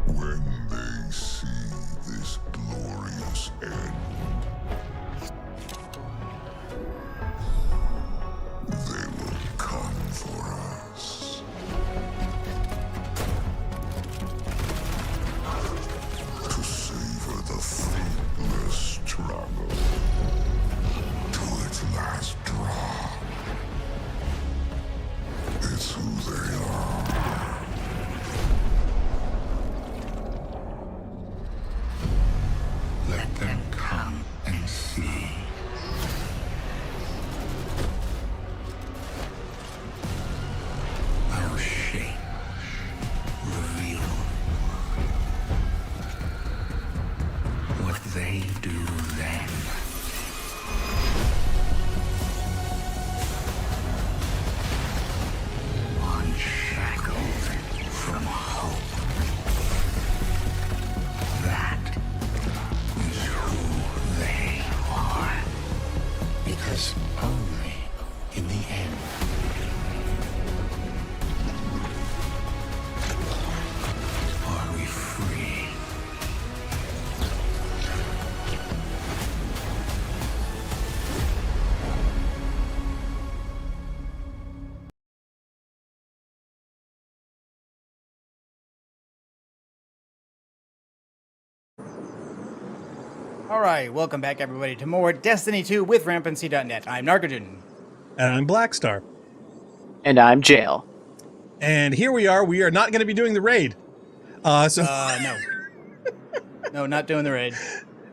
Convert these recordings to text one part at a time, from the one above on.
When they see this glorious end, they will come for us. To savor the fruitless struggle. To its last drop. It's who they are. Let them come and see. Our shape reveal what they do then. Unshackled from hope. That is who they are. Because only in the end are we free. All right, welcome back, everybody, to more Destiny 2 with Rampancy.net. I'm Narcogen. And I'm Blackstar. And I'm Jail. And here we are. We are not going to be doing the raid. No. No, not doing the raid.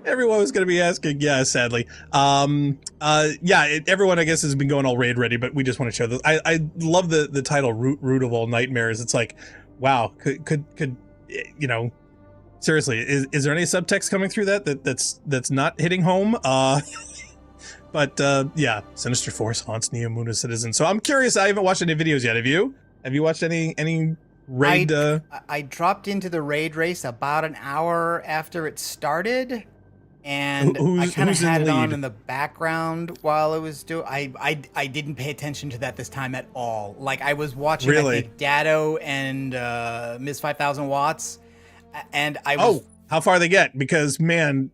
Everyone was going to be asking, yeah, sadly. Everyone, I guess, has been going all raid ready, but we just want to show this. I love the title, Root of All Nightmares. It's like, wow, could you know, seriously, is there any subtext coming through that's not hitting home? But yeah, Sinister Force haunts Neomuna citizens. So I'm curious. I haven't watched any videos yet. Have you? Have you watched any raid? I dropped into the raid race about an hour after it started, and I kind of had it on in the background while it was doing. I didn't pay attention to that this time at all. Like I was watching, Really? I think, Dado and Ms. 5000 Watts, and I was. Oh, how far they get? Because man,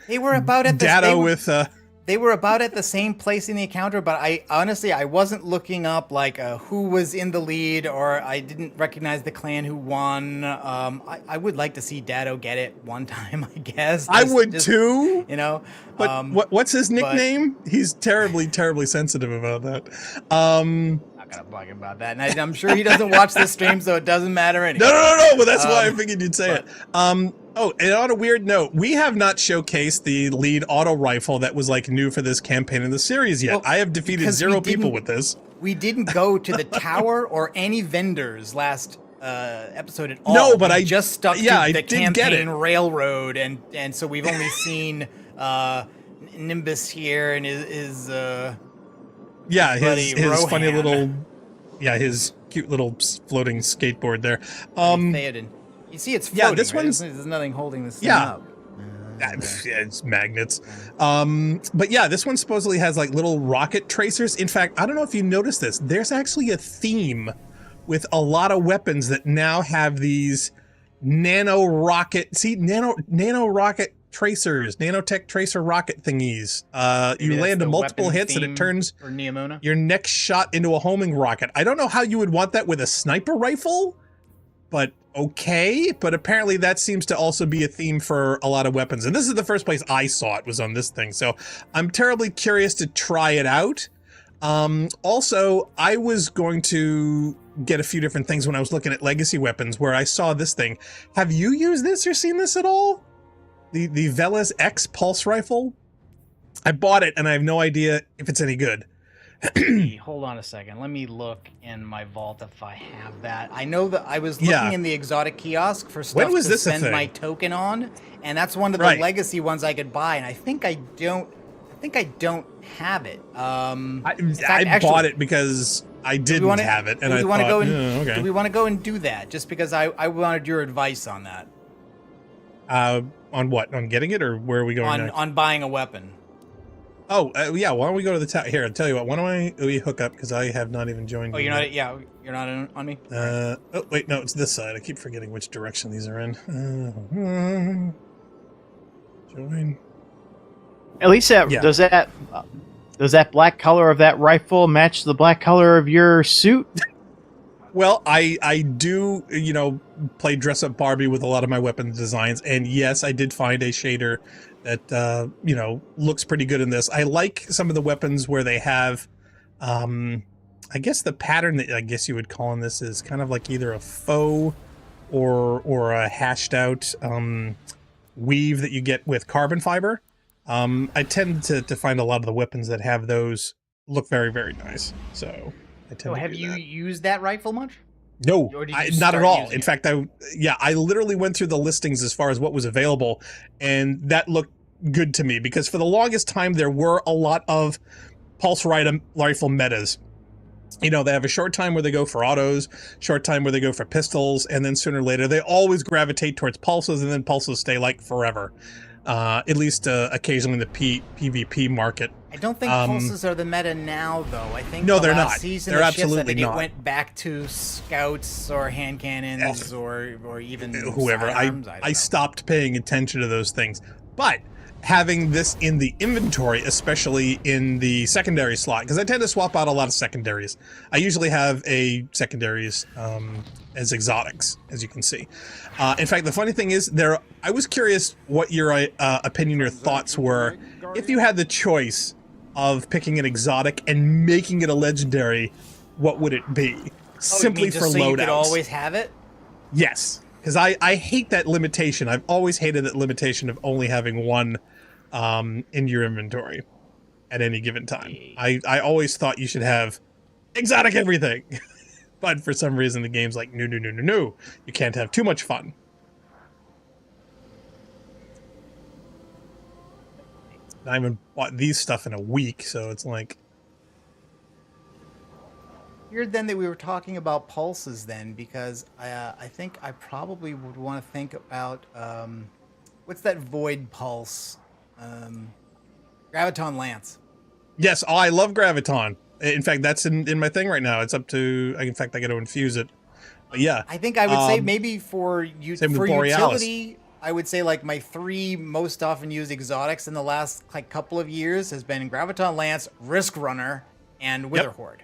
they were about at the Dado with. They were about at the same place in the encounter, but I honestly, I wasn't looking up like who was in the lead, or I didn't recognize the clan who won. I would like to see Dado get it one time, I guess. I would too. You know, but what's his nickname? He's terribly sensitive about that. Not gonna bug him about that, and I'm sure he doesn't watch this stream, so it doesn't matter anyway. No. But that's why I figured you'd say it. Oh, and on a weird note, we have not showcased the lead auto rifle that was like new for this campaign in the series yet. Well, I have defeated 0 people with this. We didn't go to the tower or any vendors last episode at all. No, but I just stuck to I the did get campaign it. railroad, and so we've only seen Nimbus here and his his Rohan. funny little, his cute little floating skateboard there. Theoden. You see, it's floating. Yeah, this right? one's There's nothing holding this thing up. It's magnets. But yeah, this one supposedly has like little rocket tracers. In fact, I don't know if you noticed this. There's actually a theme with a lot of weapons that now have these nano rocket tracers, nanotech tracer rocket thingies. You land a multiple hits and it turns your next shot into a homing rocket. I don't know how you would want that with a sniper rifle, but okay. But apparently that seems to also be a theme for a lot of weapons. And this is the first place I saw it, was on this thing. So I'm terribly curious to try it out. Also, I was going to get a few different things when I was looking at legacy weapons where I saw this thing. Have you used this or seen this at all? The Veles X pulse rifle? I bought it and I have no idea if it's any good. Hold on a second. Let me look in my vault if I have that. I know that I was looking in the exotic kiosk for stuff to send my token on, and that's one of the legacy ones I could buy. And I think I don't have it. I bought it because I didn't have it, and I thought, okay. Do we want to go and do that? Just because I wanted your advice on that. On what? On getting it, or where are we going next? On buying a weapon. Oh, yeah, why don't we go to the tower? Here, I'll tell you what, why don't we hook up, because I have not even joined you. You're not, yeah, you're not on me? Oh, wait, no, it's this side. I keep forgetting which direction these are in. Join. At least does that black color of that rifle match the black color of your suit? Well, I do, play dress-up Barbie with a lot of my weapons designs, and yes, I did find a shader that, looks pretty good in this. I like some of the weapons where they have, I guess the pattern that I guess you would call in this is kind of like either a faux or a hashed-out weave that you get with carbon fiber. I tend to find a lot of the weapons that have those look very, very nice, so... So have you used that rifle much? No, not at all. In fact, I literally went through the listings as far as what was available, and that looked good to me because for the longest time there were a lot of pulse rifle metas. They have a short time where they go for autos, short time where they go for pistols, and then sooner or later they always gravitate towards pulses, and then pulses stay like forever. At least occasionally in the PvP market. I don't think pulses are the meta now, though. I think no, they're not. Season they're absolutely not. It went back to scouts or hand cannons or even whoever. I stopped paying attention to those things, but having this in the inventory, especially in the secondary slot, because I tend to swap out a lot of secondaries. I usually have a secondaries as exotics, as you can see. In fact, the funny thing is, I was curious what your opinion or thoughts were if you had the choice of picking an exotic and making it a legendary. What would it be? Simply for loadouts. You could always have it? Yes, because I hate that limitation. I've always hated that limitation of only having one in your inventory at any given time. I always thought you should have exotic everything. But for some reason, the game's like, no. You can't have too much fun. I haven't bought these stuff in a week, so it's like... Weird then that we were talking about pulses then, because I think I probably would want to think about... what's that void pulse? Graviton Lance. Yes, I love Graviton. In fact, that's in my thing right now. It's up to... In fact, I got to infuse it. But yeah. I think I would say maybe for utility, I would say like my 3 most often used exotics in the last couple of years has been Graviton Lance, Risk Runner, and Wither Horde.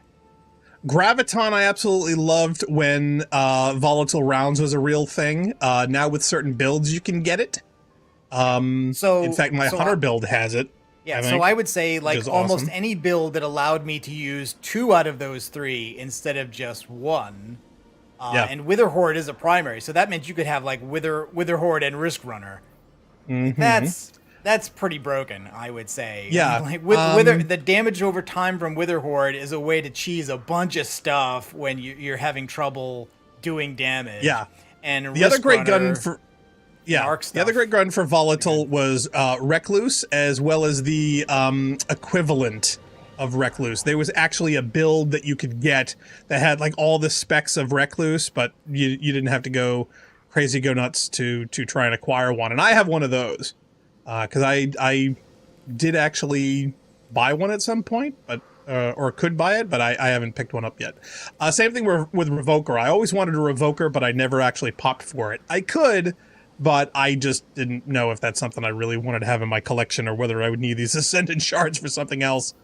Graviton I absolutely loved when volatile rounds was a real thing. Now with certain builds you can get it. In fact, my Hunter build has it. Yeah, so I would say like almost any build that allowed me to use 2 out of those 3 instead of just 1. And Wither Horde is a primary, so that meant you could have like Wither Horde and Risk Runner. Mm-hmm. That's pretty broken, I would say. Yeah. Like Wither, the damage over time from Wither Horde is a way to cheese a bunch of stuff when you're having trouble doing damage. Yeah. And the other great gun for the other great gun for volatile was Recluse, as well as the equivalent of Recluse. There was actually a build that you could get that had like all the specs of Recluse, but you didn't have to go crazy, go nuts to try and acquire one. And I have one of those because I did actually buy one at some point, but or could buy it, but I haven't picked one up yet. Same thing with Revoker. I always wanted a Revoker, but I never actually popped for it. I could, but I just didn't know if that's something I really wanted to have in my collection or whether I would need these Ascendant shards for something else.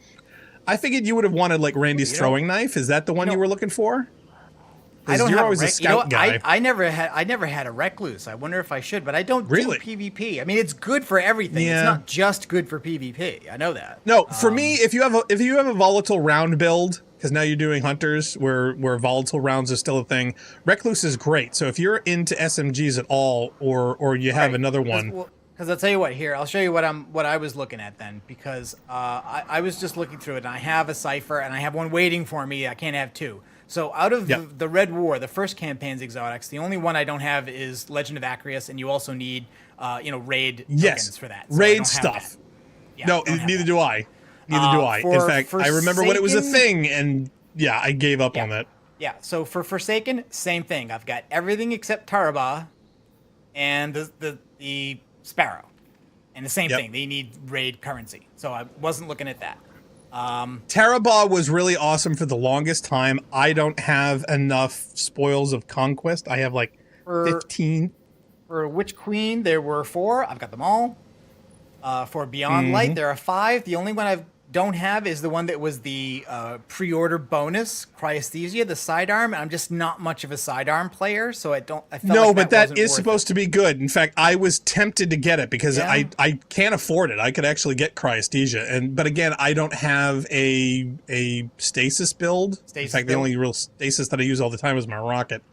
I figured you would have wanted like Randy's throwing knife. Is that the one you were looking for? I don't you're have always a scout guy. I never had a Recluse. I wonder if I should, but I don't do PvP. I mean, it's good for everything. Yeah. It's not just good for PvP. I know that. No, for me, if you have a volatile round build, because now you're doing hunters where volatile rounds is still a thing, Recluse is great. So if you're into SMGs at all, or you have another one. Because I'll tell you what, here, I'll show you what I was looking at then, because I was just looking through it, and I have a Cypher, and I have one waiting for me. I can't have 2. So out of the Red War, the first campaign's exotics, the only one I don't have is Legend of Acreus, and you also need, raid tokens for that. So raid stuff. Yeah, no, neither do I. Neither do I. In fact, I remember when it was a thing, and I gave up on that. Yeah, so for Forsaken, same thing. I've got everything except Tarabah and the Sparrow. And the same thing, they need raid currency. So I wasn't looking at that. Tarabah was really awesome for the longest time. I don't have enough spoils of conquest. I have like 15. For Witch Queen, there were 4. I've got them all. For Beyond Light, there are 5. The only one I don't have is the one that was the pre-order bonus, Cryesthesia, the sidearm. I'm just not much of a sidearm player, so I felt but that is supposed to be good. In fact, I was tempted to get it because I can't afford it. I could actually get Cryesthesia, but again, I don't have a stasis build. In fact, the only real stasis that I use all the time is my rocket.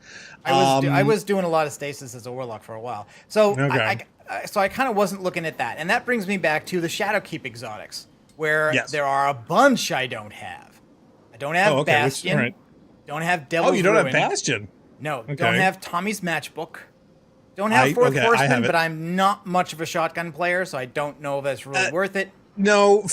I was doing a lot of stasis as a warlock for a while, so I kind of wasn't looking at that, and that brings me back to the Shadowkeep exotics, where there are a bunch I don't have. I don't have Bastion. Don't have Devil's Ruin. You don't have Bastion? No. Okay. Don't have Tommy's Matchbook. Don't have Fourth Horseman, but I'm not much of a shotgun player, so I don't know if that's really worth it. No,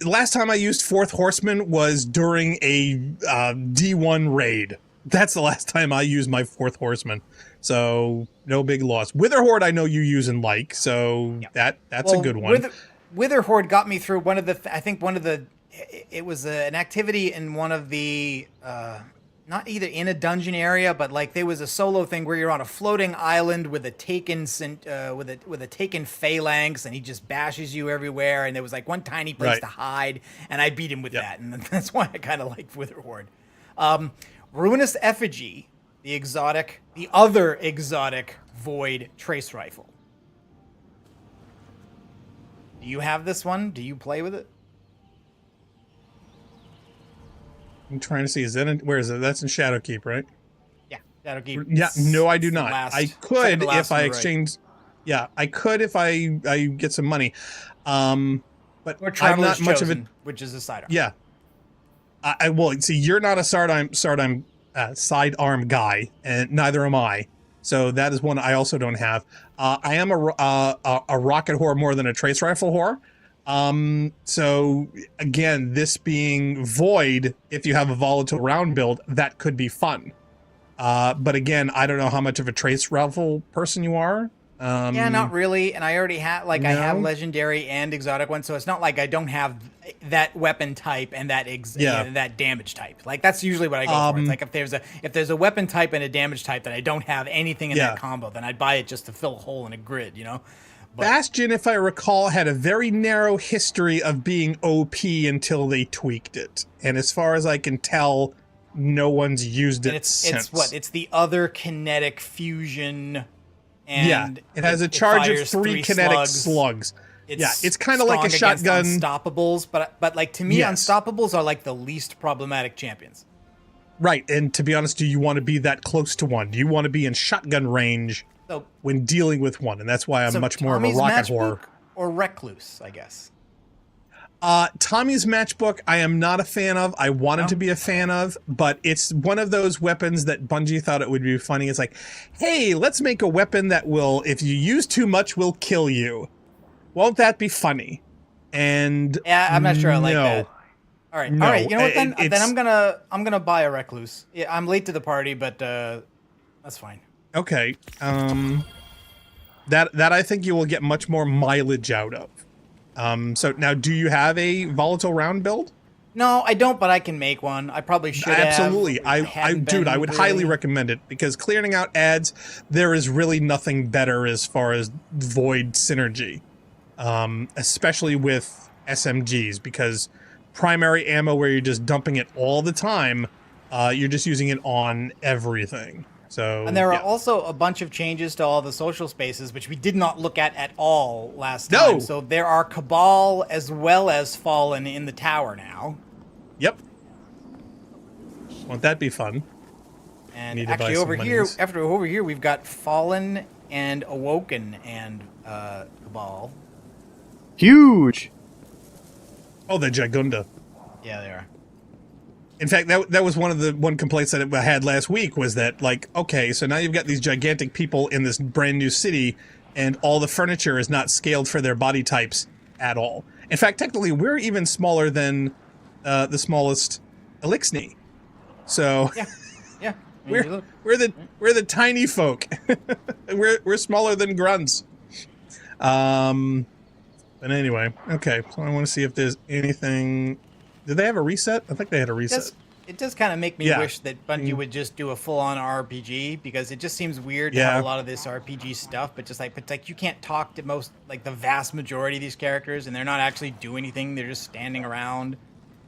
last time I used Fourth Horseman was during a D1 raid. That's the last time I used my Fourth Horseman. So no big loss. Witherhoard I know you use and like, so that's a good one. Witherhoard got me through it was an activity in one of the not either in a dungeon area, but like there was a solo thing where you're on a floating island with a taken with a taken phalanx, and he just bashes you everywhere, and there was like one tiny place to hide, and I beat him with that, and that's why I kind of liked Witherhoard. Ruinous Effigy, the other exotic Void trace rifle. Do you have this one? Do you play with it? I'm trying to see. Where is it? That's in Shadowkeep, right? Yeah, Shadowkeep. Yeah, no, I do not. I could if I exchange. Yeah, I could if I get some money. But I'm not much of a, which is a sidearm. Yeah. I will see. You're not a sidearm guy, and neither am I. So that is one I also don't have. I am a rocket whore more than a trace rifle whore. So again, this being void, if you have a volatile round build, that could be fun. But again, I don't know how much of a trace rifle person you are. Yeah, not really. And I already have, I have legendary and exotic ones, so it's not like I don't have that weapon type and that damage type. Like that's usually what I go for. It's like if there's a weapon type and a damage type that I don't have anything in that combo, then I'd buy it just to fill a hole in a grid, you know. But Bastion, if I recall, had a very narrow history of being OP until they tweaked it, and as far as I can tell, no one's used it since. It's the other kinetic fusion. And it has a charge of 3 kinetic slugs. It's kind of like a shotgun. Unstoppables, but like to me, Unstoppables are like the least problematic champions. Right, and to be honest, do you want to be that close to one? Do you want to be in shotgun range when dealing with one? And that's why I'm much more of a rocket whore. Or Recluse, I guess. Tommy's Matchbook, I am not a fan of. I wanted to be a fan of, but it's one of those weapons that Bungie thought it would be funny. It's like, hey, let's make a weapon that will, if you use too much, will kill you. Won't that be funny? And I'm not sure I like that. All right, all right. You know what? Then I'm gonna buy a Recluse. Yeah, I'm late to the party, but that's fine. Okay. That I think you will get much more mileage out of. So now, do you have a volatile round build? No, I don't, but I can make one. I probably should. Absolutely. I would highly recommend it because clearing out ads, there is really nothing better as far as void synergy, especially with SMGs, because primary ammo where you're just dumping it all the time, you're just using it on everything. So, and there are also a bunch of changes to all the social spaces, which we did not look at all last time. So there are Cabal as well as Fallen in the tower now. Yep. Won't that be fun? And actually over here, we've got Fallen and Awoken and Cabal. Huge. Oh, the Jagunda. Yeah, they are. In fact, that was one complaints that I had last week was that, like, okay, so now you've got these gigantic people in this brand new city, and all the furniture is not scaled for their body types at all. In fact, technically, we're even smaller than the smallest Elixni. So yeah, we're the tiny folk. we're smaller than grunts. But anyway, okay. So I want to see if there's anything. Did they have a reset? I think they had a reset. It does kind of make me wish that Bungie would just do a full-on RPG, because it just seems weird to have a lot of this RPG stuff, but it's like you can't talk to the vast majority of these characters, and they're not actually doing anything. They're just standing around.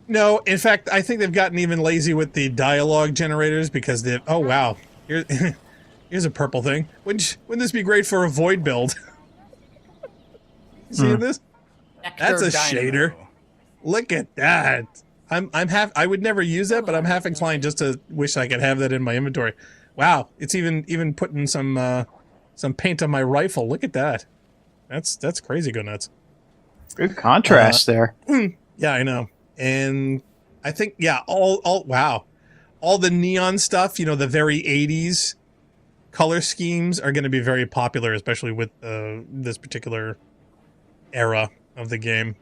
No, in fact, I think they've gotten even lazy with the dialogue generators, because they've... Oh, wow. Here's a purple thing. Wouldn't this be great for a void build? See this? That's a shader. Look at that. I would never use that, but I'm half inclined just to wish I could have that in my inventory. Wow, it's even putting some paint on my rifle. Look at that. That's crazy go nuts. Good contrast there. Yeah, I know. And I think all the neon stuff, the very 80s color schemes are going to be very popular, especially with this particular era of the game.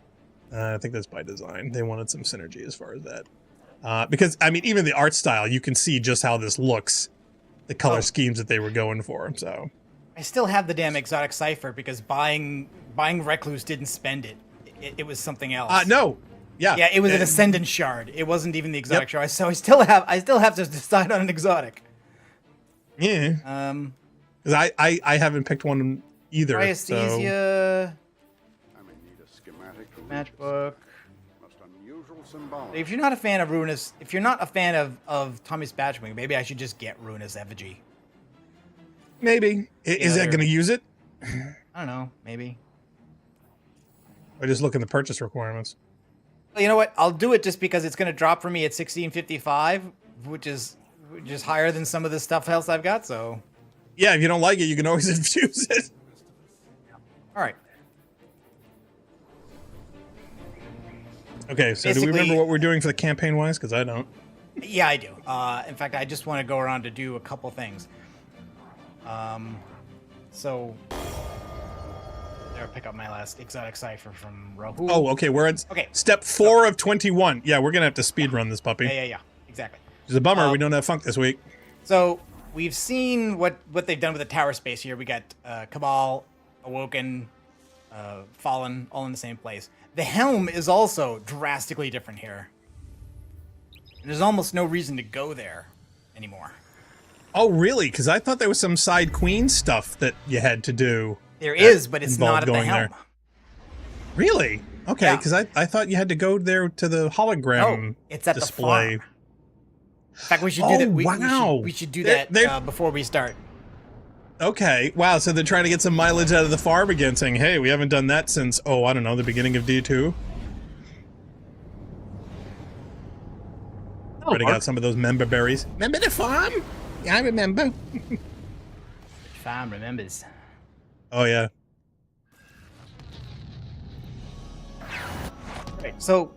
I think that's by design. They wanted some synergy as far as that. Because, I mean, even the art style, you can see just how this looks. The color schemes that they were going for, so... I still have the damn exotic cipher, because buying Recluse didn't spend it. It was something else. No! Yeah. Yeah, it was an Ascendant shard. It wasn't even the exotic shard. So I still have to decide on an exotic. Yeah. Because I haven't picked one either. Aesthesia... Matchbook. If you're not a fan of Ruinous, if you're not a fan of Tommy's Batchwing, maybe I should just get Ruinous Effigy. Maybe. Is that going to use it? I don't know. Maybe. Or just look in the purchase requirements. Well, you know what? I'll do it just because it's going to drop for me at 1655, which is higher than some of the stuff else I've got. So. Yeah, if you don't like it, you can always infuse it. All right. Okay, so do we remember what we're doing for the campaign-wise? Because I don't. Yeah, I do. In fact, I just want to go around to do a couple things. So... There, pick up my last exotic cipher from Rohu. Oh, okay, we're at step 4 of 21. Yeah, we're going to have to speed run this puppy. Yeah, exactly. It's a bummer we don't have Funk this week. So, we've seen what they've done with the tower space here. We got Cabal, Awoken, Fallen, all in the same place. The helm is also drastically different here. And there's almost no reason to go there anymore. Oh, really? Because I thought there was some side queen stuff that you had to do. There is, but it's not at the helm. There. Really? Okay, because I thought you had to go there to the hologram it's at display. The farm. In fact, we should do that. Wow. We should do that before we start. Okay, wow, so they're trying to get some mileage out of the farm again, saying, hey, we haven't done that since, I don't know, the beginning of D2. Already got some of those member berries. Remember the farm? Yeah, I remember. Farm remembers. Oh, yeah. Right, so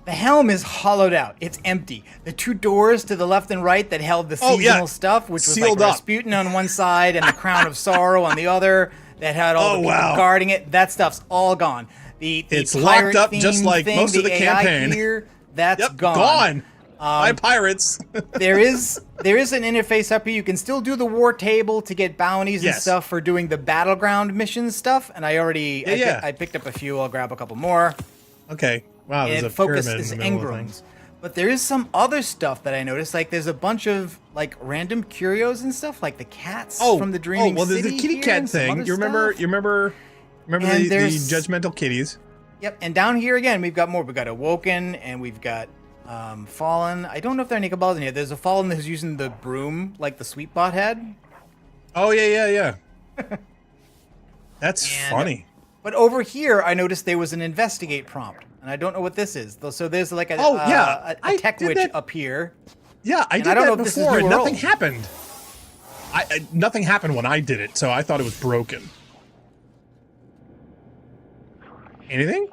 the helm is hollowed out. It's empty. The 2 doors to the left and right that held the seasonal stuff, which was sealed like up. Rasputin on one side and the Crown of Sorrow on the other, that had all the people guarding it. That stuff's all gone. It's locked up just like most of the campaign. Gear, that's gone. Hi, pirates. there is an interface up here. You can still do the war table to get bounties and stuff for doing the battleground mission stuff. And I already I picked up a few. I'll grab a couple more. Okay. Wow, there's a focus pyramid is in the middle of engrams. But there is some other stuff that I noticed. Like there's a bunch of like random curios and stuff, like the cats from the Dreaming City. There's the kitty cat thing. You remember the judgmental kitties. Yep, and down here again we've got more. We've got Awoken and we've got Fallen. I don't know if there are any Cabals in here. There's a Fallen who's using the broom like the Sweetbot had. Oh yeah. That's funny. But over here, I noticed there was an investigate prompt, and I don't know what this is. So there's like a tech witch up here. Yeah, I did that before, and nothing happened. Nothing happened when I did it, so I thought it was broken. Anything?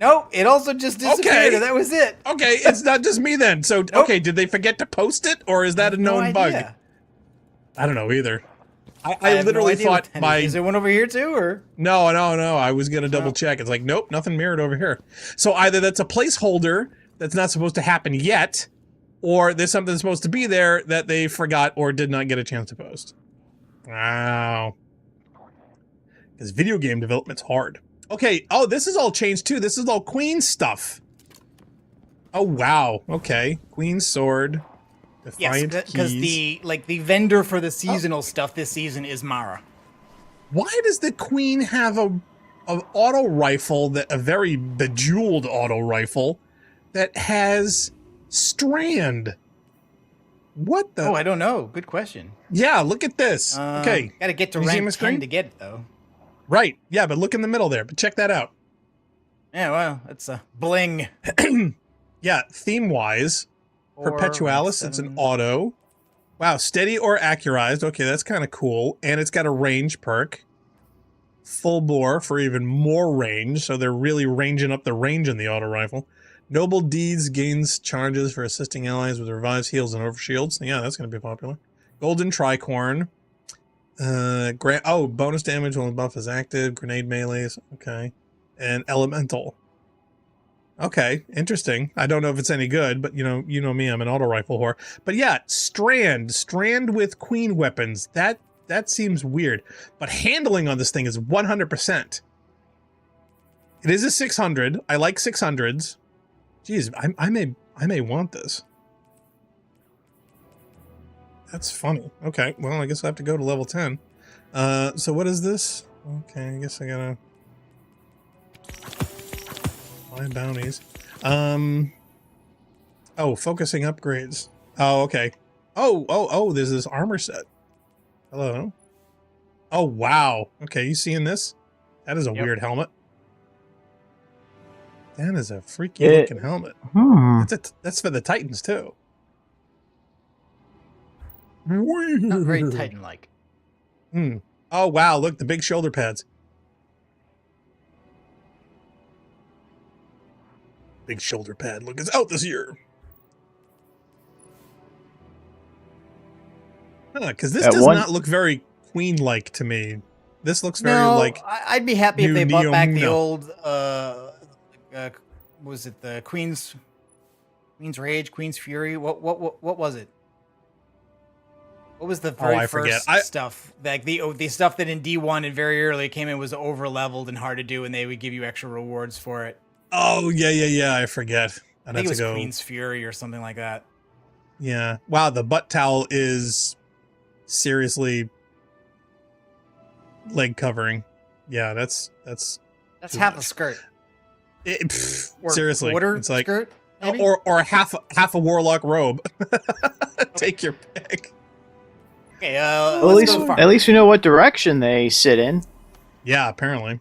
No, it also just disappeared, and that was it. Okay, it's not just me then. So, okay, did they forget to post it, or is that a known bug? I don't know either. I literally thought Is there one over here too, or? No. I was going to double check. It's like, nope, nothing mirrored over here. So either that's a placeholder that's not supposed to happen yet, or there's something that's supposed to be there that they forgot or did not get a chance to post. Wow. Because video game development's hard. Okay. Oh, this is all changed too. This is all Queen stuff. Oh wow. Okay. Queen's sword. Defiant yes, because the vendor for the seasonal stuff this season is Mara. Why does the Queen have a auto rifle, that a very bejeweled auto rifle that has strand? What the? Oh, I don't know. Good question. Yeah, look at this. Okay. Got to get to rank 10 to get it, though. Right. Yeah, but look in the middle there. But check that out. Yeah, well, it's a bling. Yeah, theme-wise, Perpetualis, it's an auto. Wow, steady or accurized. Okay, that's kind of cool. And it's got a range perk. Full bore for even more range, so they're really ranging up the range in the auto rifle. Noble Deeds gains charges for assisting allies with revives, heals, and overshields. Yeah, that's going to be popular. Golden Tricorn. Bonus damage when the buff is active. Grenade melees. Okay. And Elemental. Okay, interesting. I don't know if it's any good, but you know me, I'm an auto rifle whore. But yeah, Strand with Queen weapons. That seems weird. But handling on this thing is 100%. It is a 600. I like 600s. Jeez, I may want this. That's funny. Okay, well, I guess I have to go to level 10. So what is this? Okay, I guess I gotta buy bounties. Focusing upgrades. Oh, okay. Oh, there's this armor set. Hello. Oh, wow. Okay, you seeing this? That is a weird helmet. That is a freaky looking helmet. That's for the Titans, too. Not very Titan-like. Oh, wow, look, the big shoulder pads. Big shoulder pad. Look, it's out this year. Because this does not look very Queen-like to me. This looks very I'd be happy if they brought back the old. Was it the Queen's Rage, Queen's Fury? What was it? What was the very first stuff? Like the stuff that in D1 and very early came in was over leveled and hard to do, and they would give you extra rewards for it. Oh yeah. I forget. I think it was Queen's Fury or something like that. Yeah. Wow. The butt towel is seriously leg covering. Yeah, that's half a skirt. Seriously, it's like skirt, maybe? or half a warlock robe. Take your pick. Okay, at least we know what direction they sit in. Yeah, apparently.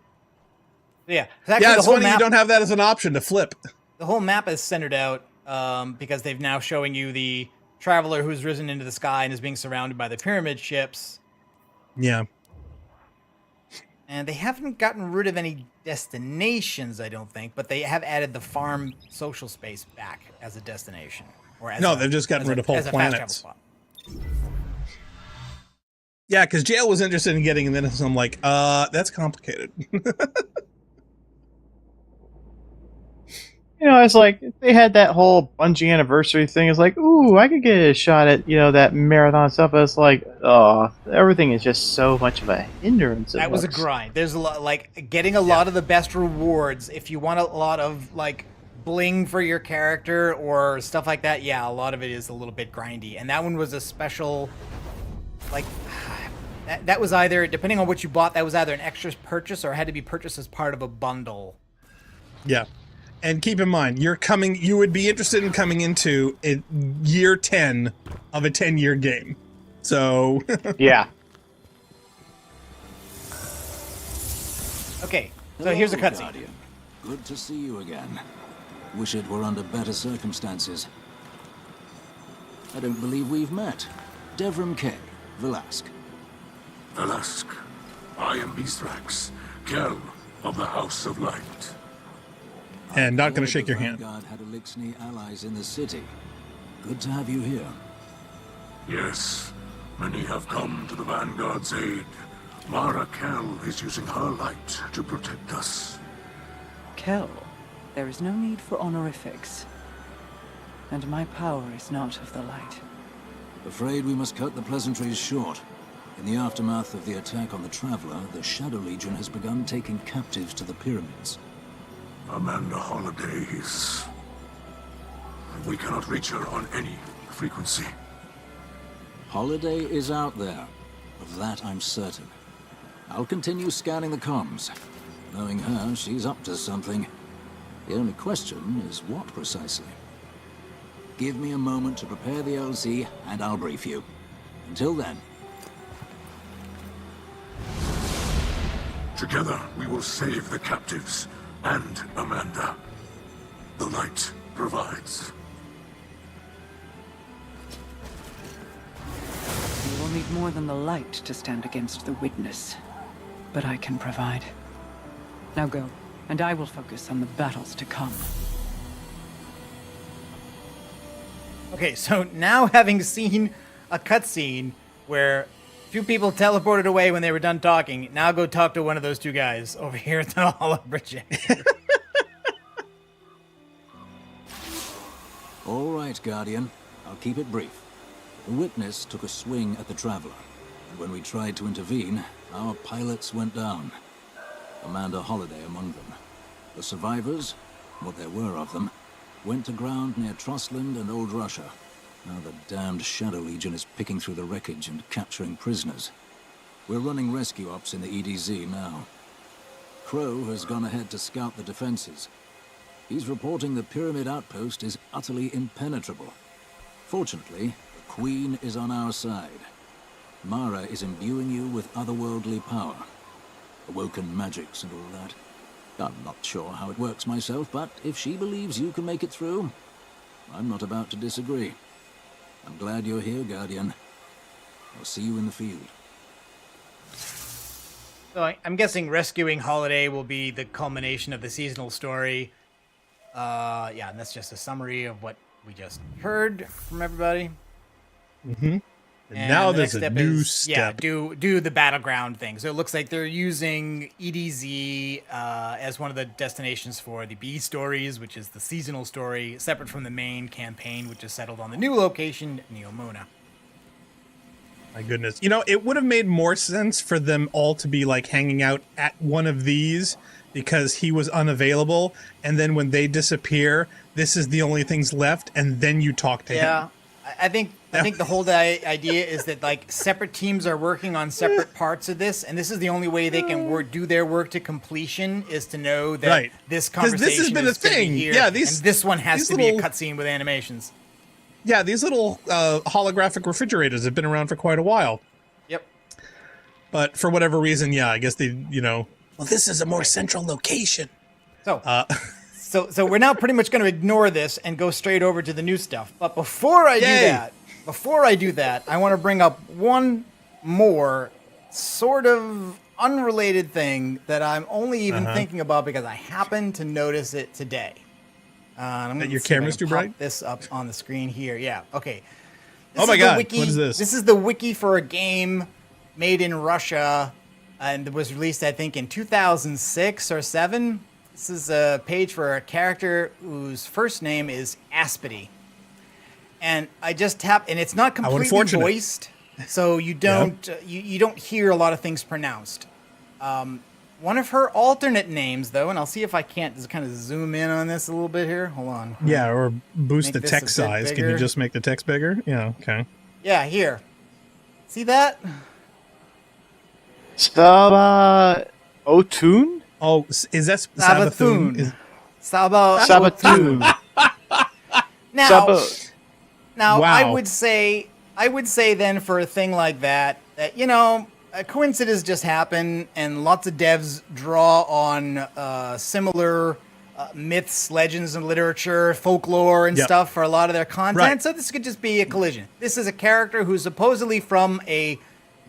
Yeah, it's funny you don't have that as an option to flip. The whole map is centered out because they've now showing you the traveler who's risen into the sky and is being surrounded by the pyramid ships. Yeah. And they haven't gotten rid of any destinations, I don't think, but they have added the farm social space back as a destination. They've just gotten rid of whole planets. Yeah, because Jail was interested in getting in this, and I'm like, that's complicated. It's like they had that whole Bungie anniversary thing. It's like, ooh, I could get a shot at that marathon stuff. But it's like, everything is just so much of a hindrance. That was a grind. There's a lot, getting a lot of the best rewards. If you want a lot of bling for your character or stuff like that, yeah, a lot of it is a little bit grindy. And that one was a special, that was either, depending on what you bought, that was either an extra purchase or had to be purchased as part of a bundle. Yeah. And keep in mind, you would be interested in coming into year 10 of a 10-year game. So yeah. Okay, so here's a cutscene. Good to see you again. Wish it were under better circumstances. I don't believe we've met. Devram K. Velasque. Velasque, I am Mithrax, Kel of the House of Light. And not going to shake your hand. Vanguard had Elixni allies in the city. Good to have you here. Yes, many have come to the Vanguard's aid. Mara Kel is using her light to protect us. Kel, there is no need for honorifics. And my power is not of the light. Afraid we must cut the pleasantries short. In the aftermath of the attack on the Traveler, the Shadow Legion has begun taking captives to the pyramids. Amanda Holliday is... We cannot reach her on any frequency. Holliday is out there. Of that I'm certain. I'll continue scanning the comms. Knowing her, she's up to something. The only question is what precisely. Give me a moment to prepare the LC, and I'll brief you. Until then. Together, we will save the captives and Amanda. The light provides. You will need more than the light to stand against the witness. But I can provide. Now go, and I will focus on the battles to come. Okay, so now having seen a cutscene where two people teleported away when they were done talking, now go talk to one of those two guys over here at the Holo Projector. All right, Guardian. I'll keep it brief. The witness took a swing at the Traveler, and when we tried to intervene, our pilots went down. Amanda Holliday among them. The survivors, what there were of them, went to ground near Trustland and Old Russia. Now the damned Shadow Legion is picking through the wreckage and capturing prisoners. We're running rescue ops in the EDZ now. Crow has gone ahead to scout the defenses. He's reporting the Pyramid outpost is utterly impenetrable. Fortunately, the Queen is on our side. Mara is imbuing you with otherworldly power. Awoken magics and all that. I'm not sure how it works myself, but if she believes you can make it through, I'm not about to disagree. I'm glad you're here, Guardian. I'll see you in the field. So I'm guessing rescuing Holiday will be the culmination of the seasonal story. Yeah, and that's just a summary of what we just heard from everybody. Mm-hmm. And now there's a new step. Yeah, do the battleground thing. So it looks like they're using EDZ as one of the destinations for the B stories, which is the seasonal story, separate from the main campaign, which is settled on the new location, Neomuna. My goodness. You know, it would have made more sense for them all to be like hanging out at one of these because he was unavailable. And then when they disappear, this is the only things left. And then you talk to him. Yeah, I think the whole idea is that like separate teams are working on separate parts of this, and this is the only way they can do their work to completion is to know that this conversation this has been a thing. Here, yeah, and this one has to be a cutscene with animations. Yeah, these little holographic refrigerators have been around for quite a while. Yep. But for whatever reason, yeah, I guess they, well, this is a more central location. So. So we're now pretty much going to ignore this and go straight over to the new stuff. But before I do that, I want to bring up one more sort of unrelated thing that I'm only even thinking about because I happened to notice it today. I'm your camera's too bright? Pop this up on the screen here. Yeah. Okay. Oh my God! What is this? This is the wiki for a game made in Russia, and it was released, I think, in 2006 or 7. This is a page for a character whose first name is Aspity. And I just tapped, and it's not completely voiced, so you don't you don't hear a lot of things pronounced. One of her alternate names, though, and I'll see if I can't just kind of zoom in on this a little bit here. Hold on. Yeah, or boost the text size. Can you just make the text bigger? Yeah, okay. Yeah, here. See that? Otun? Oh, is that Sabathun? Sabathun. Now, wow. I would say then for a thing like that a coincidence just happened, and lots of devs draw on similar myths, legends, and literature, folklore, and stuff for a lot of their content. Right. So this could just be a collision. This is a character who's supposedly from a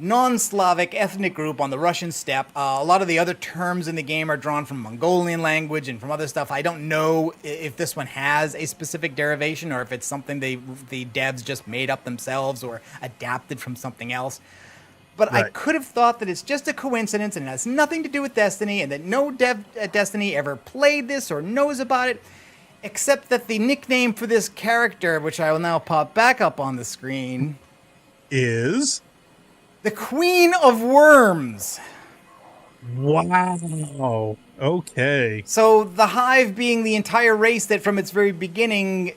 non-Slavic ethnic group on the Russian steppe. A lot of the other terms in the game are drawn from Mongolian language and from other stuff. I don't know if this one has a specific derivation or if it's something the devs just made up themselves or adapted from something else. But I could have thought that it's just a coincidence and it has nothing to do with Destiny, and that no dev at Destiny ever played this or knows about it, except that the nickname for this character, which I will now pop back up on the screen, is The Queen of Worms. Wow. Okay. So the Hive being the entire race that from its very beginning,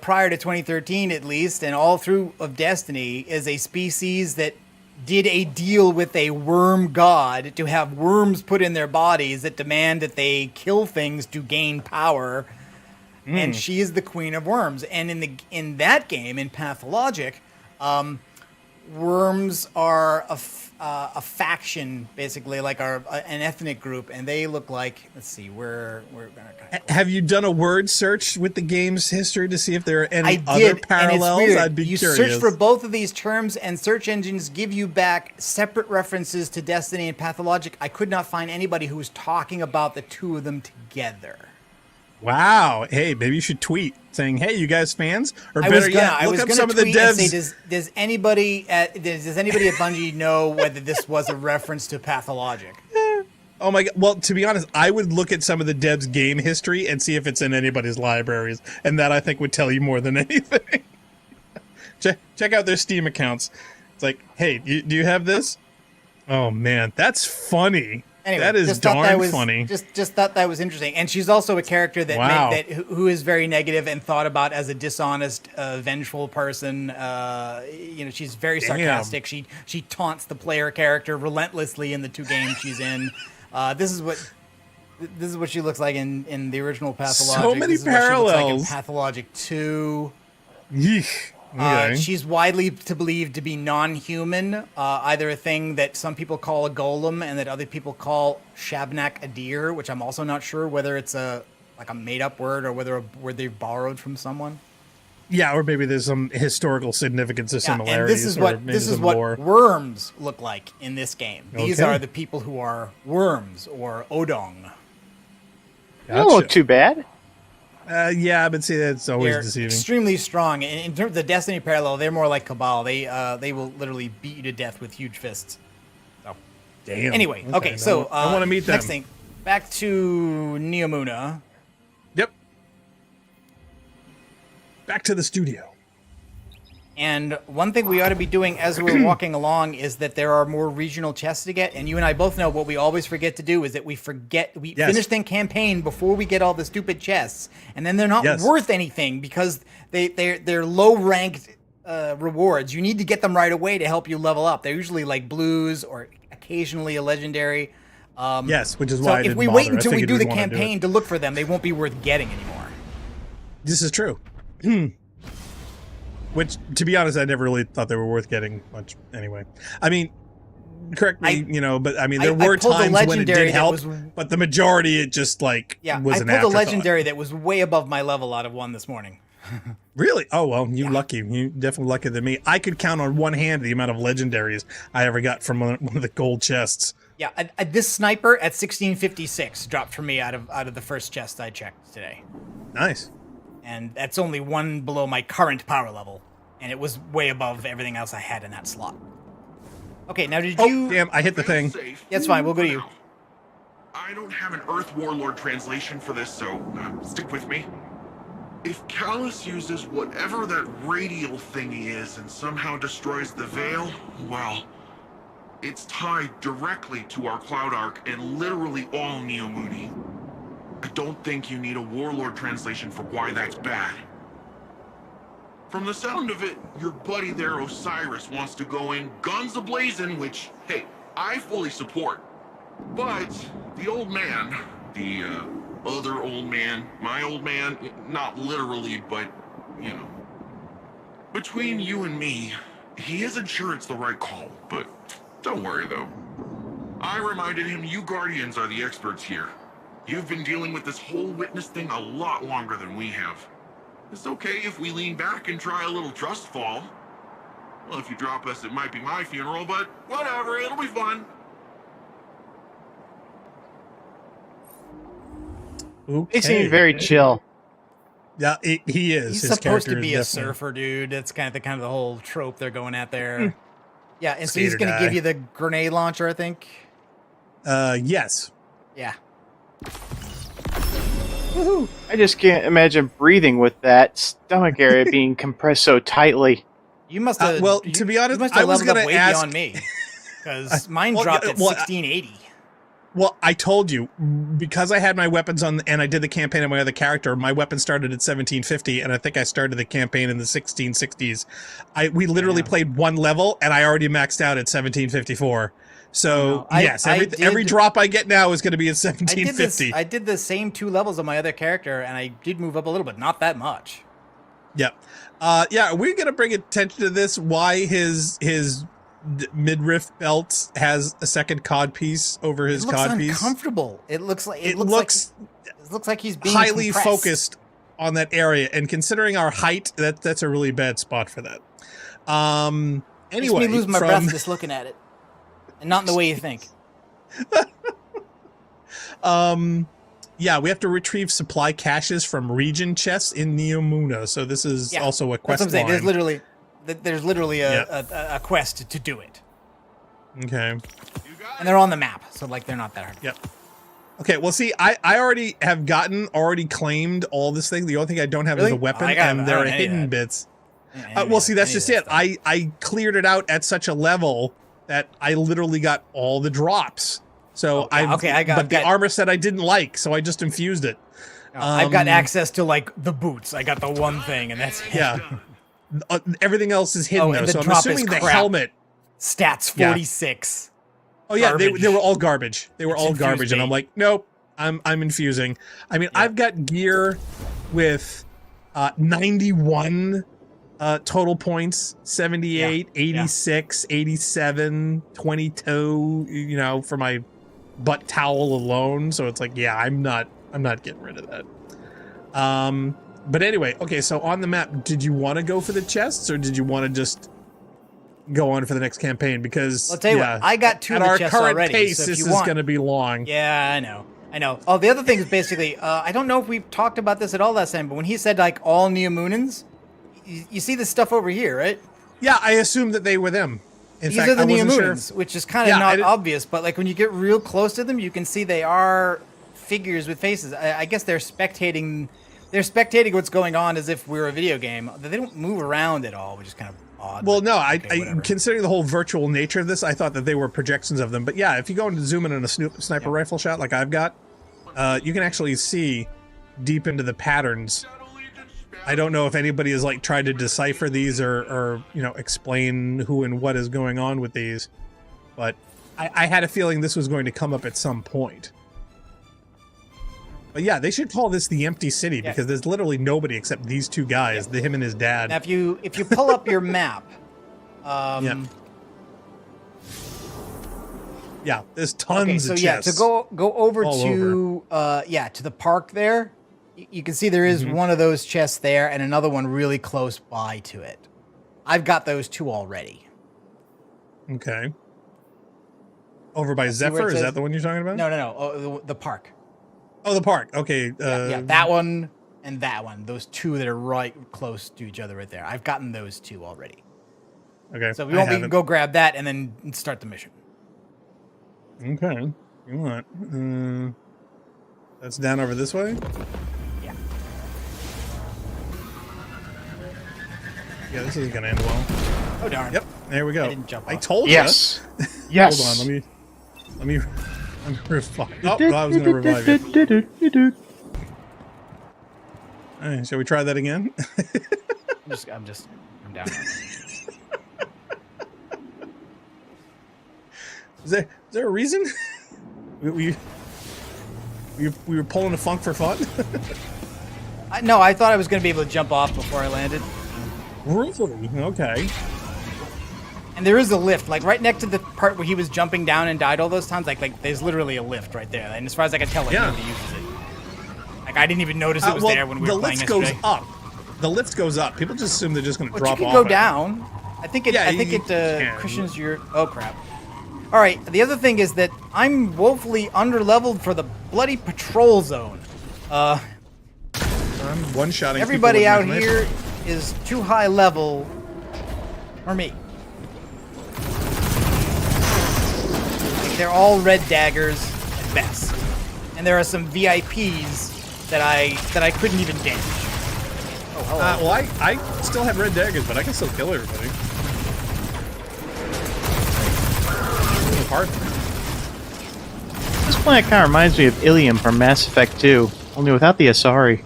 prior to 2013 at least, and all through of Destiny, is a species that did a deal with a worm god to have worms put in their bodies that demand that they kill things to gain power. And she is the Queen of Worms. And in that game, in Pathologic, worms are a faction, basically, like an ethnic group, and they look like, let's see, we're gonna have you done a word search with the game's history to see if there are any other parallels? And it's weird. I'd be you curious. Search for both of these terms, and search engines give you back separate references to Destiny and Pathologic. I could not find anybody who was talking about the two of them together. Wow. Hey, maybe you should tweet saying, "Hey, you guys fans?" Or better yet, look up some of the devs. Say, does anybody at Bungie know whether this was a reference to Pathologic? Oh my god. Well, to be honest, I would look at some of the devs' game history and see if it's in anybody's libraries, and that I think would tell you more than anything. Check out their Steam accounts. It's like, hey, do you have this? Oh man, that's funny. Anyway, that is darn funny. Just thought that was interesting. And she's also a character that who is very negative and thought about as a dishonest, vengeful person. She's very sarcastic. She taunts the player character relentlessly in the 2 games she's in. This is what she looks like in the original Pathologic. So many this is parallels. What she looks like in Pathologic 2. Yeesh. Okay. She's widely believed to be non-human, either a thing that some people call a golem and that other people call Shabnak Adir, which I'm also not sure whether it's a made-up word or whether a word they've borrowed from someone. Yeah, or maybe there's some historical significance or similarities. And this is what worms look like in this game. These are the people who are worms or Odong. Gotcha. Don't look too bad. Yeah, but see, that's always they're deceiving. Extremely strong. In terms of the Destiny parallel, they're more like Cabal. They will literally beat you to death with huge fists. So, damn. Anyway, okay, so I want to meet them. Next thing, back to Neomuna. Yep. Back to the studio. And one thing we ought to be doing as we're walking along is that there are more regional chests to get. And you and I both know what we always forget to do is that we finish the campaign before we get all the stupid chests. And then they're not worth anything because they're low-ranked rewards. You need to get them right away to help you level up. They're usually like blues or occasionally a legendary. Yes, which is why if we wait until we do the campaign to look for them, they won't be worth getting anymore. This is true. Which, to be honest, I never really thought they were worth getting much anyway. I mean, correct me, but I mean, there were times when it did help, but the majority, it just, was an afterthought. I pulled a legendary that was way above my level out of one this morning. Really? Oh, well, lucky. You definitely luckier than me. I could count on one hand the amount of legendaries I ever got from one of the gold chests. Yeah, this sniper at 1656 dropped for me out of the first chest I checked today. Nice. And that's only one below my current power level. And it was way above everything else I had in that slot. Okay, now did you... Oh, damn, I hit the thing. That's fine, we'll go to you. I don't have an Earth Warlord translation for this, so stick with me. If Callus uses whatever that radial thingy is and somehow destroys the Veil, well, it's tied directly to our Cloud Arc and literally all Neomuni. I don't think you need a Warlord translation for why that's bad. From the sound of it, your buddy there, Osiris, wants to go in guns a-blazing, which, hey, I fully support. But the old man, the other old man, my old man, not literally, but, between you and me, he isn't sure it's the right call, but don't worry, though. I reminded him you Guardians are the experts here. You've been dealing with this whole witness thing a lot longer than we have. It's okay if we lean back and try a little trust fall. Well, if you drop us, it might be my funeral, but whatever, it'll be fun. Okay. He seemed very chill. Yeah, he is. He's supposed to be a surfer, dude. That's kind of the whole trope they're going at there. Yeah, and so he's going to give you the grenade launcher, I think. Yes. Yeah. Woohoo! I just can't imagine breathing with that stomach area being compressed so tightly. You must have. Well, to be honest, I was going to ask. Me. Because mine dropped at 1680. Well, I told you, because I had my weapons on, and I did the campaign on my other character, my weapon started at 1750, and I think I started the campaign in the 1660s. We literally played one level, and I already maxed out at 1754. So, yes, every drop I get now is going to be at 1750. I did the same 2 levels of my other character, and I did move up a little bit, not that much. Yep. We're going to bring attention to this, why his midriff belt has a second cod piece over his cod piece. Uncomfortable. It looks like he's being highly compressed. Focused on that area, and considering our height, that's a really bad spot for that. Anyway, makes me lose my breath just looking at it, and not in the way you think. We have to retrieve supply caches from region chests in Neomuna. So this is also a quest line. There's literally a quest to do it. Okay. And they're on the map, so like they're not that hard. Yep. Okay, well see, I already have claimed all this thing. The only thing I don't have is the weapon, and there are hidden bits. Well see, that's just it. I cleared it out at such a level that I literally got all the drops. So but the armor set I didn't like, so I just infused it. I've got access to like the boots. I got the one thing, and that's it. Yeah. Everything else is hidden though, so I'm assuming the helmet. Stats 46. Oh yeah, they were all garbage. They were all garbage, and I'm like, nope, I'm infusing. I mean, I've got gear with 91 total points, 78, 86, 87, 22, for my butt towel alone. So it's like, I'm not getting rid of that. But anyway, okay, so on the map, did you want to go for the chests, or did you want to just go on for the next campaign? Because I'll tell you what, I got 2 of the chests already. At our current pace, this is going to be long. Yeah, I know. Oh, the other thing is basically, I don't know if we've talked about this at all last time, but when he said like all Neomunans, you see this stuff over here, right? Yeah, I assumed that they were them. These are the Neomunans, which is kind of not obvious, but like when you get real close to them, you can see they are figures with faces. I guess they're spectating. They're spectating what's going on as if we're a video game. They don't move around at all, which is kind of odd. Well, no, I considering the whole virtual nature of this, I thought that they were projections of them. But yeah, if you go and zoom in on a sniper rifle shot like I've got, you can actually see deep into the patterns. I don't know if anybody has like tried to decipher these or explain who and what is going on with these, but I had a feeling this was going to come up at some point. But yeah, they should call this the Empty City because there's literally nobody except these 2 guys, him and his dad. Now, if you pull up your map, there's tons of chests. So go over to the park there. You can see there is one of those chests there and another one really close by to it. I've got those 2 already. Okay. Over by Zephyr, is that the one you're talking about? No. Oh, the park. Oh, the park. Okay. That one and that one. Those 2 that are right close to each other right there. I've gotten those 2 already. Okay. So we can go grab that and then start the mission. Okay. You want? That's down over this way? Yeah. Yeah, this isn't going to end well. Oh, darn. Yep. There we go. I didn't jump off. I told you. Yes. Hold on. Let me revive. Oh, I was going to revive you. All right, shall we try that again? I'm down. Is there a reason? we were pulling a funk for fun? No, I thought I was going to be able to jump off before I landed. Really? Okay. And there is a lift, like right next to the part where he was jumping down and died all those times. Like there's literally a lift right there. And as far as I can tell, nobody uses it. Like I didn't even notice it was there when we were playing yesterday. The lift goes up. The lift goes up. People just assume they're just going to drop off. You can go down. I think it cushions your. Oh crap! All right. The other thing is that I'm woefully underleveled for the bloody patrol zone. I'm one-shotting. Everybody out here is too high level for me. They're all red daggers at best, and there are some VIPs that I couldn't even damage. Oh, hello. Well, I still have red daggers, but I can still kill everybody. hard. This planet kind of reminds me of Ilium from Mass Effect 2, only without the Asari.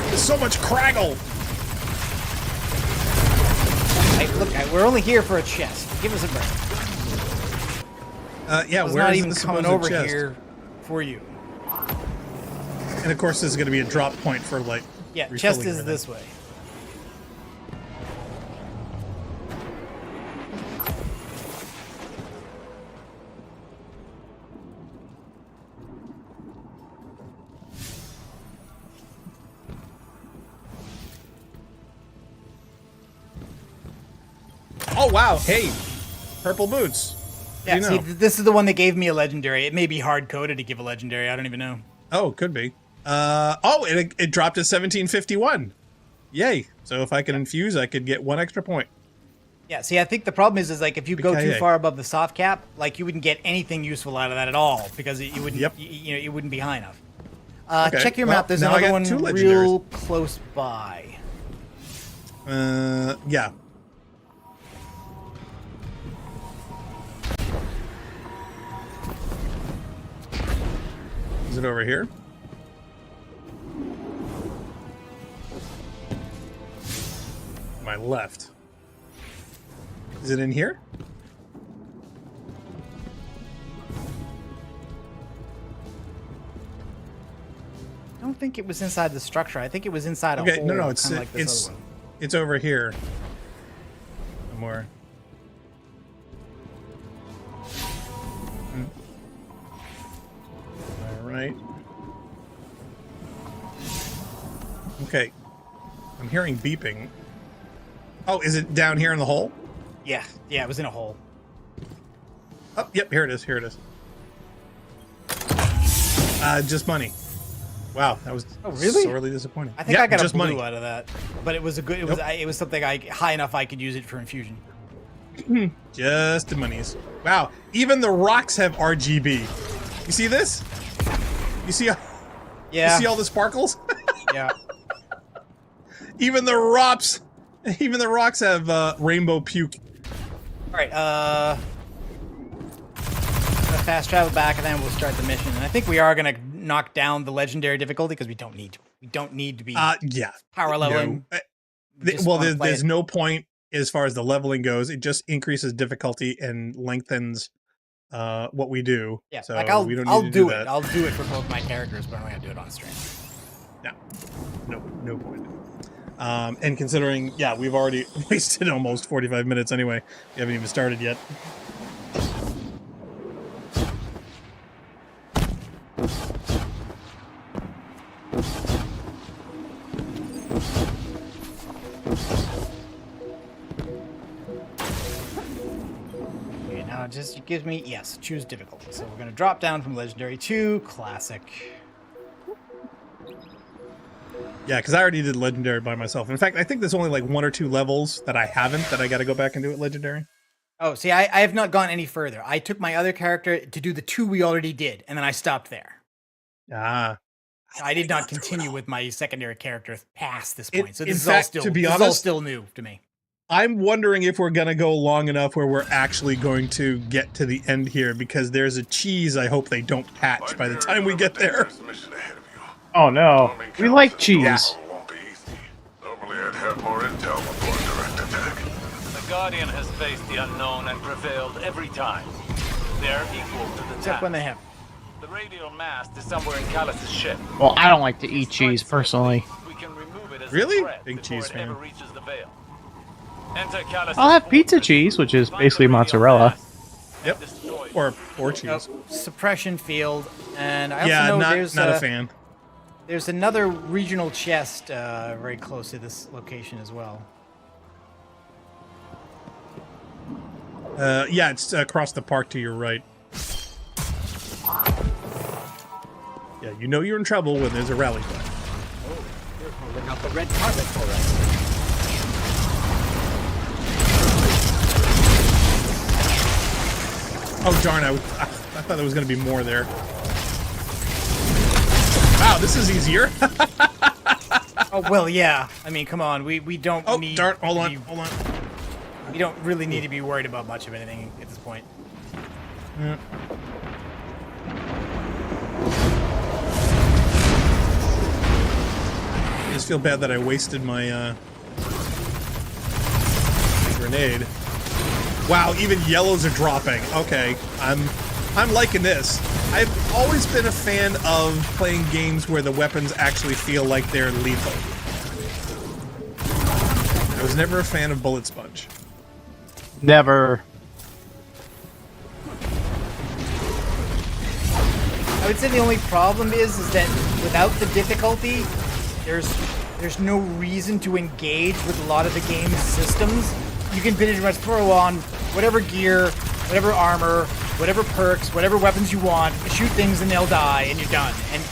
There's so much Craggle! Hey, look, we're only here for a chest. Give us a break. Yeah, we're where not is even the coming supposed over chest? here for you. And of course, there's going to be a drop point for like. Yeah, chest is this way. Oh wow! Hey, purple boots. Yeah, see, this is the one that gave me a legendary. It may be hard coded to give a legendary. I don't even know. Oh, could be. Oh, it dropped to 1751. Yay! So if I could infuse, I could get 1 extra point. Yeah, see, I think the problem is like if you go too far above the soft cap, like you wouldn't get anything useful out of that at all because you wouldn't. Yep. You know, it wouldn't be high enough. Okay. Check your map. There's now another one real legendaries. close by. Yeah. Is it over here? My left. Is it in here? I don't think it was inside the structure. I think it was inside a hole. No, it's like this other one. It's over here. More. All right. Okay. I'm hearing beeping. Oh, is it down here in the hole? Yeah, it was in a hole. Oh, yep, here it is. Here it is. Just money. Wow, that was sorely disappointing. I think I got just a blue money out of that, but it was a good. It was something high enough I could use it for infusion. Just the monies. Wow, even the rocks have RGB. You see this? You see? Yeah. You see all the sparkles? Yeah. Even the rocks have rainbow puke. All right. Gonna fast travel back, and then we'll start the mission. And I think we are gonna knock down the legendary difficulty because we don't need to. We don't need to be. Power leveling. No. There's no point as far as the leveling goes. It just increases difficulty and lengthens what we do. Yeah. So like we don't I'll need to do do it. that. I'll do it for both my characters, but I'm not gonna do it on stream. No point. And considering, we've already wasted almost 45 minutes anyway. We haven't even started yet. Okay, now it just gives me, choose difficulty. So we're gonna drop down from legendary to classic. Yeah, because I already did legendary by myself. In fact, I think there's only like 1 or 2 levels that I haven't that I got to go back and do it legendary. Oh, see, I have not gone any further. I took my other character to do the 2 we already did, and then I stopped there. Ah. I did not continue with my secondary character past this point. So this to be honest, is all still new to me. I'm wondering if we're going to go long enough where we're actually going to get to the end here, because there's a cheese I hope they don't patch by the time we get there. Oh no, we like cheese. Yeah. Normally I'd have more intel before direct attack. The Guardian has faced the unknown and prevailed every time. They're equal to the Except task. when they have. The radial mast is somewhere in Callus's ship. Well, I don't like to eat cheese personally. We can remove it as Really? a threat Big before cheese it fan. ever reaches the veil. Enter Callus's I'll have pizza fortress, cheese, which is find basically the radial mozzarella. mast, and Yep. destroy it. Or cheese. Suppression field, and I also know there's not a fan. There's another regional chest very close to this location as well. Yeah, it's across the park to your right. Yeah, you know you're in trouble when there's a rally flag. They're holding out the red carpet for us. Oh darn! I thought there was going to be more there. Wow, this is easier. Oh well, yeah. I mean, come on, we don't Oh need. darn! Hold on. You don't really need to be worried about much of anything at this point. Yeah. I just feel bad that I wasted my grenade. Wow, even yellows are dropping. Okay, I'm liking this. I've always been a fan of playing games where the weapons actually feel like they're lethal. I was never a fan of bullet sponge. Never. I would say the only problem is that without the difficulty, there's no reason to engage with a lot of the game's systems. You can pretty much throw on whatever gear, whatever armor, whatever perks, whatever weapons you want, shoot things and they'll die, and you're done. And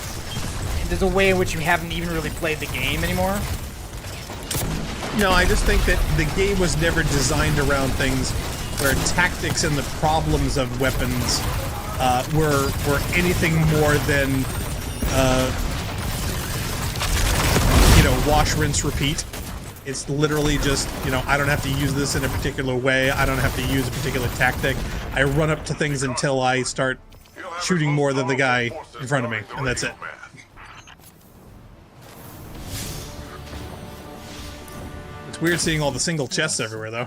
there's a way in which you haven't even really played the game anymore. No, I just think that the game was never designed around things where tactics and the problems of weapons were anything more than, you know, wash, rinse, repeat. It's literally just, you know, I don't have to use this in a particular way. I don't have to use a particular tactic. I run up to things until I start shooting more than the guy in front of me, and that's it. It's weird seeing all the single chests everywhere, though.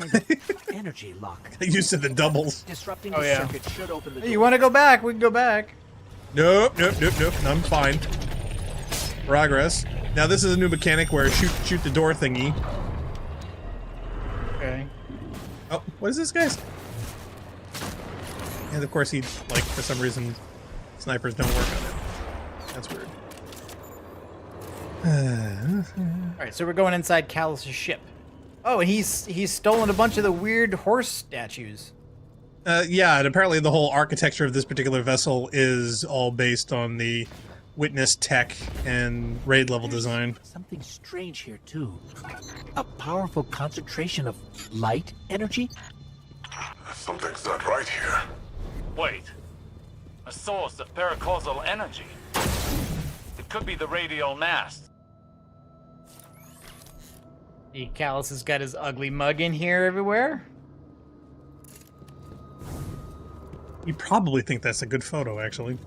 Energy lock. I used to the doubles. Disrupting the circuit should open the door. Hey, you want to go back? We can go back. Nope. I'm fine. Progress. Now this is a new mechanic where shoot the door thingy. Okay. Oh, what is this, guys? And of course he, like, for some reason, snipers don't work on it. That's weird. Alright, so we're going inside Callus's ship. Oh, and he's stolen a bunch of the weird horse statues. Yeah, and apparently the whole architecture of this particular vessel is all based on the Witness tech and raid level design. Something strange here too. A powerful concentration of light energy? Something's not right here. Wait. A source of paracausal energy. It could be the radial mast. Hey, Callus has got his ugly mug in here everywhere. You probably think that's a good photo, actually.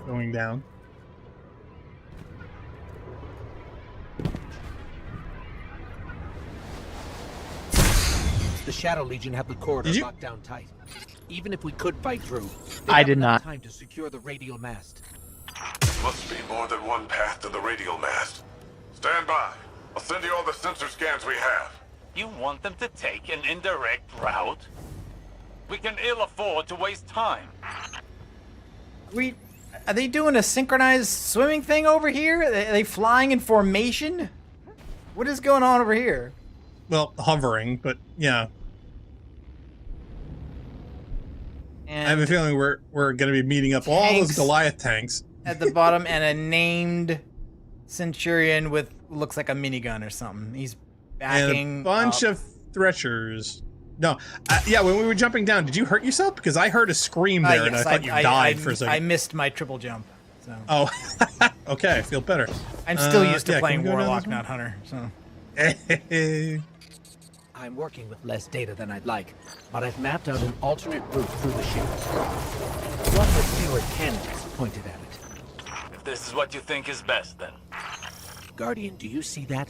Going down. The Shadow Legion have the corridor locked down tight. Even if we could fight through, I did not. Time to secure the radial mast. Must be more than one path to the radial mast. Stand by. I'll send you all the sensor scans we have. You want them to take an indirect route? We can ill afford to waste time. Are they doing a synchronized swimming thing over here? Are they flying in formation? What is going on over here? Well, hovering, but yeah. And I have a feeling we're going to be meeting up all those Goliath tanks at the bottom, and a named Centurion with looks like a minigun or something. He's backing and a bunch of Threshers. No, yeah. When we were jumping down, did you hurt yourself? Because I heard a scream there, and I thought you died for a second. I missed my triple jump. So. Oh, okay. I feel better. I'm still used to playing Warlock, not Hunter. So. I'm working with less data than I'd like, but I've mapped out an alternate route through the ship. One with fewer cannons pointed at it. If this is what you think is best, then. Guardian, do you see that?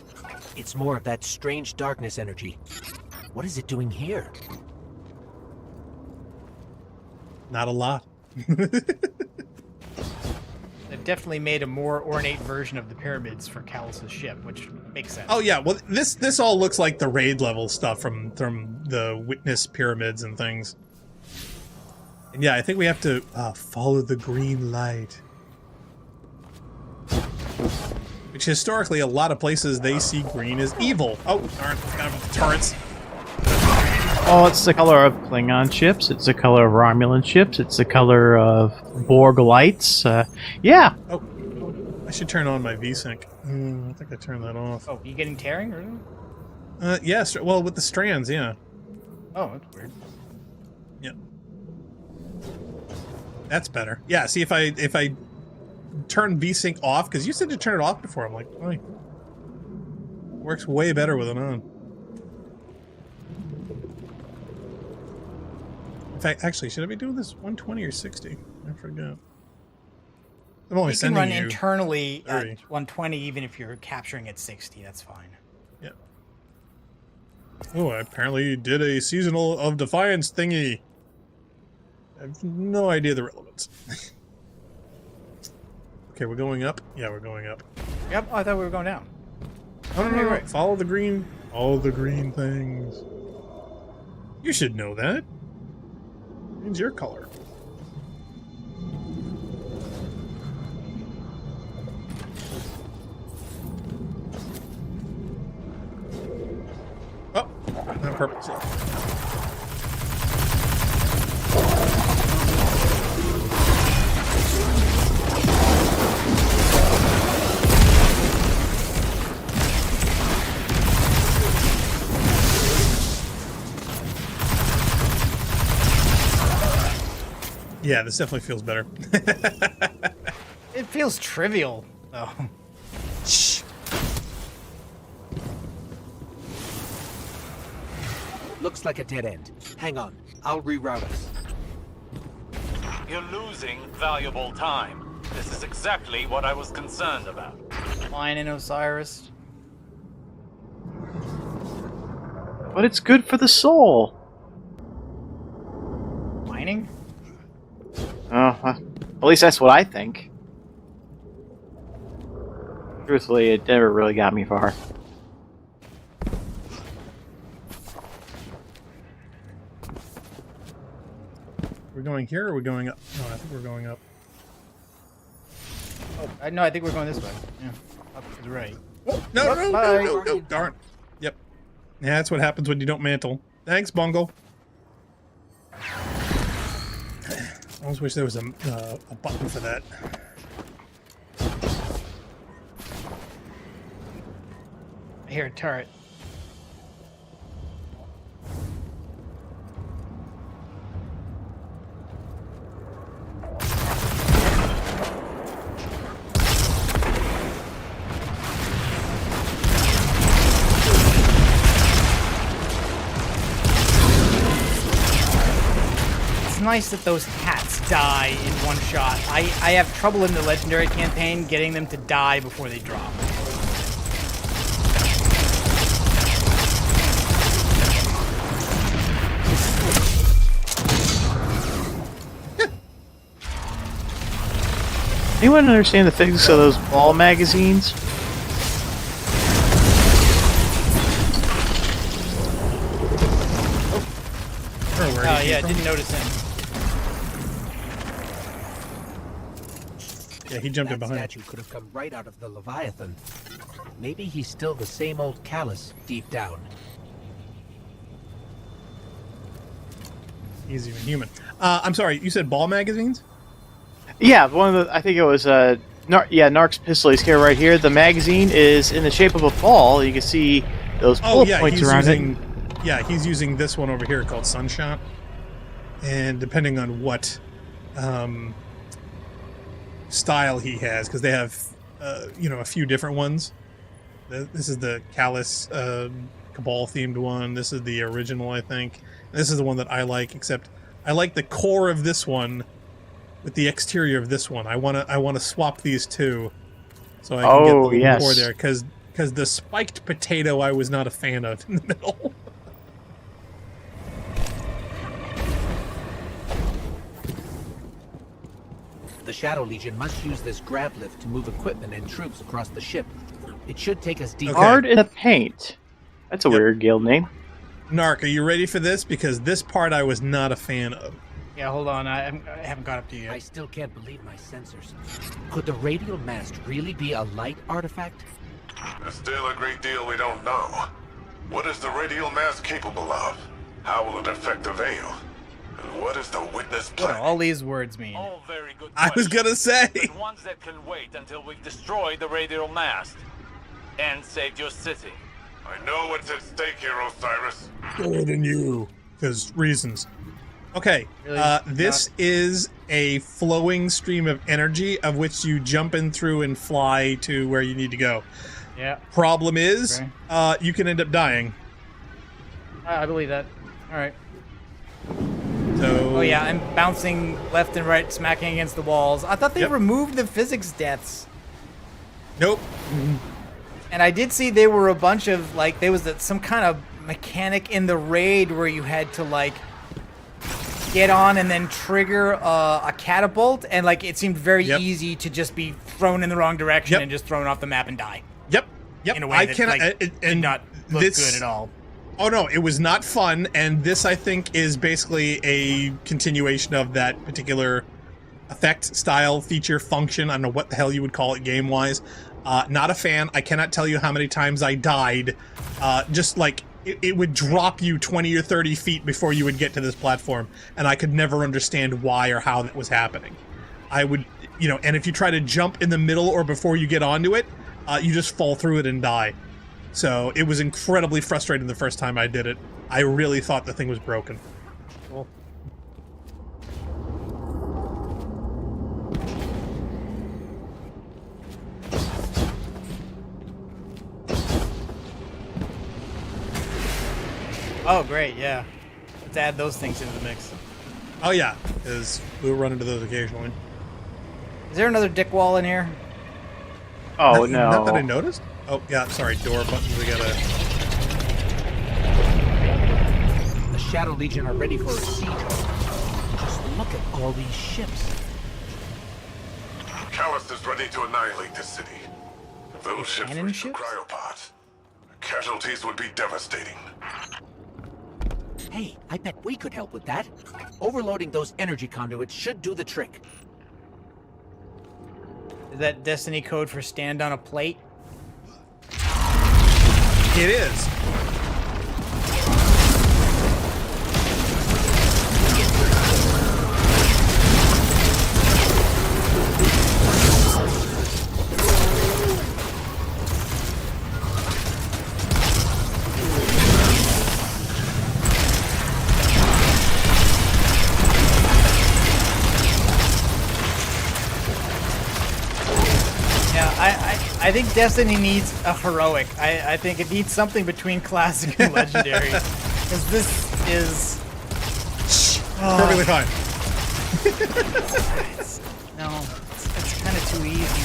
It's more of that strange darkness energy. What is it doing here? Not a lot. They've definitely made a more ornate version of the pyramids for Callus's ship, which makes sense. Oh yeah, well this all looks like the raid level stuff from the Witness pyramids and things. And yeah, I think we have to follow the green light. Which historically, a lot of places they see green as evil. Oh, darn, got the turrets. Oh, it's the color of Klingon ships. It's the color of Romulan ships. It's the color of Borg lights. Yeah. Oh, I should turn on my VSync. I think I turned that off. Oh, you getting tearing or? Yes. Well, with the strands, yeah. Oh, that's weird. Yep. That's better. Yeah, see, if I turn VSync off, because you said to turn it off before. I'm like, oh, works way better with it on. In fact, actually, should I be doing this 120 or 60? I forgot. I'm only sending you. You can run internally at 120 even if you're capturing at 60. That's fine. Yeah. Oh, I apparently did a Seasonal of Defiance thingy. I have no idea the relevance. Okay, we're going up? Yeah, we're going up. Yep, I thought we were going down. Oh, no. Right. Follow the green. All the green things. You should know that. Green's your color. Oh, not purple. Yeah, this definitely feels better. It feels trivial, though. Shh. Looks like a dead end. Hang on, I'll reroute us. You're losing valuable time. This is exactly what I was concerned about. Fine in Osiris. But it's good for the soul. Mining? At least that's what I think. Truthfully, it never really got me far. We're going here or are we going up? No, I think we're going up. Oh, no, I think we're going this way. Yeah, up to the right. Oh, no, darn. Yep. Yeah, that's what happens when you don't mantle. Thanks, Bungle. I almost wish there was a button for that. I hear a turret. Nice that those hats die in one shot. I have trouble in the legendary campaign getting them to die before they drop. Anyone understand the physics of those ball magazines? Oh yeah, didn't notice him. Yeah, he jumped in behind. That statue could have come right out of the Leviathan. Maybe he's still the same old callous deep down. He's even human. I'm sorry, you said ball magazines? Yeah, one of the, I think it was Narc's pistol he's carrying right here. The magazine is in the shape of a ball. You can see those bullet points around it. Yeah, he's using this one over here called Sunshot. And depending on what style he has, because they have a few different ones. This is the Callus Cabal themed one. This is the original, I think. This is the one that I like, except I like the core of this one with the exterior of this one. I wanna swap these two so I can get the core there, because the spiked potato I was not a fan of in the middle. The Shadow Legion must use this grab lift to move equipment and troops across the ship. It should take us deep. Hard in the paint. That's a weird guild name. Narc, are you ready for this? Because this part I was not a fan of. Yeah, hold on. I haven't got up to you yet. I still can't believe my sensors. Could the radial mast really be a light artifact? There's still a great deal we don't know. What is the radial mast capable of? How will it affect the Veil? And what is the witness plan? What do all these words mean? All very good I was gonna say! But ones that can wait until we've destroyed the radial mast. And saved your city. I know what's at stake here, Osiris. More than you. Because reasons. Okay, this is a flowing stream of energy of which you jump in through and fly to where you need to go. Yeah. Problem is, you can end up dying. I believe that. All right. So. Oh yeah, I'm bouncing left and right, smacking against the walls. I thought they removed the physics deaths. Nope. And I did see there were a bunch of, like, there was some kind of mechanic in the raid where you had to, like, get on and then trigger a catapult, and, like, it seemed very easy to just be thrown in the wrong direction and just thrown off the map and die. Yep. In a way that did not look good at all. Oh no, it was not fun, and this, I think, is basically a continuation of that particular effect, style, feature, function. I don't know what the hell you would call it game-wise. Not a fan. I cannot tell you how many times I died. Just like, it would drop you 20 or 30 feet before you would get to this platform, and I could never understand why or how that was happening. I would, and if you try to jump in the middle or before you get onto it, you just fall through it and die. So it was incredibly frustrating the first time I did it. I really thought the thing was broken. Cool. Oh, great, yeah. Let's add those things into the mix. Oh, yeah, because we'll run into those occasionally. Is there another dick wall in here? Oh, no. Not that I noticed. Oh, yeah, sorry, door buttons, we gotta... The Shadow Legion are ready for a siege. Just look at all these ships. Callus is ready to annihilate this city. If those ships reach the cryopods, casualties would be devastating. Hey, I bet we could help with that. Overloading those energy conduits should do the trick. Is that Destiny code for stand on a plate? It is. I think Destiny needs a heroic. I think it needs something between classic and legendary. Because this is... Perfectly fine. It's kind of too easy.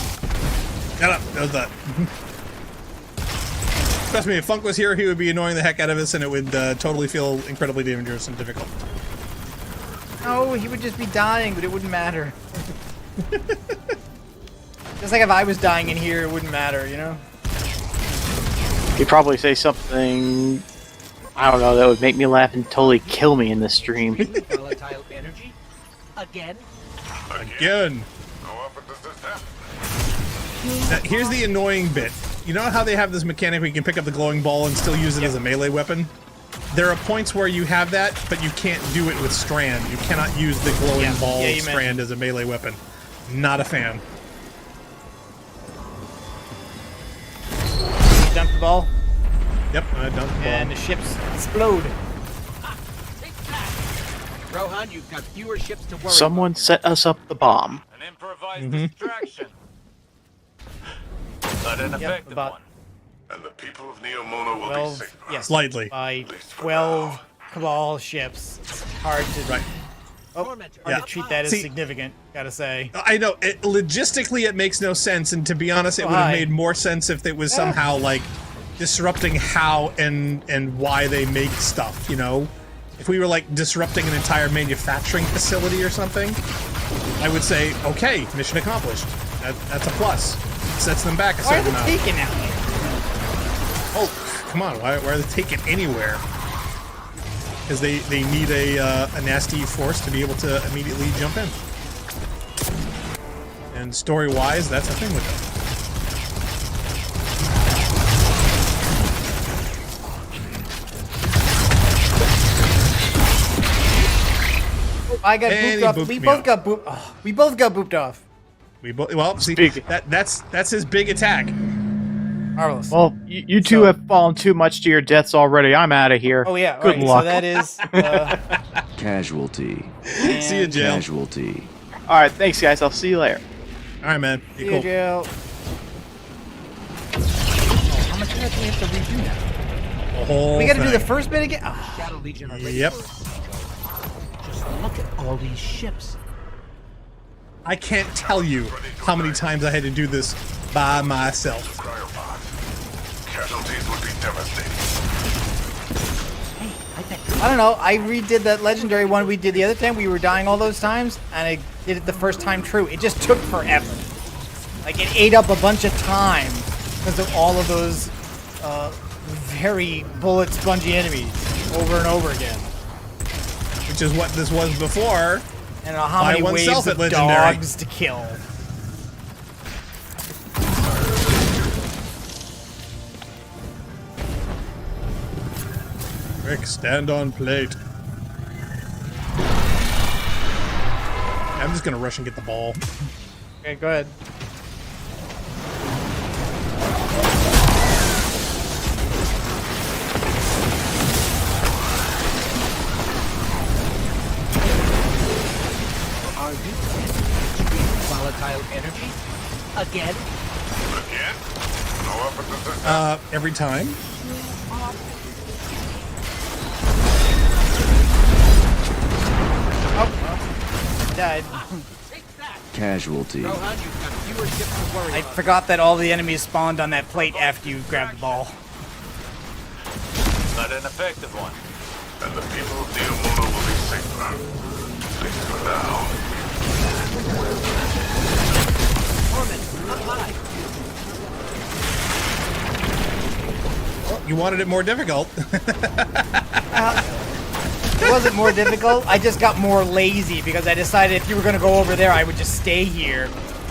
Shut up. That was that. Trust me, if Funk was here, he would be annoying the heck out of us, and it would totally feel incredibly dangerous and difficult. No, he would just be dying, but it wouldn't matter. Just like if I was dying in here, it wouldn't matter, you know? He'd probably say something, I don't know, that would make me laugh and totally kill me in the stream. Volatile energy? Again? Again. How often does this happen? Now, here's the annoying bit. You know how they have this mechanic where you can pick up the glowing ball and still use it as a melee weapon? There are points where you have that, but you can't do it with Strand. You cannot use the glowing ball Strand as a melee weapon. Not a fan. Dump the ball. Yep, I dumped the ball. And the ships explode. Rohan, you've got fewer ships to worry Someone about. set us up the bomb. An improvised distraction. But an effective one. And the people of Neomona will be safe. Yes. Slightly. By 12 Cabal ships. It's hard to... Right. hard to treat that as significant, gotta say. I know, logistically it makes no sense, and to be honest, it would have made more sense if it was somehow, like, disrupting how and why they make stuff, you know? If we were, like, disrupting an entire manufacturing facility or something, I would say, okay, mission accomplished. That's a plus. It sets them back a certain amount. Why are they taking out here? Oh, come on, why are they taking anywhere? Because they need a nasty force to be able to immediately jump in. And story-wise, that's the thing with them. I got booped off. We both got booped. Oh, we both got booped off. Well, see, that's his big attack. Marvelous. Well, you two have fallen too much to your deaths already. I'm out of here. Oh yeah. Good luck. So that is Casualty. See you, Jail. Casualty. All right, thanks, guys. I'll see you later. All right, man. See you, Jail. Oh, how much of that do we have to redo now? The whole we got to do thing. the first bit again. Oh. Shadow Legion are ready Yep. Just look at all these ships. I can't tell you how many times I had to do this by myself. Casualties would be devastating. I don't know. I redid that legendary one we did the other time. We were dying all those times, and I did it the first time through. It just took forever. Like, it ate up a bunch of time because of all of those very bullet spongy enemies over and over again. Which is what this was before. I don't know how many waves of dogs to kill. Rick, stand on plate. I'm just gonna rush and get the ball. Okay, go ahead. Are you volatile energy? Again? Again? No evidence. Every time. Oh, died. Casualty. I forgot that all the enemies spawned on that plate after you grabbed the ball. Not an effective one. And the people of Neomuna will be safer. At least for now. Well, you wanted it more difficult. It wasn't more difficult. I just got more lazy because I decided if you were going to go over there, I would just stay here,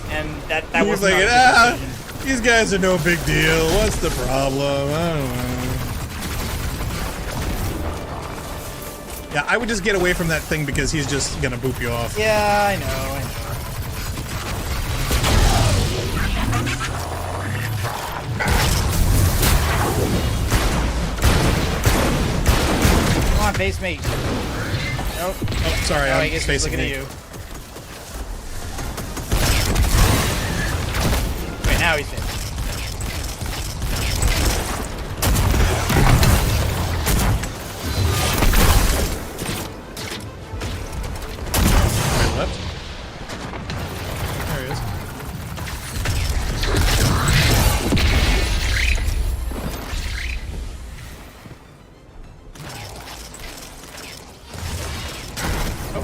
and that was like, not a good decision. These guys are no big deal. What's the problem? I don't know. Yeah, I would just get away from that thing because he's just gonna boop you off. Yeah, I know. Come on, face me. Nope. Oh, sorry, I I'm guess he's facing looking me. at you. Wait, now he's in. Left. There he is. Oh.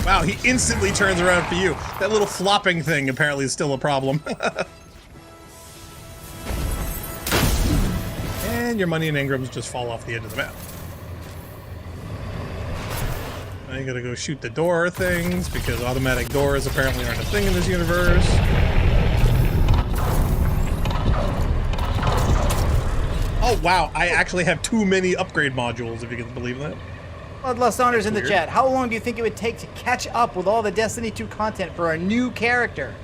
Wow, he instantly turns around for you. That little flopping thing apparently is still a problem. And your money and engrams just fall off the edge of the map. Now you gotta go shoot the door things, because automatic doors apparently aren't a thing in this universe. Oh wow, I actually have too many upgrade modules, if you can believe that. Bloodlust Honors in the chat. How long do you think it would take to catch up with all the Destiny 2 content for a new character?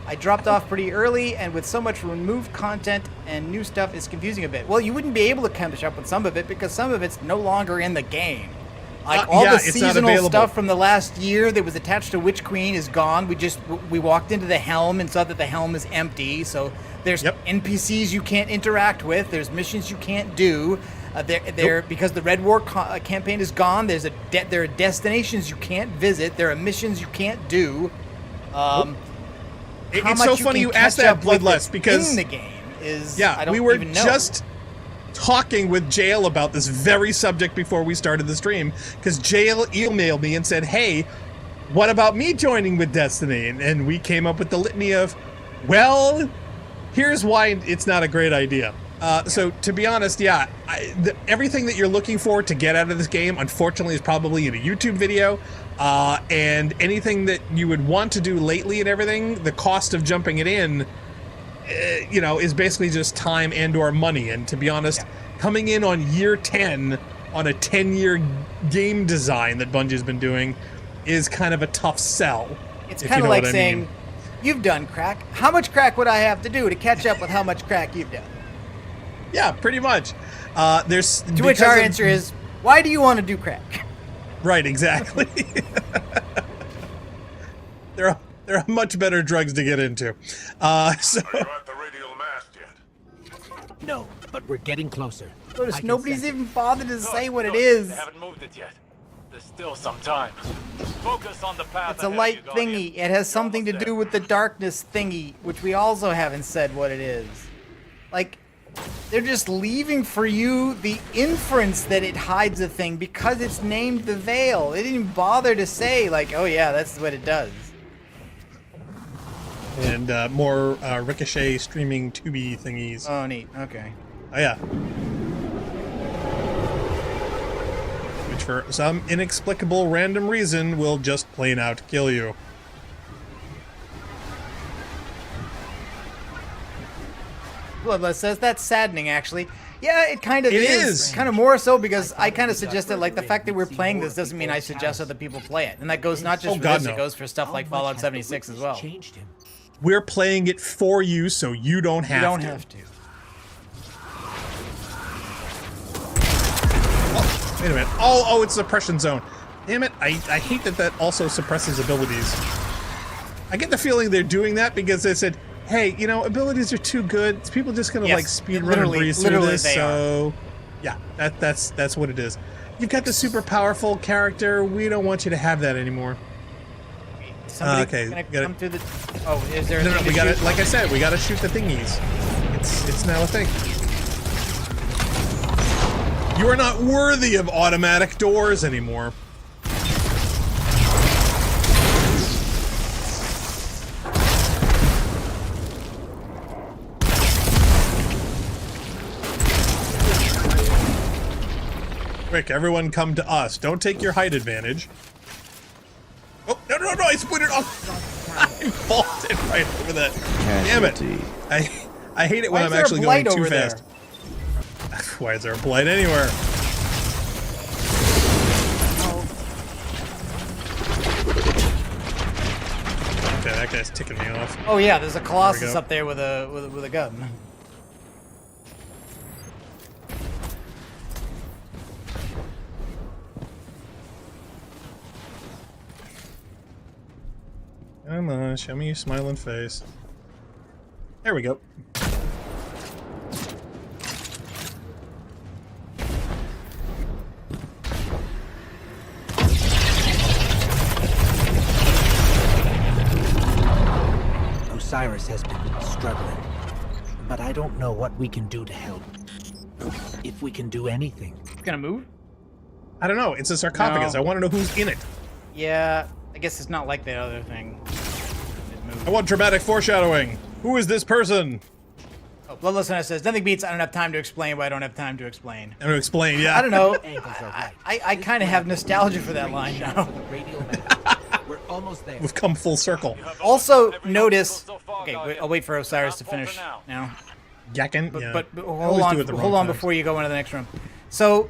I dropped off pretty early, and with so much removed content and new stuff, it's confusing a bit. Well, you wouldn't be able to catch up with some of it, because some of it's no longer in the game. Like all yeah, the it's not seasonal available. stuff from the last year that was attached to Witch Queen is gone. We walked into the helm and saw that the helm is empty. So there's NPCs you can't interact with. There's missions you can't do. Because the Red War campaign is gone. There are destinations you can't visit. There are missions you can't do. It's so funny you asked that, Bloodlust, because in the game is I don't even even know. just talking with Jail about this very subject before we started the stream, because Jail emailed me and said, hey, what about me joining with Destiny? And we came up with the litany of, well, here's why it's not a great idea. So to be honest, yeah, everything that you're looking for to get out of this game, unfortunately, is probably in a YouTube video. And anything that you would want to do lately and everything, the cost of jumping it in, is basically just time and or money. And to be honest, coming in on year 10 on a 10-year game design that Bungie's been doing is kind of a tough sell. It's kind of like saying, you've done crack. How much crack would I have to do to catch up with how much crack you've done? Yeah, pretty much. To which our answer is, why do you want to do crack? Right, exactly. There are much better drugs to get into. So. Are you at the radial mast yet? No, but we're getting closer. Notice nobody's even bothered to say what it is. They haven't moved it yet. There's still some time. Focus on the path. It's a light thingy. It has something to do with the darkness thingy, which we also haven't said what it is. Like, they're just leaving for you the inference that it hides a thing because it's named the Veil. They didn't even bother to say, like, oh yeah, that's what it does. And more Ricochet streaming Tubi thingies. Oh, neat. Okay. Oh, yeah. Which for some inexplicable random reason will just plain out kill you. Bloodlust says that's saddening, actually. Yeah, it kind of It is. is. Kind of more so because I kind of suggested, like, the fact that we're playing this doesn't mean I suggest other people play it. And that goes not just for this, it goes for stuff like Fallout 76 as well. We're playing it for you, so you don't have to. You don't have to. Oh, wait a minute. Oh, it's suppression zone. Damn it. I hate that also suppresses abilities. I get the feeling they're doing that because they said, hey, you know, abilities are too good. People just gonna like speed run and breeze through this. So, yeah, that's what it is. You've got the super powerful character. We don't want you to have that anymore. Okay, come through the. Oh, is there? No, we got it. Like I said, we got to shoot the thingies. It's now a thing. You are not worthy of automatic doors anymore. Quick, everyone come to us. Don't take your height advantage. Oh, no, I split it off. I vaulted right over that. Damn it. I hate it when I'm actually going too fast. Why is there a blight anywhere? Okay, that guy's ticking me off. Oh yeah, there's a Colossus up there with a gun. Come on, show me your smiling face. There we go. Osiris has been struggling, but I don't know what we can do to help. If we can do anything. It's gonna move? I don't know. It's a sarcophagus. No. I want to know who's in it. Yeah, I guess it's not like that other thing. I want dramatic foreshadowing. Who is this person? Oh, Bloodlust says, nothing beats I don't have time to explain what I don't have time to explain. I'm to explain, yeah. I don't know. I kind of have nostalgia for that line now. We're almost there. We've come full circle. Also, notice... Okay, I'll wait for Osiris to finish now. Yakin? But hold on before you go into the next room. So,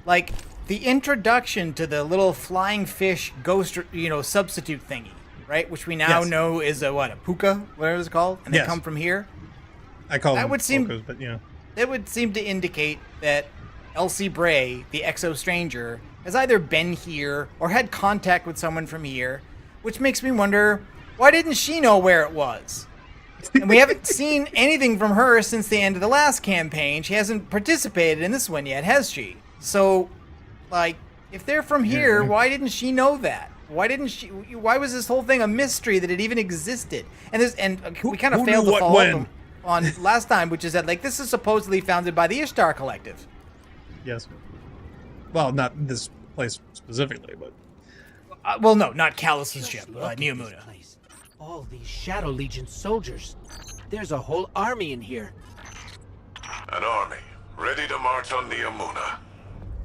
like, the introduction to the little flying fish ghost, substitute thingy, right? Which we now know is a puka, whatever it's called, and they come from here. I call them pukas, but yeah. That would seem to indicate that Elsie Bray, the Exo Stranger, has either been here or had contact with someone from here, which makes me wonder, why didn't she know where it was? And we haven't seen anything from her since the end of the last campaign. She hasn't participated in this one yet, has she? So, like, if they're from here, why didn't she know that? Why was this whole thing a mystery that it even existed? And we kind of failed to follow up on last time, which is that, like, this is supposedly founded by the Ishtar Collective. Yes. Well, not this place specifically, but... well, no, not Callus's ship, Neomuna. All these Shadow Legion soldiers. There's a whole army in here. An army, ready to march on Neomuna.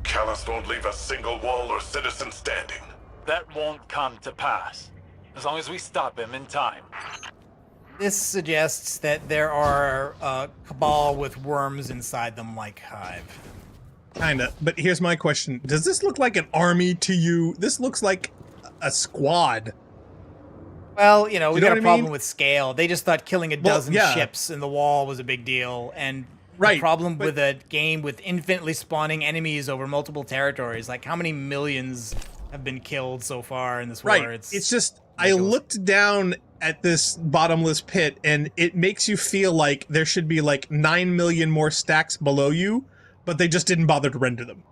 Callus won't leave a single wall or citizen standing. That won't come to pass, as long as we stop him in time. This suggests that there are a cabal with worms inside them like Hive. Kinda, but here's my question. Does this look like an army to you? This looks like a squad. Well, we got a problem with scale. They just thought killing a dozen ships in the wall was a big deal, and the problem with a game with infinitely spawning enemies over multiple territories. Like, how many millions have been killed so far in this war? Right. It's just, ridiculous. I looked down at this bottomless pit, and it makes you feel like there should be like 9 million more stacks below you, but they just didn't bother to render them.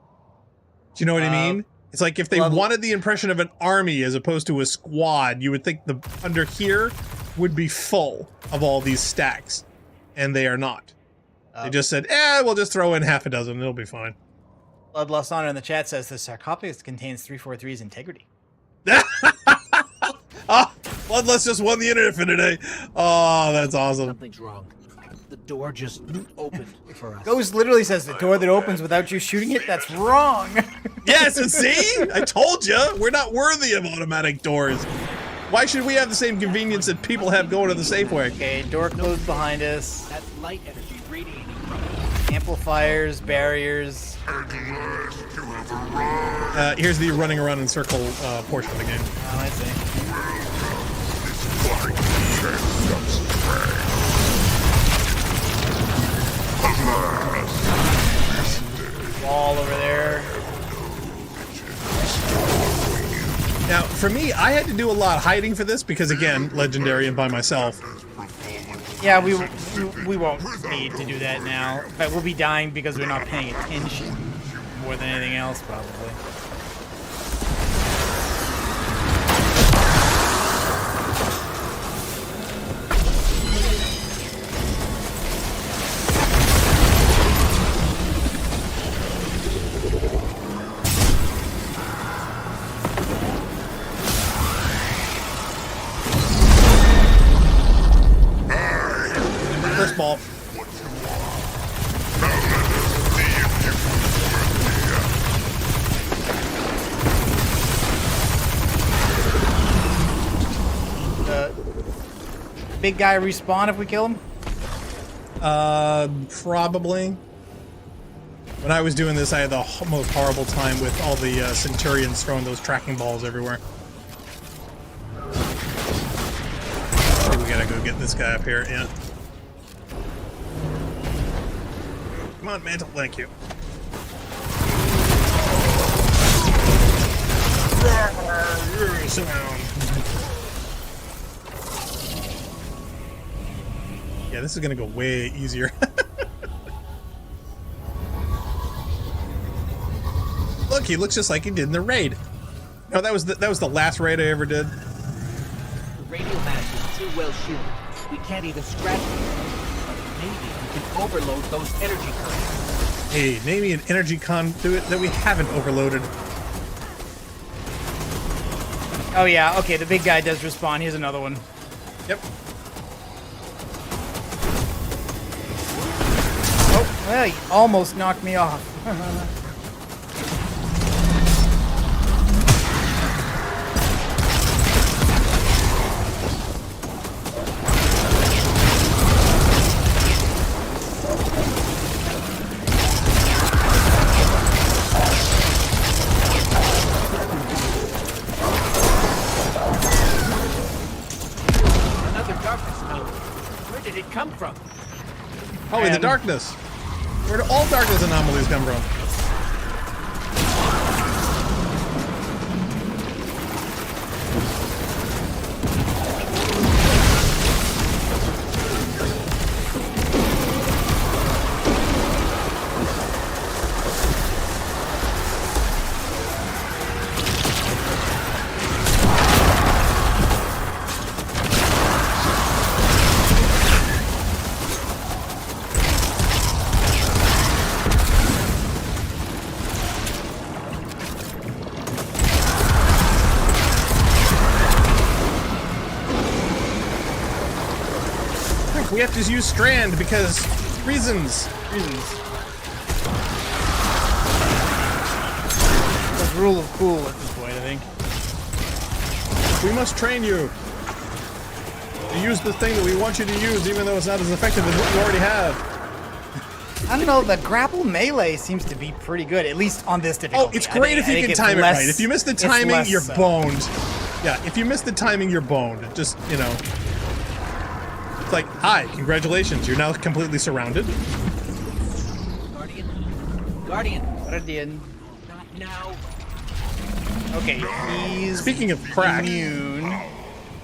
Do you know what I mean? It's like if they wanted the impression of an army as opposed to a squad, you would think the under here would be full of all these stacks, and they are not. They just said, we'll just throw in half a dozen, it'll be fine. Bloodlust Honor in the chat says the sarcophagus contains 343's integrity. Bloodlust just won the internet for today. Oh, that's awesome. Something's wrong. The door just opened for us. Ghost literally says the door that opens without you shooting it, that's wrong. Yes, and see? I told you. We're not worthy of automatic doors. Why should we have the same convenience that people have going to the Safeway? Okay, door closed behind us. That's light energy radiating from it. Amplifiers, barriers. Here's the running around in circle portion of the game. Oh, I see. Wall over there. Now, for me, I had to do a lot of hiding for this because, again, legendary and by myself. Yeah, we won't need to do that now. But we'll be dying because we're not paying attention more than anything else, probably. First ball. Big guy respawn if we kill him? Probably. When I was doing this, I had the most horrible time with all the Centurions throwing those tracking balls everywhere. I think we gotta go get this guy up here, yeah. Come on, Mantle, thank you. Sit down. Yeah, this is gonna go way easier. Look, he looks just like he did in the raid. No, that was the last raid I ever did. The radio mass is too well shielded. We can't even scratch it. But maybe we can overload those energy currents. Hey, maybe an energy conduit that we haven't overloaded. Oh yeah, okay, the big guy does respawn. Here's another one. Yep. Oh, well, he almost knocked me off. Come from? Probably the darkness. Where do all darkness anomalies come from? We have to use Strand because reasons. That's rule of cool at this point, I think. We must train you to use the thing that we want you to use, even though it's not as effective as what you already have. I don't know, the grapple melee seems to be pretty good, at least on this difficulty. Oh, it's great if you can time it right. If you miss the timing, you're boned. Yeah, if you miss the timing, you're boned. Just, you know. It's like, hi, congratulations, you're now completely surrounded. Guardian. Guardian. Not now. Okay, he's Speaking of crack. immune.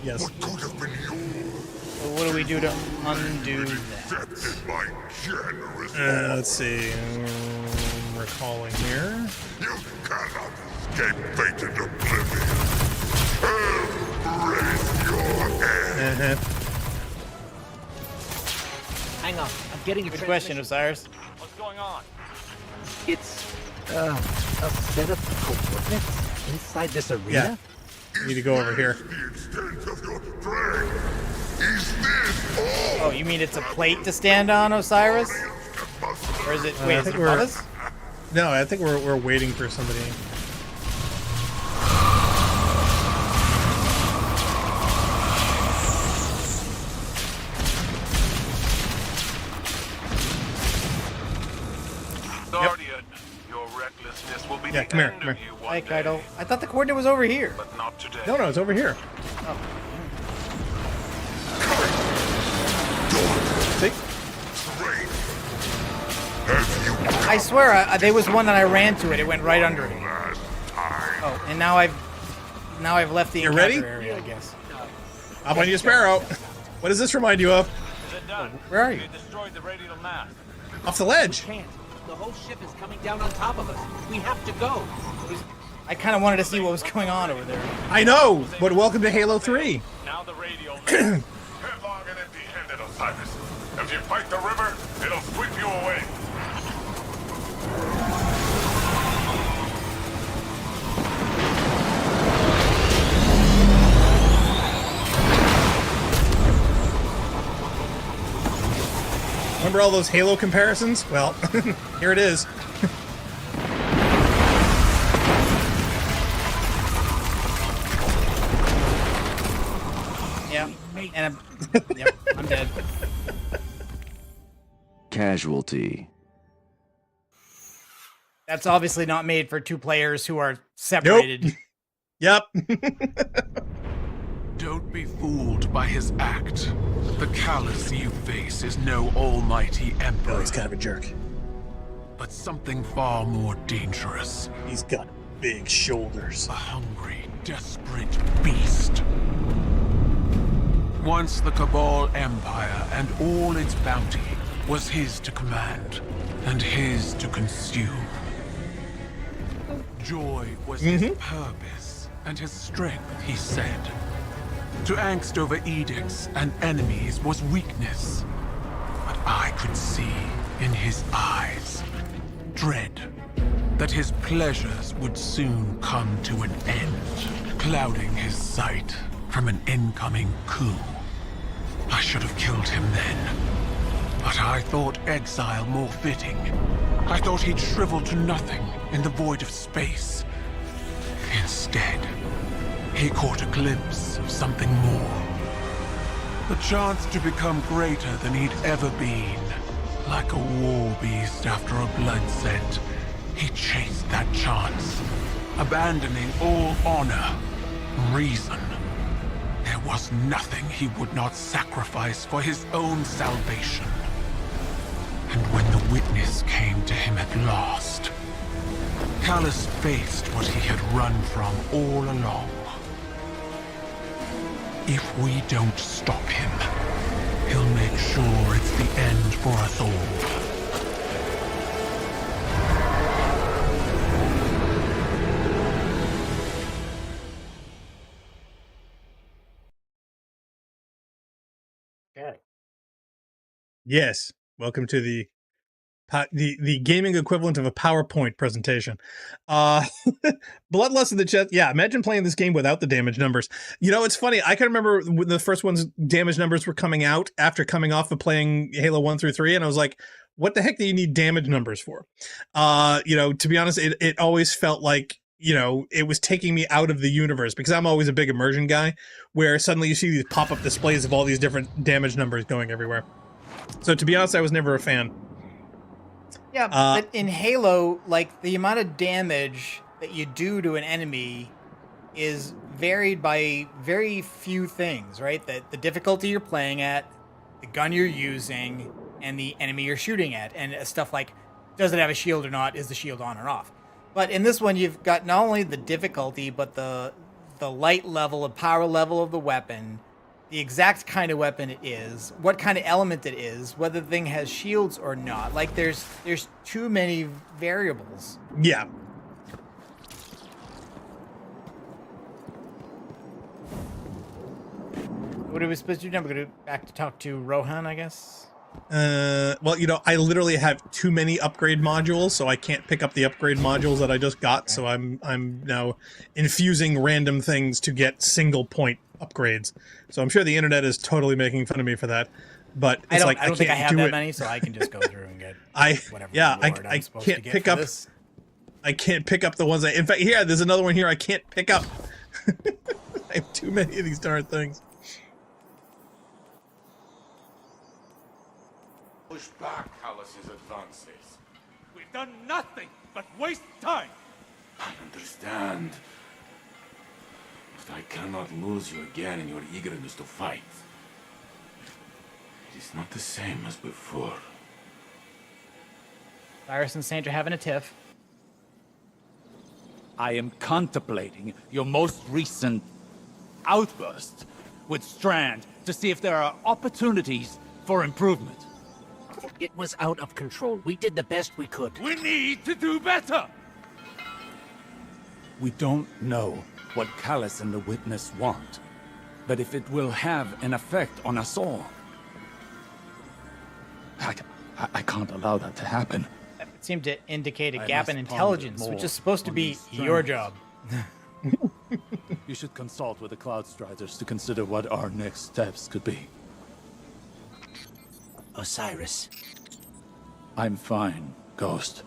Yes. What could have been you? So what do we do to undo that? Accepted my generous Let's see. Recalling here. You cannot escape fate and oblivion. Embrace your end. Hang on. I'm getting a Good question, Osiris. What's going on? It's a set of coordinates inside this arena. Yeah. You need to go over here. The extent of your strength. Is this all? Oh, you mean it's a plate to stand on, Osiris? Or is it? Wait, I is think it above us? No, I think we're waiting for somebody. Guardian, your recklessness will be Yeah, the come here, end come of here. you one Hi, day, Kaido. I thought the coordinate was over here. but not today. No, it's over here. See? I swear, there was one that I ran to it. It went right under it. Oh, and now I've left the You ready? encounter area, I guess. Up on you, Sparrow. What does this remind you of? Is it done? Where are you? We destroyed the radial mass. Off the ledge. Can't. The whole ship is coming down on top of us. We have to go. I kind of wanted to see what was going on over there. I know, but welcome to Halo 3. Now the radial mass. Headlong and empty-handed, Osiris. If you fight the river, it'll sweep you away. Remember all those Halo comparisons? Well, here it is. Yeah, and yep, I'm dead. Casualty. That's obviously not made for two players who are separated. Yep. Don't be fooled by his act. The callous you face is no almighty emperor. Oh, he's kind of a jerk. But something far more dangerous. He's got big shoulders. A hungry, desperate beast. Once the Cabal Empire and all its bounty was his to command and his to consume. Joy was his purpose and his strength, he said. To angst over edicts and enemies was weakness. But I could see in his eyes dread that his pleasures would soon come to an end, clouding his sight from an incoming coup. I should have killed him then, but I thought exile more fitting. I thought he'd shrivel to nothing in the void of space. Instead, he caught a glimpse of something more. The chance to become greater than he'd ever been. Like a war beast after a blood scent, he chased that chance, abandoning all honor, reason. There was nothing he would not sacrifice for his own salvation. And when the witness came to him at last, Callus faced what he had run from all along. If we don't stop him, he'll make sure it's the end for us all. Okay. Yes. Welcome to the gaming equivalent of a PowerPoint presentation. Bloodlust in the chest. Yeah, imagine playing this game without the damage numbers. You know, it's funny. I can remember when the first one's damage numbers were coming out after coming off of playing Halo 1 through 3, and I was like, what the heck do you need damage numbers for? You know, to be honest, it always felt like, you know, it was taking me out of the universe because I'm always a big immersion guy where suddenly you see these pop-up displays of all these different damage numbers going everywhere. So to be honest, I was never a fan. Yeah, but in Halo, like, the amount of damage that you do to an enemy is varied by very few things, right? The difficulty you're playing at, the gun you're using, and the enemy you're shooting at. And stuff like does it have a shield or not? Is the shield on or off? But in this one, you've got not only the difficulty, but the light level, the power level of the weapon, the exact kind of weapon it is, what kind of element it is, whether the thing has shields or not. Like, there's too many variables. Yeah. What are we supposed to do now? We're going to back to talk to Rohan, I guess? Well, you know, I literally have too many upgrade modules, so I can't pick up the upgrade modules that I just got, okay. So I'm now infusing random things to get single point upgrades. So I'm sure the internet is totally making fun of me for that. But it's I don't think I have that many, so I can just go through and get whatever I can't pick up this. I can't pick up the ones in fact, here, there's another one here I can't pick up. I have too many of these darn things. Push back Callus's advances. We've done nothing but waste time. I understand. But I cannot lose you again in your eagerness to fight. It is not the same as before. Cyrus and Saint are having a tiff. I am contemplating your most recent outburst with Strand to see if there are opportunities for improvement. It was out of control. We did the best we could. We need to do better! We don't know what Callus and the Witness want, but if it will have an effect on us all, I can't allow that to happen. That seemed to indicate a gap in intelligence, which is supposed to be your job. You should consult with the Cloud Striders to consider what our next steps could be. Osiris. I'm fine, Ghost.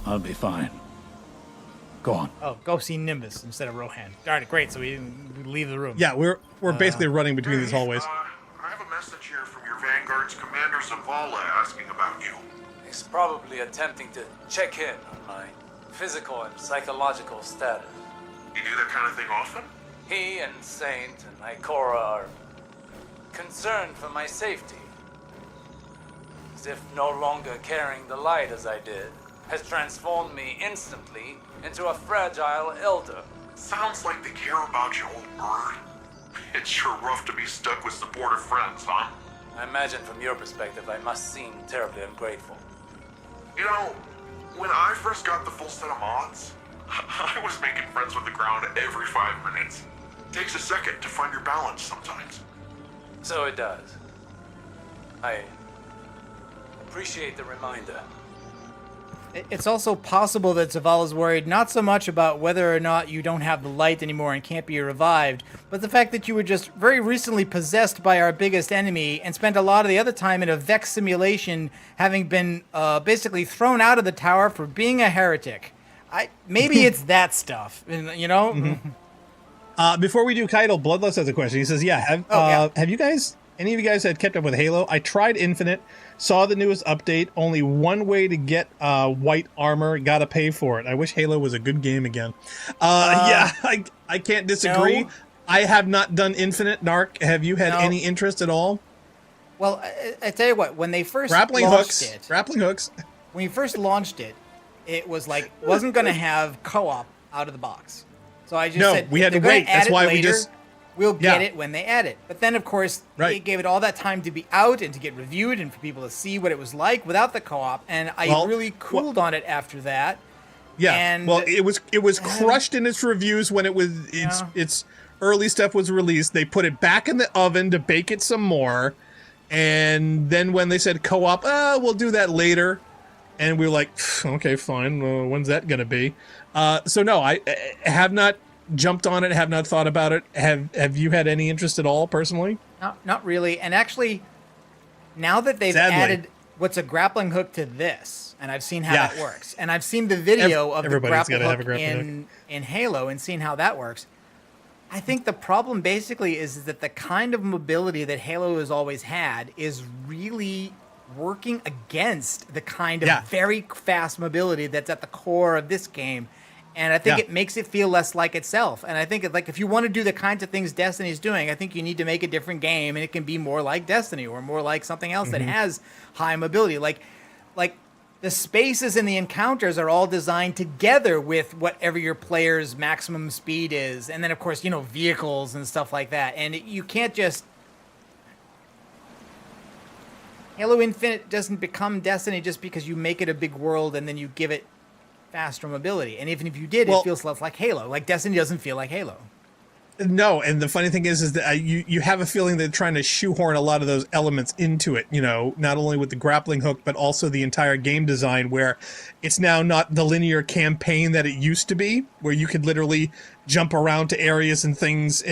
I'll be fine. Go on. Oh, go see Nimbus instead of Rohan. Darn it, great, so we leave the room. Yeah, we're basically running between these hallways. I have a message here from your Vanguard's Commander Zavala asking about you. He's probably attempting to check in on my physical and psychological status. You do that kind of thing often? He and Saint and Ikora are concerned for my safety. As if no longer carrying the light as I did has transformed me instantly into a fragile elder. Sounds like they care about you, old bird. It's sure rough to be stuck with supportive friends, huh? I imagine from your perspective I must seem terribly ungrateful. You know, when I first got the full set of mods, I was making friends with the ground every 5 minutes. Takes a second to find your balance sometimes. So it does. I appreciate the reminder. It's also possible that Zavala's worried not so much about whether or not you don't have the light anymore and can't be revived, but the fact that you were just very recently possessed by our biggest enemy and spent a lot of the other time in a Vex simulation, having been basically thrown out of the tower for being a heretic. Maybe it's that stuff, you know? Mm-hmm. Before we do Keitel, Bloodlust has a question. He says, have you guys, any of you guys had kept up with Halo? I tried Infinite, saw the newest update, only one way to get white armor, gotta pay for it. I wish Halo was a good game again. I can't disagree. No. I have not done Infinite. Narc, have you had any interest at all? Well, I tell you what, when they first grappling hooks. When you first launched it, it was like, wasn't going to have co-op out of the box. So I just said, we had to wait. That's why later, we'll get yeah. it when they add it. But then, of course, they gave it all that time to be out and to get reviewed and for people to see what it was like without the co-op. And I really cooled on it after that. Yeah. And, well, it was crushed in its reviews when it was its early stuff was released. They put it back in the oven to bake it some more. And then when they said co-op, we'll do that later. And we were like, okay, fine. When's that going to be? So no, I have not jumped on it, have not thought about it. Have you had any interest at all, personally? Not really. And actually, now that they've added what's a grappling hook to this, and I've seen how that works, and I've seen the video of the grappling hook in Halo and seen how that works, I think the problem basically is that the kind of mobility that Halo has always had is really working against the kind of very fast mobility that's at the core of this game. And I think it makes it feel less like itself. And I think like if you want to do the kinds of things Destiny's doing, I think you need to make a different game, and it can be more like Destiny or more like something else that has high mobility. Like the spaces and the encounters are all designed together with whatever your player's maximum speed is. And then, of course, vehicles and stuff like that. And you can't just... Halo Infinite doesn't become Destiny just because you make it a big world and then you give it faster mobility. And even if you did, it feels less like Halo. Like Destiny doesn't feel like Halo. No, and the funny thing is that you have a feeling they're trying to shoehorn a lot of those elements into it, not only with the grappling hook, but also the entire game design, where it's now not the linear campaign that it used to be, where you could literally jump around to areas and things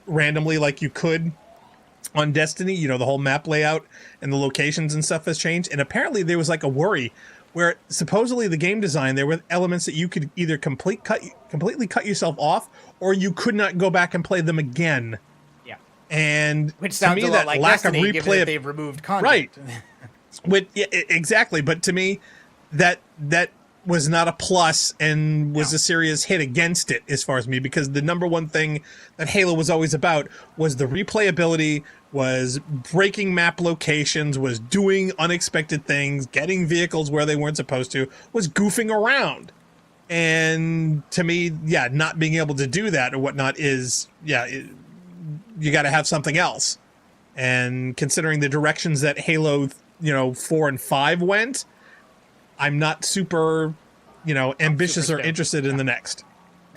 randomly like you could on Destiny. The whole map layout and the locations and stuff has changed. And apparently there was like a worry where supposedly the game design, there were elements that you could either completely cut yourself off, or you could not go back and play them again. Yeah. And which sounds to me, a lot like lack Destiny, of given that they've removed content. Right. Exactly. But to me, that was not a plus and was a serious hit against it as far as me, because the number one thing that Halo was always about was the replayability, was breaking map locations, was doing unexpected things, getting vehicles where they weren't supposed to, was goofing around. And to me, not being able to do that or whatnot is, you got to have something else. And considering the directions that Halo, 4 and 5 went, I'm not super, ambitious or interested in the next.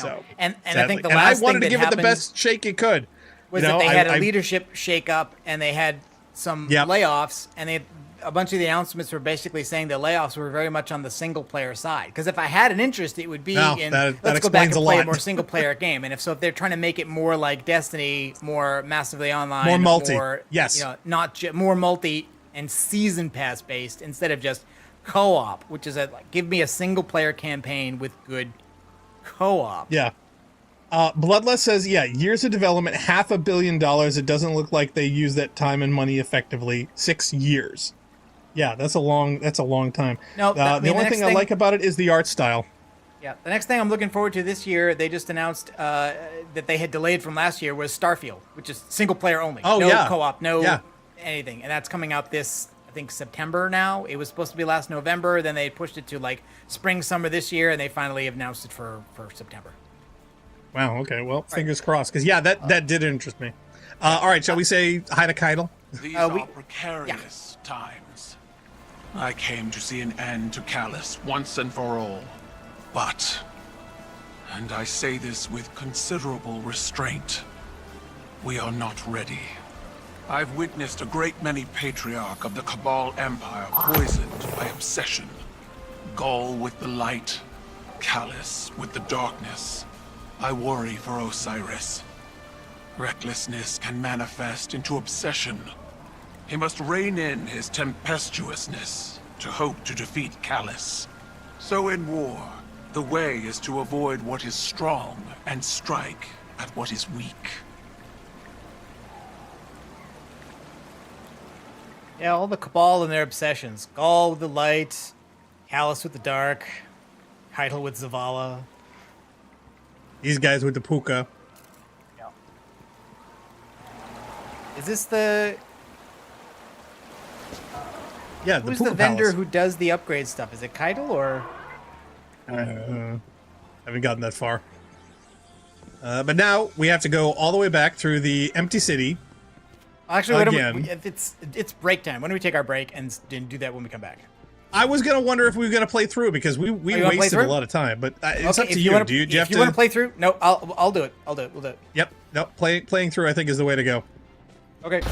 No. So, and I think the last thing I wanted to that give it the best shake it could. Was that they had a leadership shake-up, and they had some layoffs, and a bunch of the announcements were basically saying the layoffs were very much on the single-player side. Because if I had an interest, it would be let's go back and play a more single-player game. And if they're trying to make it more like Destiny, more massively online, more multi, not more multi and season pass based instead of just co-op, which is give me a single-player campaign with good co-op. Yeah. Bloodlust says, years of development, $500 million. It doesn't look like they use that time and money effectively. 6 years. Yeah, that's a long time. No, the only thing I like about it is the art style. Yeah, the next thing I'm looking forward to this year, they just announced that they had delayed from last year, was Starfield, which is single player only. Oh, no co-op, anything. And that's coming out this, I think, September now. It was supposed to be last November, then they pushed it to spring, summer this year, and they finally announced it for September. Wow, okay. Well, fingers crossed. Because, that did interest me. All right, shall we say hi to Keitel? These are precarious times. I came to see an end to Callus once and for all. But, and I say this with considerable restraint, we are not ready. I've witnessed a great many patriarch of the Cabal Empire poisoned by obsession. Gaul with the light, Callus with the darkness. I worry for Osiris. Recklessness can manifest into obsession. He must rein in his tempestuousness to hope to defeat Callus. So in war, the way is to avoid what is strong and strike at what is weak. Yeah, all the Cabal and their obsessions. Gaul with the light, Callus with the dark, Keitel with Zavala. These guys with the puka. Yeah. Is this the... Yeah, the Who's puka the vendor palace. who does the upgrade stuff? Is it Keitel or... haven't gotten that far. But now we have to go all the way back through the empty city. Actually, it's break time. When do we take our break and do that when we come back? I was going to wonder if we were going to play through, because we wasted a lot of time, but it's up to you. Do you have to want to play through? No, I'll do it. We'll do it. Yep. No, playing through I think is the way to go. Okay.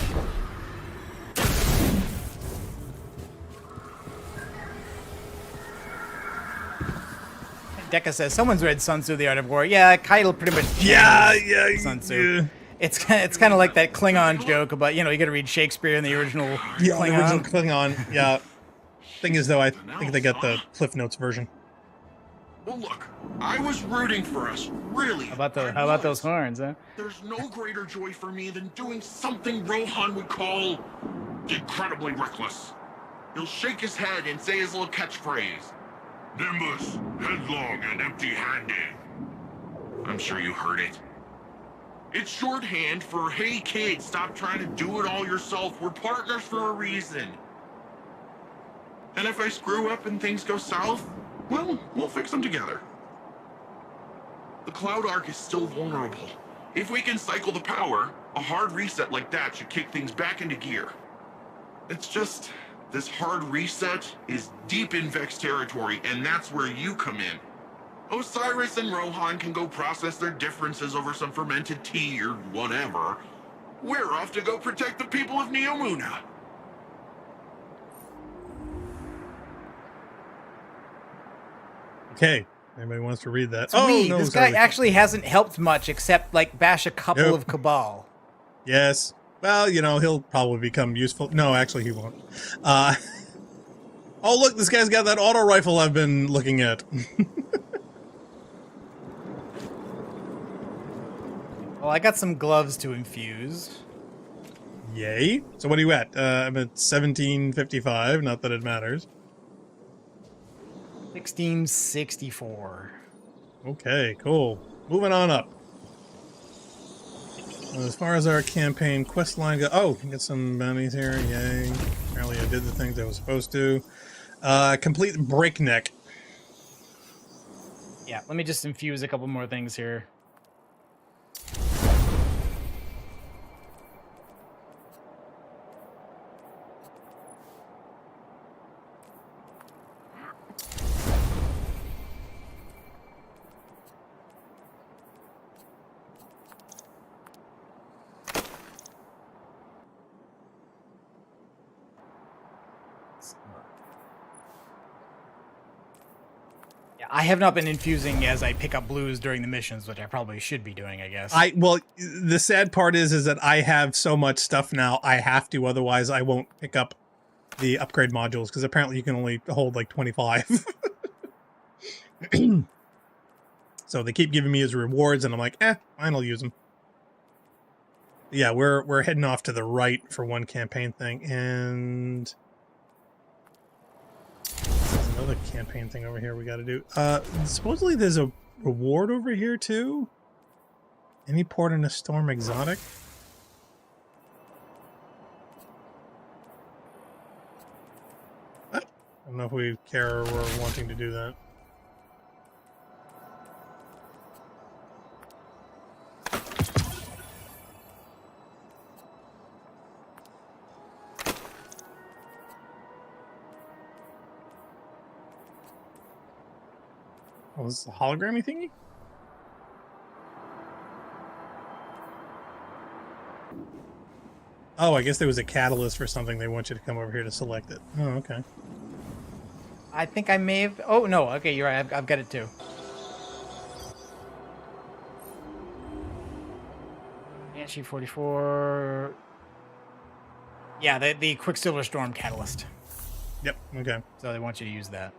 Deca says someone's read Sun Tzu: The Art of War. Yeah, Keitel pretty much. Sun Tzu. Yeah. It's kind of like that Klingon joke about you got to read Shakespeare in the original Klingon. The original Klingon. Yeah. Thing is, though, I think they got the Cliff Notes version. Well, look, I was rooting for us, really. How about those horns, huh? There's no greater joy for me than doing something Rohan would call incredibly reckless. He'll shake his head and say his little catchphrase. Nimbus, headlong and empty-handed. I'm sure you heard it. It's shorthand for, hey kid, stop trying to do it all yourself. We're partners for a reason. And if I screw up and things go south, well, we'll fix them together. The Cloud Arc is still vulnerable. If we can cycle the power, a hard reset like that should kick things back into gear. It's just, this hard reset is deep in Vex territory, and that's where you come in. Osiris and Rohan can go process their differences over some fermented tea or whatever. We're off to go protect the people of Neomuna. Okay. Anybody wants to read that? Sweet. No, this guy actually hasn't helped much except like bash a couple of Cabal. Yes. Well, you know, he'll probably become useful. No, actually he won't. Oh, look, this guy's got that auto rifle I've been looking at. Well, I got some gloves to infuse. Yay. So what are you at? I'm at 1755, not that it matters. 1664. Okay, cool. Moving on up. As far as our campaign quest line goes... Oh, get some bounties here. Yay. Apparently I did the things I was supposed to. Complete Breakneck. Yeah, let me just infuse a couple more things here. I have not been infusing as I pick up blues during the missions, which I probably should be doing, I guess. Well, the sad part is that I have so much stuff now, I have to, otherwise I won't pick up the upgrade modules, because apparently you can only hold like 25. So they keep giving me as rewards, and I'm like, fine, I'll use them. Yeah, we're heading off to the right for one campaign thing, and... another campaign thing over here we got to do. Supposedly there's a reward over here too. Any port in a storm exotic. I don't know if we care or we're wanting to do that. Oh, is this a hologrammy thingy? Oh, I guess there was a catalyst for something. They want you to come over here to select it. Oh, okay. I think I may have... Oh, no. Okay, you're right. I've got it too. Banshee 44... Yeah, the Quicksilver Storm catalyst. Yep, okay. So they want you to use that.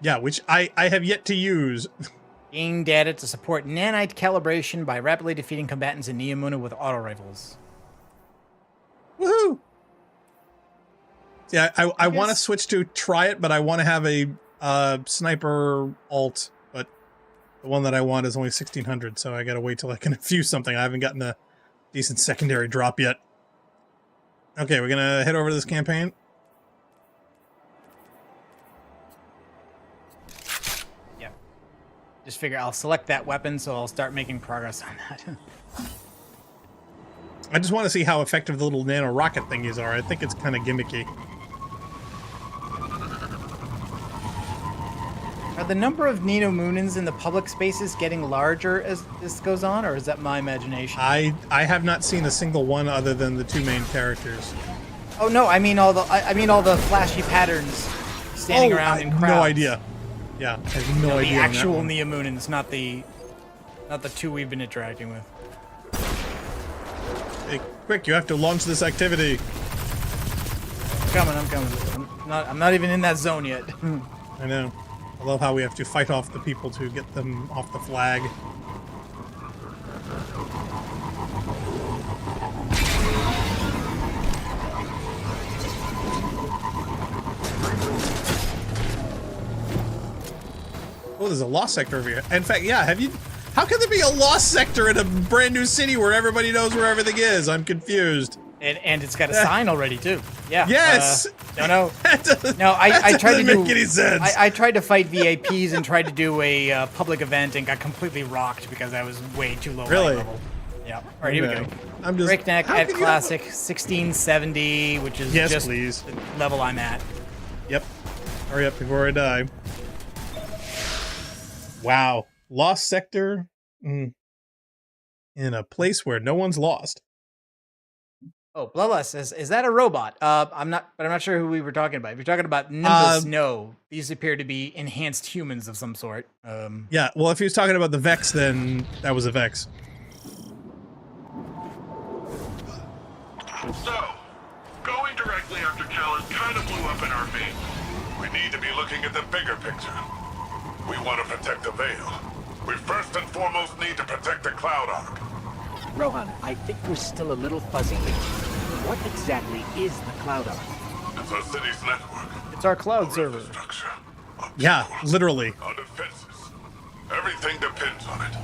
Yeah, which I have yet to use. Gain data to support nanite calibration by rapidly defeating combatants in Neomuna with auto rifles. Woohoo! Yeah, I want to switch to try it, but I want to have a sniper alt, but the one that I want is only 1600, so I gotta wait till I can infuse something. I haven't gotten a decent secondary drop yet. Okay, we're gonna head over to this campaign. Just figure I'll select that weapon, so I'll start making progress on that. I just want to see how effective the little nano rocket thingies are. I think it's kind of gimmicky. Are the number of Neomunans in the public spaces getting larger as this goes on, or is that my imagination? I have not seen a single one other than the two main characters. Oh no, I mean all the flashy patterns standing around in crowds. No idea. Yeah, I have no idea. The actual Neomunans, not the two we've been interacting with. Hey, quick! You have to launch this activity. I'm coming. I'm not even in that zone yet. I know. I love how we have to fight off the people to get them off the flag. Oh, there's a lost sector over here. In fact, yeah, how How can there be a lost sector in a brand new city where everybody knows where everything is? I'm confused. And it's got a sign already too. Yeah. Yes. No. I tried to make any sense. I tried to fight VIPs and tried to do a public event and got completely rocked because I was way too low. Really? Level. Yeah. All right, here we go. I'm just breakneck at classic 1670, which is just please. the level I'm at. Yep. Hurry up before I die. Wow. Lost sector in a place where no one's lost. Oh, Bloodlust says, "Is that a robot?" I'm not sure who we were talking about. If you're talking about Nimbus, no. These appear to be enhanced humans of some sort. Yeah, well, if he was talking about the Vex, then that was a Vex. So, going directly after Callus kind of blew up in our face. We need to be looking at the bigger picture. We want to protect the Veil. We first and foremost need to protect the Cloud Ark. Rohan, I think we're still a little fuzzy. What exactly is the Cloud Ark? It's our city's network. It's our cloud server. Yeah, literally. Our defenses. Everything depends on it.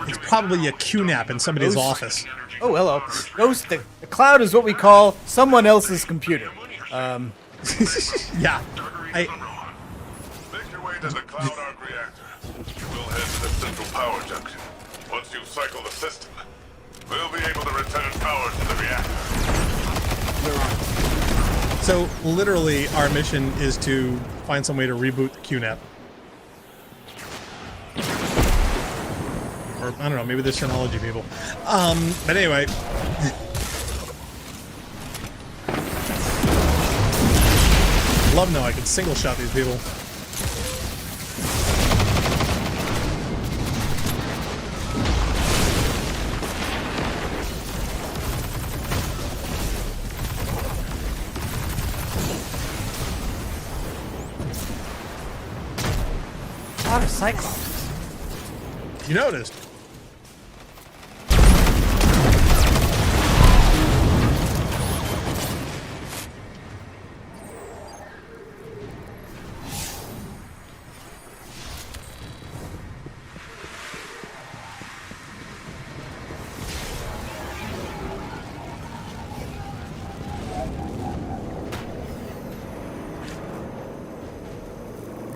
It's probably a QNAP in somebody's office. Oh, hello. Ghost, the cloud is what we call someone else's computer. Yeah. Make your way to the Cloud Ark reactor. We'll head to the central power junction. Once you cycle the system, we'll be able to return power to the reactor. So, literally, our mission is to find some way to reboot the QNAP. Or, I don't know, maybe the Synology people. But anyway. Love no, I can single shot these people. A lot of Cyclops. You noticed.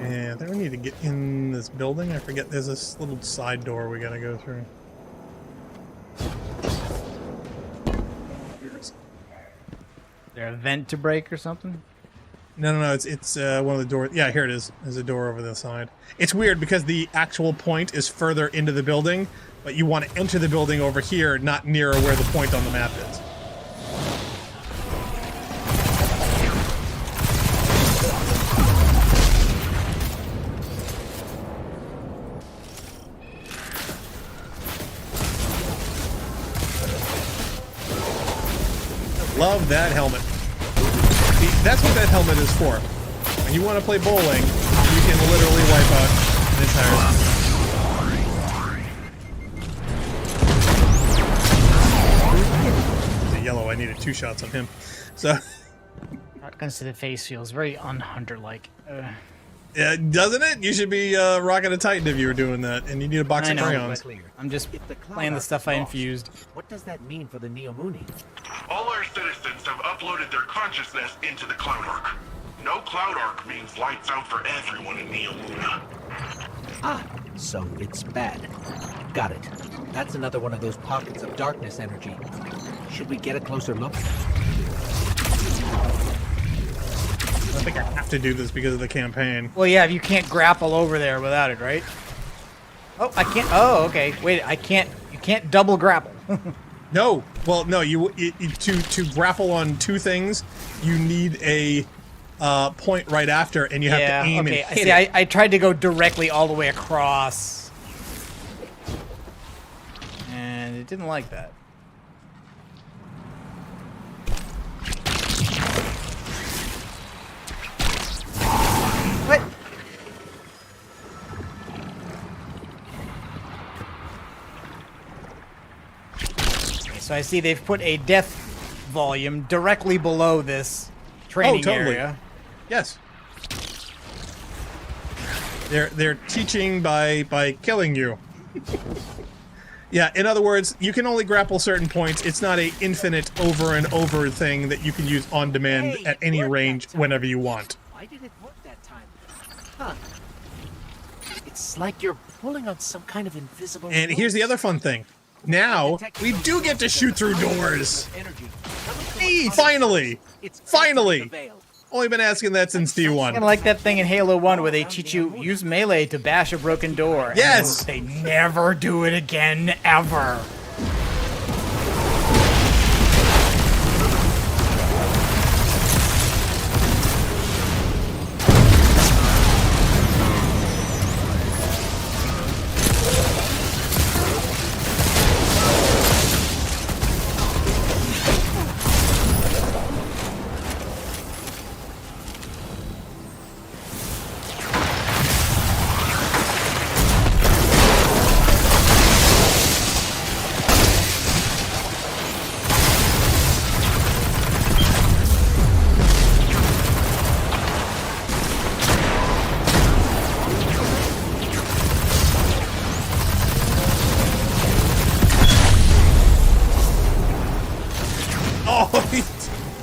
Yeah, I think we need to get in this building. I forget there's this little side door we gotta go through. Is there a vent to break or something? No, it's one of the doors. Yeah, here it is. There's a door over the side. It's weird because the actual point is further into the building, but you want to enter the building over here, not near where the point on the map is. Love that helmet. See, that's what that helmet is for. When you want to play bowling, you can literally wipe out an entire... The yellow, I needed 2 shots on him. So... Shotguns to the face feels very un-Hunter-like. Yeah, doesn't it? You should be rocking a Titan if you were doing that, and you need a box of crayons. I'm just playing the stuff I infused. What does that mean for the Neomuni? All our citizens have uploaded their consciousness into the Cloud Ark. No Cloud Ark means lights out for everyone in Neomuna. Ah, so it's bad. Got it. That's another one of those pockets of darkness energy. Should we get a closer look? I think I have to do this because of the campaign. Well, yeah, you can't grapple over there without it, right? Oh, I can't. Oh, okay. Wait, I can't. You can't double grapple. No. Well, no. To grapple on 2 things, you need a point right after, and you have to aim and hit it. I tried to go directly all the way across, and it didn't like that. What? Okay, so I see they've put a death volume directly below this training area. Yes. They're teaching by killing you. Yeah, in other words, you can only grapple certain points. It's not a infinite over and over thing that you can use on demand at any range whenever you want. Why did it work that time? Huh. It's like you're pulling on some kind of invisible... And here's the other fun thing. Now, we do get to shoot through doors! Finally! Finally! Only been asking that since D1. Kind of like that thing in Halo 1 where they teach you use melee to bash a broken door. Yes! And they never do it again, ever.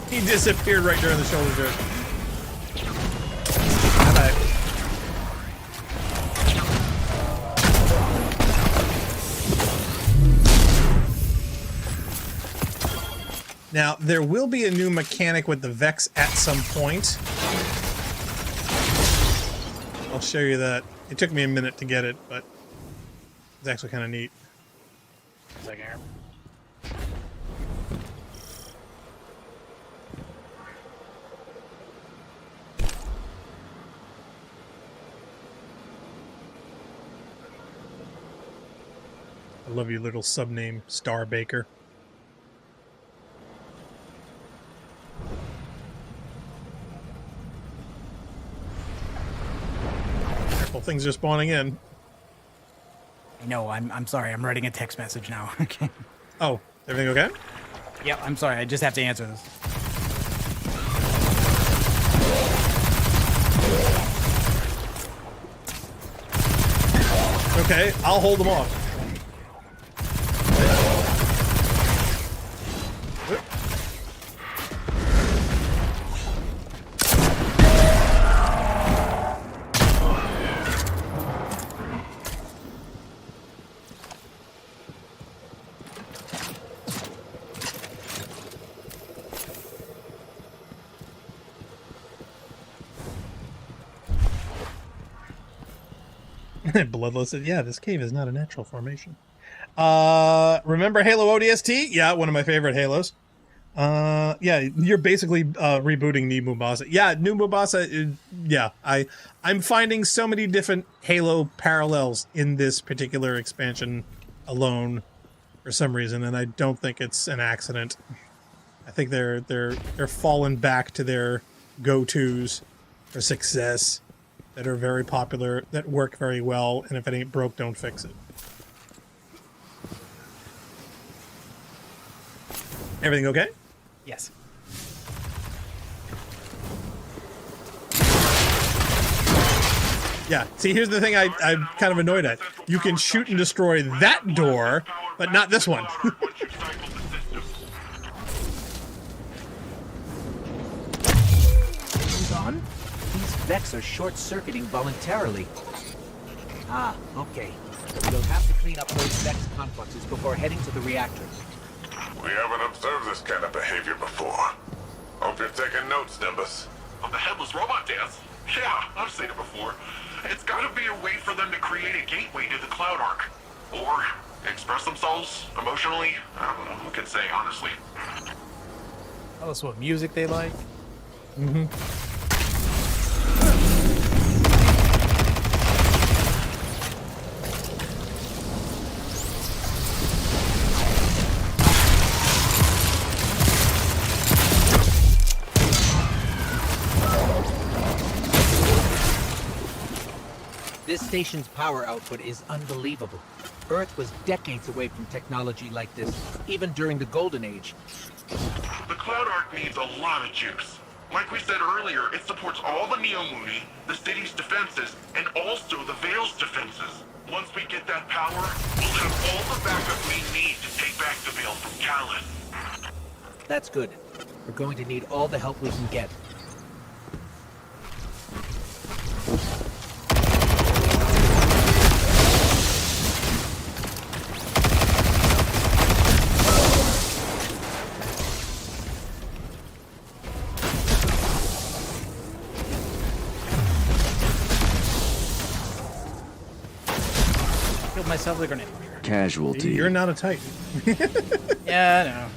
He disappeared right during the shoulder jerk. Now, there will be a new mechanic with the Vex at some point. I'll show you that. It took me a minute to get it, but it's actually kind of neat. Second here. I love your little sub-name, Star Baker. Careful, things are spawning in. No, I'm sorry. I'm writing a text message now. Okay. Oh, everything okay? Yeah, I'm sorry. I just have to answer this. Okay, I'll hold them off. Bloodless said, yeah, this cave is not a natural formation. Remember Halo ODST? Yeah, one of my favorite Halos. Yeah, you're basically rebooting New Mombasa. Yeah, New Mombasa, yeah. I'm finding so many different Halo parallels in this particular expansion alone for some reason, and I don't think it's an accident. I think they're falling back to their go-tos for success that are very popular, that work very well, and if it ain't broke, don't fix it. Everything okay? Yes. Yeah, see, here's the thing I'm kind of annoyed at. You can shoot and destroy that door, but not this one. Hold on. These Vex are short-circuiting voluntarily. Ah, okay. We'll have to clean up those Vex confluxes before heading to the reactor. We haven't observed this kind of behavior before. Hope you're taking notes, Nimbus. Of the headless robot dance? Yeah, I've seen it before. It's gotta be a way for them to create a gateway to the Cloud Arc. Or express themselves emotionally. I don't know, who can say, honestly. Tell us what music they like. Mm-hmm. This station's power output is unbelievable. Earth was decades away from technology like this, even during the Golden Age. The Cloud Arc needs a lot of juice. Like we said earlier, it supports all the Neomuni, the city's defenses, and also the Vale's defenses. Once we get that power, we'll have all the backup we need to take back the Vale from Callus. That's good. We're going to need all the help we can get. Killed myself with a grenade launcher. Casualty. You're not a Titan. Yeah, I know.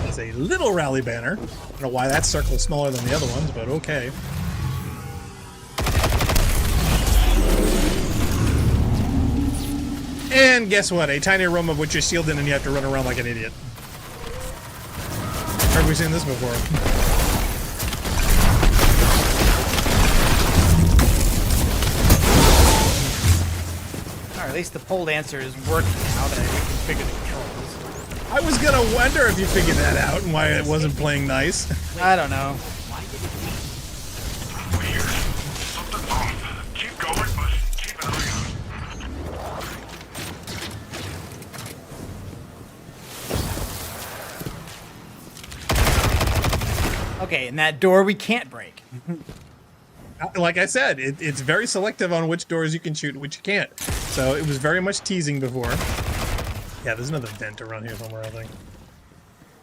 It's a little rally banner. I don't know why that circle's smaller than the other ones, but okay. And guess what? A tiny room of which you're sealed in and you have to run around like an idiot. Where have we seen this before? Or at least the pole dancer is working now that I reconfigured the controls. I was gonna wonder if you figured that out and why it wasn't playing nice. I don't know. Weird. Something's off. Keep going, but keep an eye on it. Okay, and that door we can't break. Like I said, it's very selective on which doors you can shoot and which you can't. So it was very much teasing before. Yeah, there's another vent around here somewhere, I think.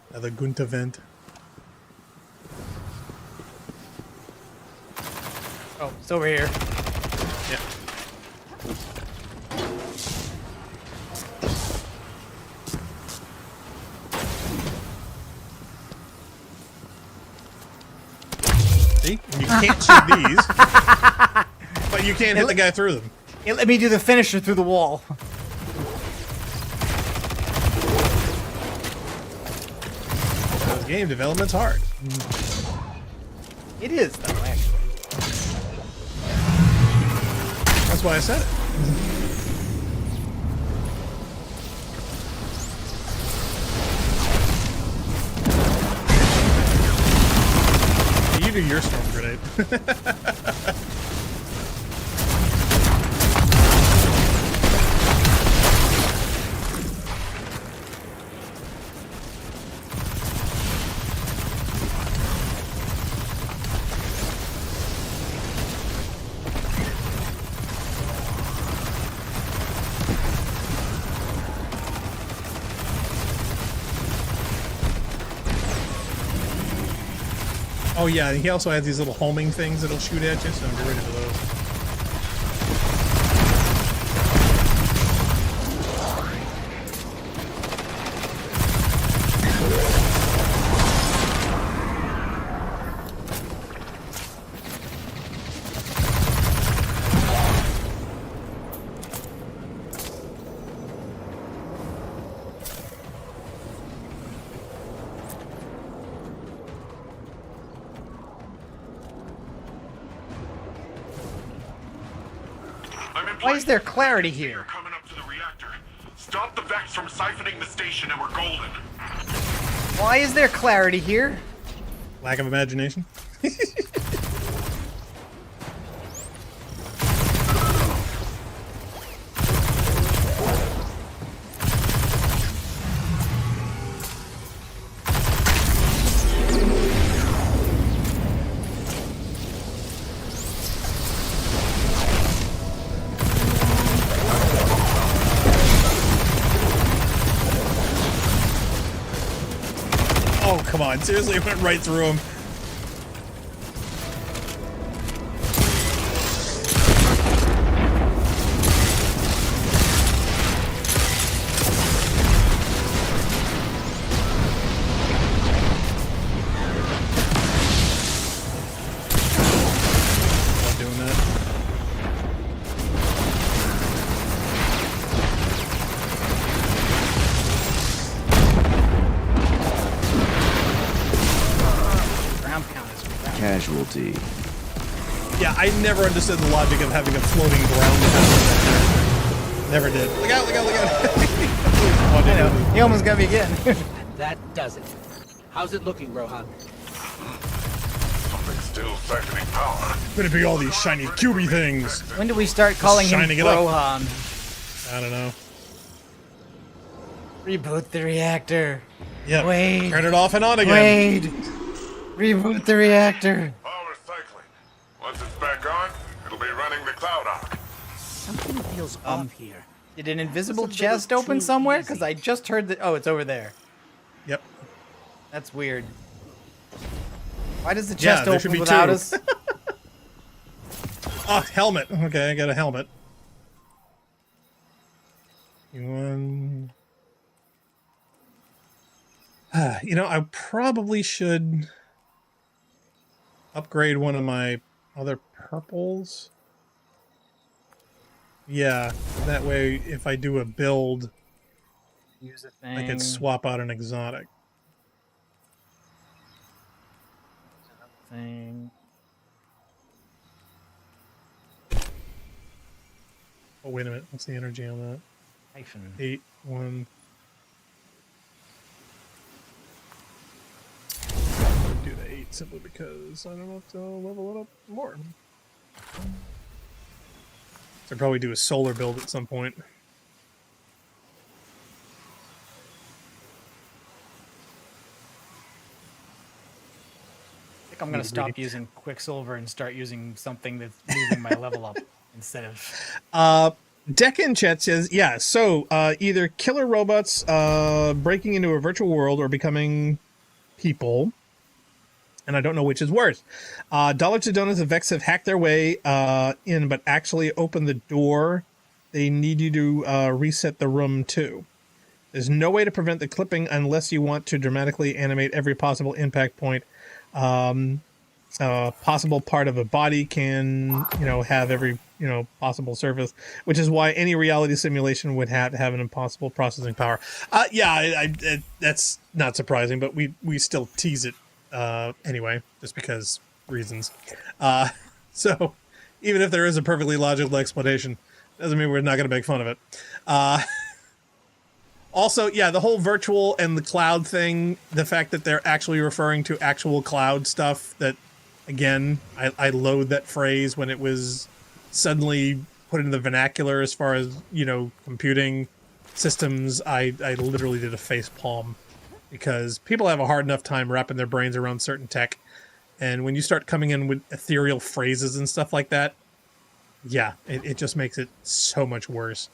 Another Gunta vent. Oh, it's over here. Yeah. See? You can't shoot these, but you can't hit the guy through them. It let me do the finisher through the wall. Because game development's hard. It is, though, actually. That's why I said it. You do your storm grenade. Oh yeah, he also has these little homing things that'll shoot at you, so get rid of those. Why is there clarity here? Coming up to the reactor. Stop the Vex from siphoning the station and we're golden. Why is there clarity here? Lack of imagination. Oh, come on. Seriously, it went right through him. Not doing that. Casualty. Yeah, I never understood the logic of having a floating ground pound. Never did. Look out, look out, look out. I know. He almost got me again. And that does it. How's it looking, Rohan? Something's still siphoning power. Gonna be all these shiny cubey things. When do we start calling him shining it up. Rohan? I don't know. Reboot the reactor. Yep. Wade. Turn it off and on again. Wade. Reboot the reactor. Power cycling. Once it's back on, it'll be running the cloud arc. Something feels off here. Did an invisible chest open somewhere? Because I just heard that. Oh, it's over there. Yep. That's weird. Why does the chest there should open be without two. us? Oh, helmet. Okay, I got a helmet. One. You know, I probably should upgrade one of my other purples. Yeah, that way if I do a build, Use a thing. I could swap out an exotic. Thing. Oh, wait a minute. What's the energy on that? Hyphen. 8, 1. Do the 8 simply because I don't have to level it up more. So I'd probably do a solar build at some point. I think I'm going to stop using Quicksilver and start using something that's moving my level up instead of... Deck chat says, yeah, so either killer robots breaking into a virtual world or becoming people. And I don't know which is worse. Dollar to Donuts and Vex have hacked their way in, but actually opened the door. They need you to reset the room too. There's no way to prevent the clipping unless you want to dramatically animate every possible impact point. Possible part of a body can, have every, possible surface, which is why any reality simulation would have to have an impossible processing power. That's not surprising, but we still tease it anyway, just because reasons. So even if there is a perfectly logical explanation, doesn't mean we're not going to make fun of it. Also, yeah, the whole virtual and the cloud thing, the fact that they're actually referring to actual cloud stuff, that, again, I loathe that phrase when it was suddenly put into the vernacular as far as, computing systems. I literally did a face palm because people have a hard enough time wrapping their brains around certain tech. And when you start coming in with ethereal phrases and stuff like that, yeah, it just makes it so much worse.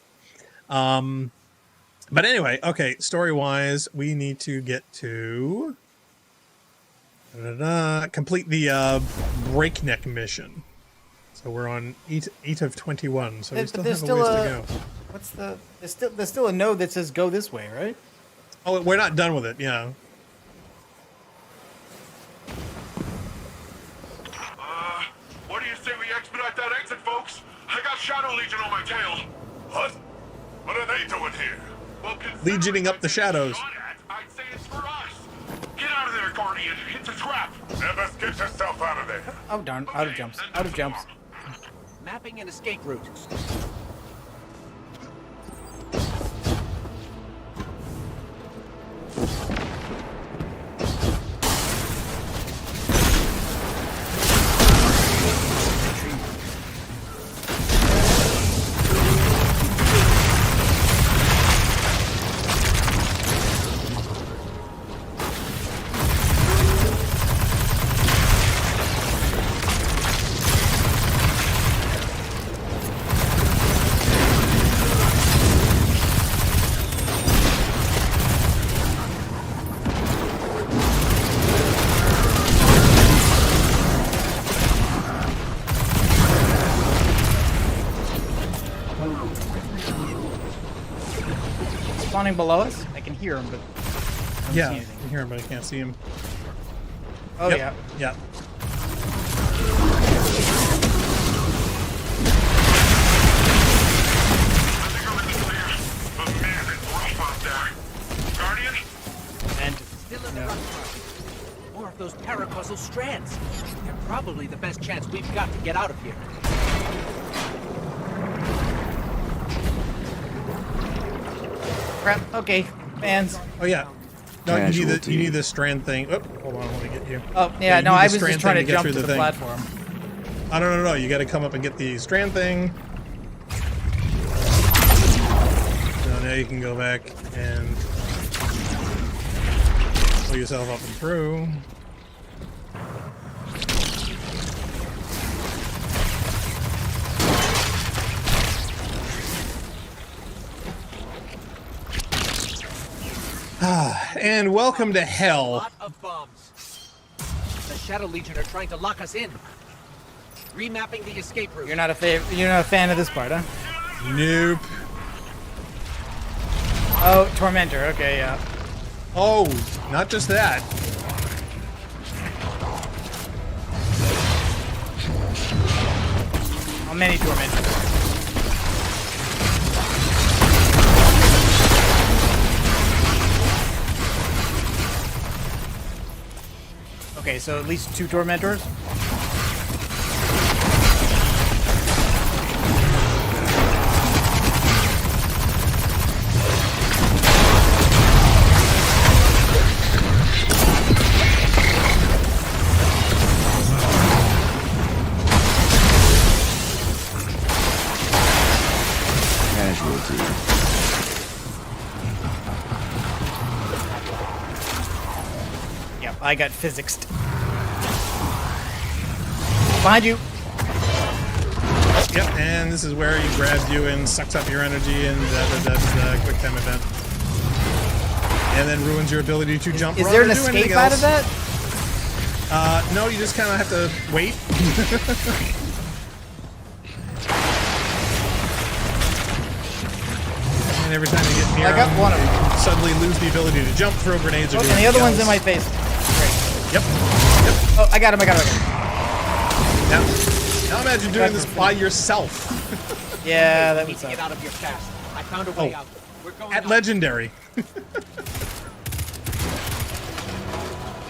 But anyway, okay, story-wise, we need to get to complete the breakneck mission. So we're on 8 of 21, so we still have a ways to go. There's still a node that says go this way, right? Oh, we're not done with it, yeah. What do you say we expedite that exit, folks? I got Shadow Legion on my tail. What? What are they doing here? Well, Legioning up the shadows. I'd say it's for us. Get out of there, Guardian. It's a trap. Never get yourself out of there. Oh, darn. Out of jumps. Out of jumps. Mapping an escape route. Spawning below us? I can hear him, but I Yeah, I can hear him, but I can't see him. Oh, yep. yeah. Yeah. Still in the rough part. More of those paracausal strands. They're probably the best chance we've got to get out of here. crap. Okay, fans. Oh yeah. No, you need the strand thing. Oh, hold on, let me get you. Oh yeah, no, I was just trying to jump to the platform. Oh no, you got to come up and get the strand thing. So now you can go back and pull yourself up and through. And welcome to hell. A lot of bombs. The Shadow Legion are trying to lock us in. Remapping the escape route. You're not a fan of this part, huh? Nope. Oh, Tormentor. Okay, yeah. Oh, not just that. How many Tormentors? Okay, so at least 2 Tormentors. Casualty. Yep, I got physicsed. Behind you. Yep, and this is where he grabs you and sucks up your energy, and that quick time event. And then ruins your ability to jump. Is there an escape out of that? No, you just kind of have to wait. And every time you get near I got one of them. you suddenly lose the ability to jump, throw grenades, or do and the other else. one's in my face. Great. Yep. Oh, I got him. Now imagine doing this by yourself. Yeah, that would suck. Get out of here fast. I found a way out. We're going At out. Legendary.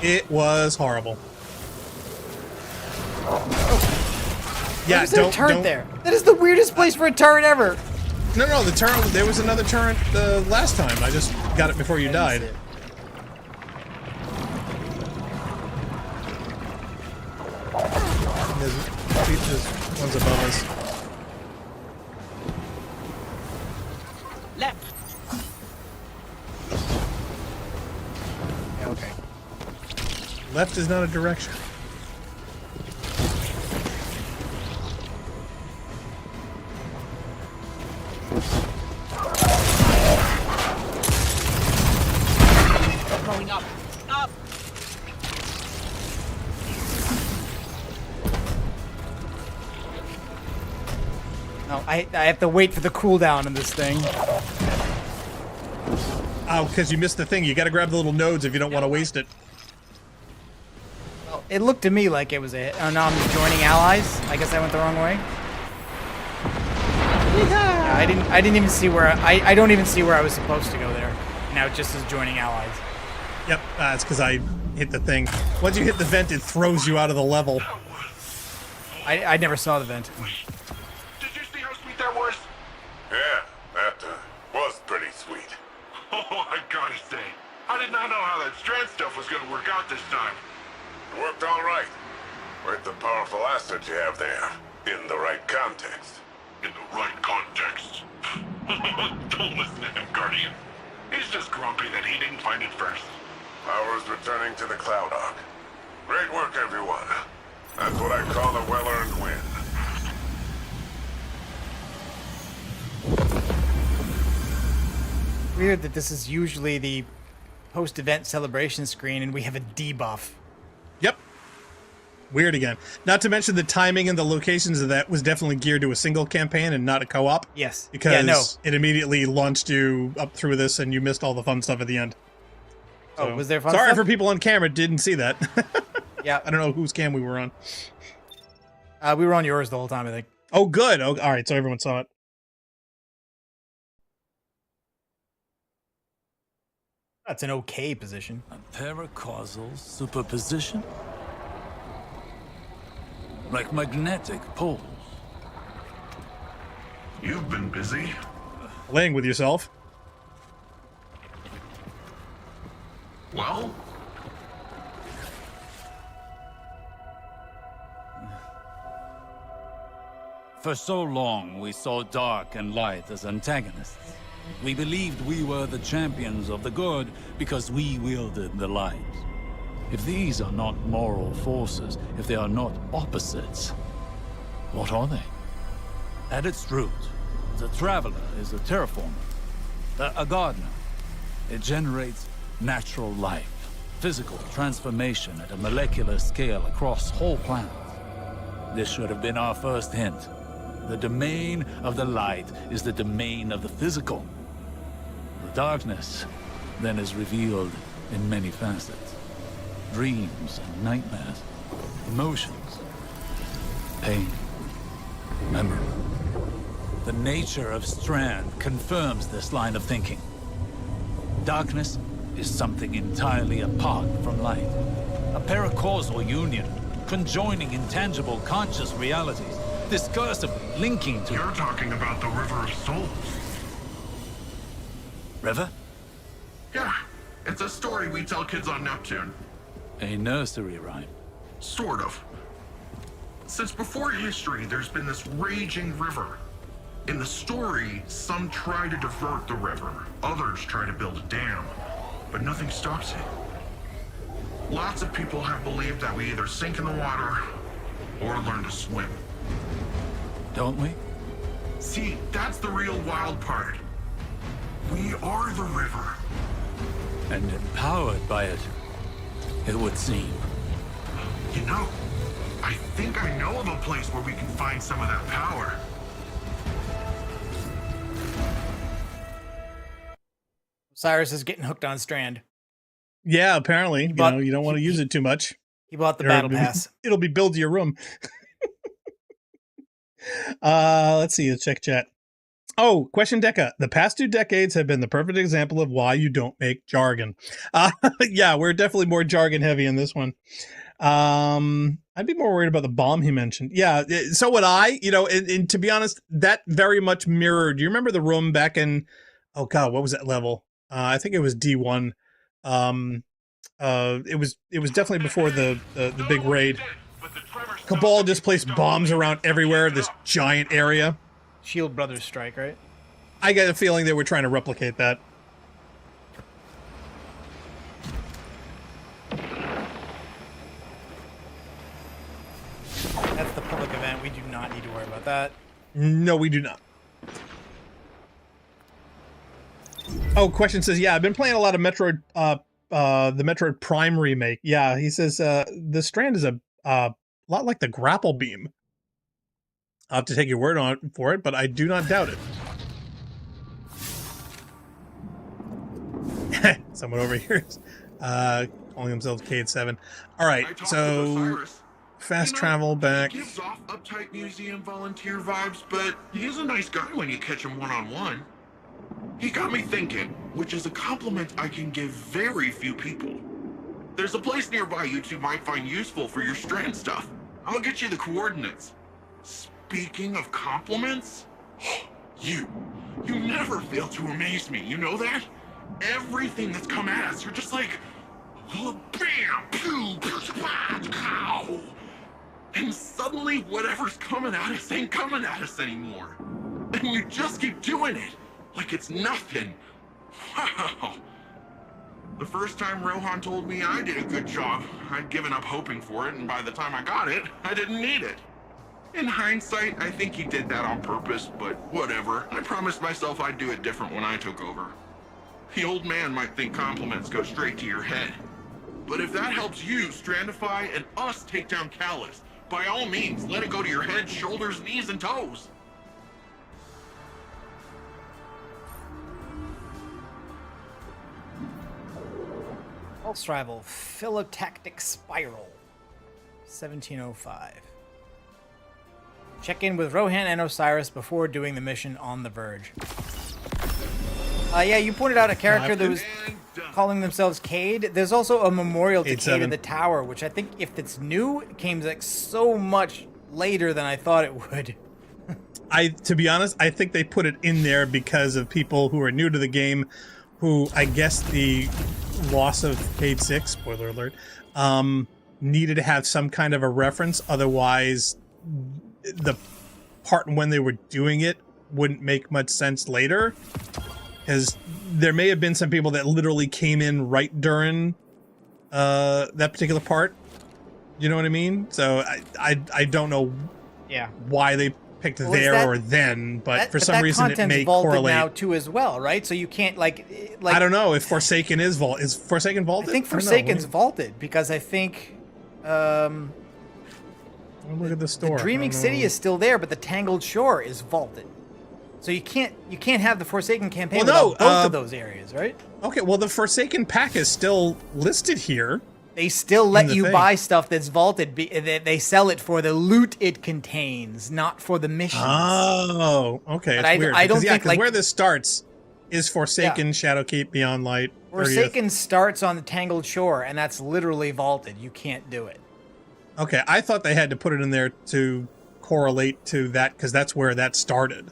It was horrible. Yeah, Why is there a turret there? That is the weirdest place for a turret ever. No, the turret. There was another turret the last time. I just got it before you died. There's one's above us. Left. Yeah, okay. Left is not a direction. Going up. Up. No, I have to wait for the cooldown on this thing. Oh, because you missed the thing. You got to grab the little nodes if you don't want to waste it. Well, it looked to me like it was a hit. Oh, no, I'm joining allies. I guess I went the wrong way. Yeah, I didn't even see where I don't even see where I was supposed to go there. Now it just says joining allies. Yep, it's because I hit the thing. Once you hit the vent, it throws you out of the level. I never saw the vent. Did you see how sweet that was? Yeah, that was pretty sweet. Oh, I gotta say, I did not know how that strand stuff was gonna work out this time. It worked all right. With the powerful asset you have there, in the right context. In the right context. Don't listen to him, Guardian. He's just grumpy that he didn't find it first. Power's returning to the Cloud Ark. Great work, everyone. That's what I call a well-earned win. Weird that this is usually the post-event celebration screen and we have a debuff. Yep. Weird again. Not to mention the timing and the locations of that was definitely geared to a single campaign and not a co-op. Yes. Because it immediately launched you up through this and you missed all the fun stuff at the end. So, was there fun sorry stuff? for people on camera didn't see that. Yeah. I don't know whose cam we were on. We were on yours the whole time, I think. Oh, good. Oh, all right, so everyone saw it. That's an okay position. A paracausal superposition? Like magnetic poles. You've been busy. Playing with yourself. Well? For so long, we saw dark and light as antagonists. We believed we were the champions of the good because we wielded the light. If these are not moral forces, if they are not opposites, what are they? At its root, the Traveler is a terraformer, a gardener. It generates natural life, physical transformation at a molecular scale across whole planets. This should have been our first hint. The domain of the light is the domain of the physical. The darkness then is revealed in many facets. Dreams and nightmares, emotions, pain, memory. The nature of Strand confirms this line of thinking. Darkness is something entirely apart from light. A paracausal union, conjoining intangible conscious realities, discursively linking to... You're talking about the River of Souls. River? Yeah, it's a story we tell kids on Neptune. A nursery rhyme. Sort of. Since before history, there's been this raging river. In the story, some try to divert the river, others try to build a dam, but nothing stops it. Lots of people have believed that we either sink in the water or learn to swim. Don't we? See, that's the real wild part. We are the river. And empowered by it, it would seem. You know, I think I know of a place where we can find some of that power. Cyrus is getting hooked on Strand. Yeah, apparently. You don't want to use it too much. He bought the battle pass. It'll be build your room. Let's see. Let's check chat. Oh, question Deca. The past 2 decades have been the perfect example of why you don't make jargon. Yeah, we're definitely more jargon heavy in this one. I'd be more worried about the bomb he mentioned. Yeah, so would I. And to be honest, that very much mirrored. Do you remember the room back in, oh God, what was that level? I think it was D1. It was definitely before the big raid. Cabal just placed bombs around everywhere, this giant area. Shield Brothers strike, right? I get a feeling they were trying to replicate that. That's the public event. We do not need to worry about that. No, we do not. Oh, question says, yeah, I've been playing a lot of Metroid, the Metroid Prime remake. Yeah, he says, the Strand is a lot like the grapple beam. I'll have to take your word on it for it, but I do not doubt it. Someone over here is calling themselves Cade 7. All right, so fast travel back. He gives off uptight museum volunteer vibes, but he's a nice guy when you catch him one-on-one. He got me thinking, which is a compliment I can give very few people. There's a place nearby you two might find useful for your Strand stuff. I'll get you the coordinates. Speaking of compliments, you never fail to amaze me, you know that? Everything that's come at us, you're just like, bam, pew, pow. And suddenly whatever's coming at us ain't coming at us anymore. And you just keep doing it, like it's nothing. Wow. The first time Rohan told me I did a good job, I'd given up hoping for it, and by the time I got it, I didn't need it. In hindsight, I think he did that on purpose, but whatever. I promised myself I'd do it different when I took over. The old man might think compliments go straight to your head. But if that helps you Strandify and us take down Callus, by all means, let it go to your head, shoulders, knees, and toes. Pulse Rival, Philotactic Spiral, 1705. Check in with Rohan and Osiris before doing the mission on the Verge. Yeah, you pointed out a character that was calling themselves Cade. There's also a memorial to Cade in the tower, which I think, if it's new, it came like so much later than I thought it would. To be honest, I think they put it in there because of people who are new to the game, who I guess the loss of Cade 6, spoiler alert, needed to have some kind of a reference. Otherwise, the part when they were doing it wouldn't make much sense later. Because there may have been some people that literally came in right during that particular part. You know what I mean? So I don't know why they picked there or then, but for some reason it may correlate now too as well, right? So you can't like I don't know if Forsaken is vaulted. Is Forsaken vaulted? I think Forsaken's vaulted because I think look at the store. The Dreaming City is still there, but the Tangled Shore is vaulted. So you can't have the Forsaken campaign without both of those areas, right? Okay, well the Forsaken pack is still listed here. They still let you buy stuff that's vaulted. They sell it for the loot it contains, not for the missions. Oh, okay. But it's weird. I don't think where this starts is Forsaken, Shadowkeep, Beyond Light. Forsaken 30th. starts on the Tangled Shore, and that's literally vaulted. You can't do it. Okay, I thought they had to put it in there to correlate to that because that's where that started.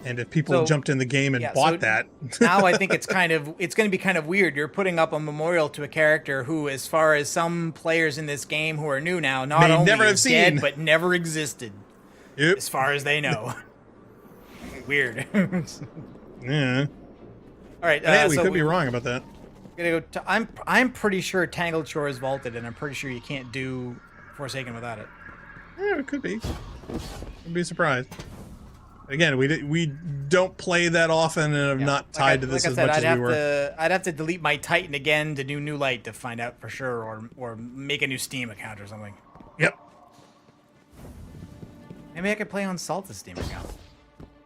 And if people jumped in the game and bought that, now I think it's going to be kind of weird. You're putting up a memorial to a character who, as far as some players in this game who are new now, not only is dead but never existed, as far as they know. Weird. Yeah. All right. Yeah, we could be wrong about that. Gonna go. I'm pretty sure Tangled Shore is vaulted, and I'm pretty sure you can't do Forsaken without it. Yeah, it could be. I'd be surprised. Again, we don't play that often, and I'm not tied to this as much as we were. I'd have to delete my Titan again to do New Light to find out for sure, or make a new Steam account or something. Yep. Maybe I could play on Salta's Steam account.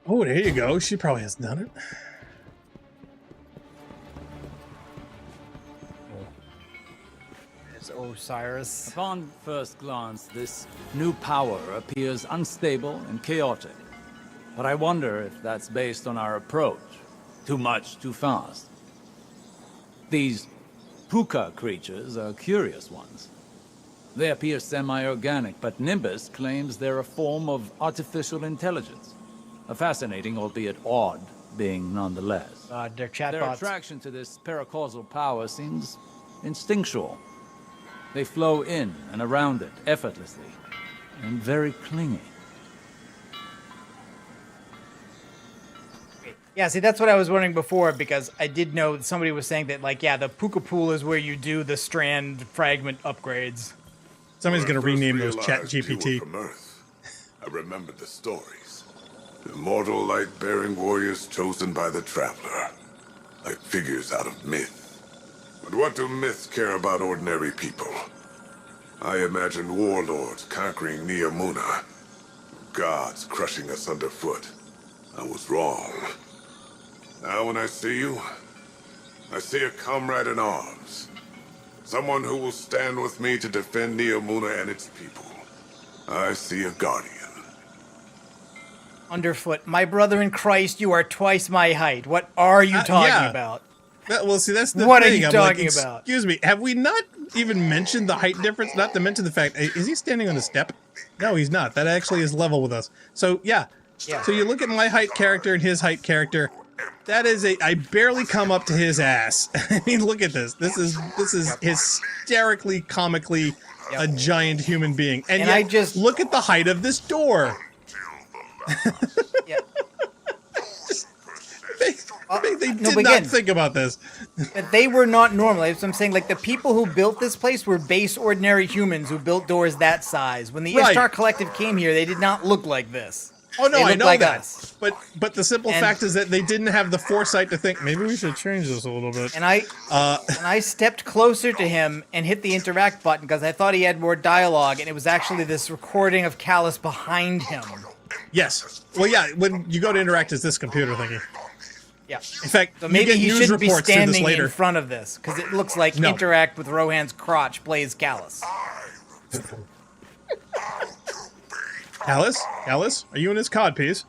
Oh, there you go. She probably has done it. There's Osiris. Upon first glance, this new power appears unstable and chaotic. But I wonder if that's based on our approach. Too much, too fast. These puka creatures are curious ones. They appear semi-organic, but Nimbus claims they're a form of artificial intelligence. A fascinating, albeit odd, being nonetheless. They're chatbots. Their attraction to this paracausal power seems instinctual. They flow in and around it effortlessly, and very clingy. Yeah, see, that's what I was wondering before, because I did know that somebody was saying that, like, yeah, the Puka Pool is where you do the strand fragment upgrades. Somebody's going to rename those Chat GPT. From Earth, I remembered the stories. Immortal light-bearing warriors chosen by the Traveler, like figures out of myth. But what do myths care about ordinary people? I imagined warlords conquering Neomuna, gods crushing us underfoot. I was wrong. Now when I see you, I see a comrade in arms. Someone who will stand with me to defend Neomuna and its people. I see a guardian. Underfoot, my brother in Christ, you are twice my height. What are you talking about? Well, see, that's the what thing. What are you talking about? Excuse me, have we not even mentioned the height difference? Not to mention the fact, is he standing on a step? No, he's not. That actually is level with us. So, yeah. So you look at my height character and his height character. That is I barely come up to his ass. I mean, look at this. This is hysterically, comically a giant human being. And yet, I just look at the height of this door. They did not think about this. But they were not normal. That's what I'm saying. Like, the people who built this place were base ordinary humans who built doors that size. When the Ishtar Collective came here, they did not look like this. Oh no, I know like that. Us. But the simple fact is that they didn't have the foresight to think maybe we should change this a little bit. And I stepped closer to him and hit the interact button because I thought he had more dialogue, and it was actually this recording of Callus behind him. Yes. Well, yeah. When you go to interact, it's this computer thingy. Yeah. In fact, so maybe he shouldn't be standing in front of this because it looks like interact with Rohan's crotch plays Callus. Callus, are you in his codpiece?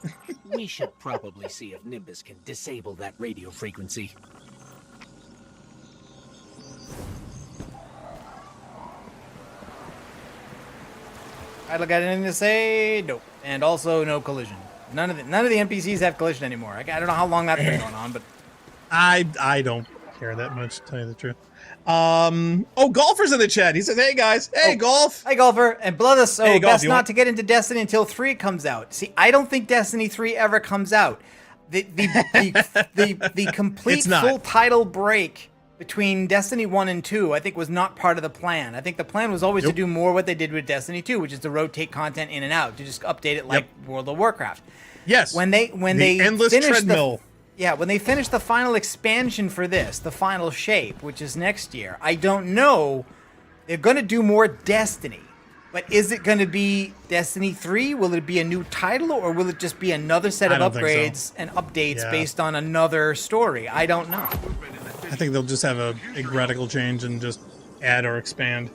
We should probably see if Nimbus can disable that radio frequency. I got anything to say? Nope. And also no collision. None of the NPCs have collision anymore. I don't know how long that's been going on, but I don't. care that much, to tell you the truth. Oh, Golfer's in the chat. He says, "Hey guys, hey Golf, hi Golfer, and Bloodless. So hey, Golf, best not to get into Destiny until 3 comes out. See, I don't think Destiny 3 ever comes out. The complete full title break between Destiny 1 and 2, I think, was not part of the plan. I think the plan was always to do more what they did with Destiny 2, which is to rotate content in and out, to just update it like World of Warcraft. Yes. When they endless treadmill. When they finish the final expansion for this, the final shape, which is next year, I don't know. They're going to do more Destiny. But is it going to be Destiny 3? Will it be a new title, or will it just be another set of upgrades and updates based on another story? I don't know. I think they'll just have a big radical change and just add or expand.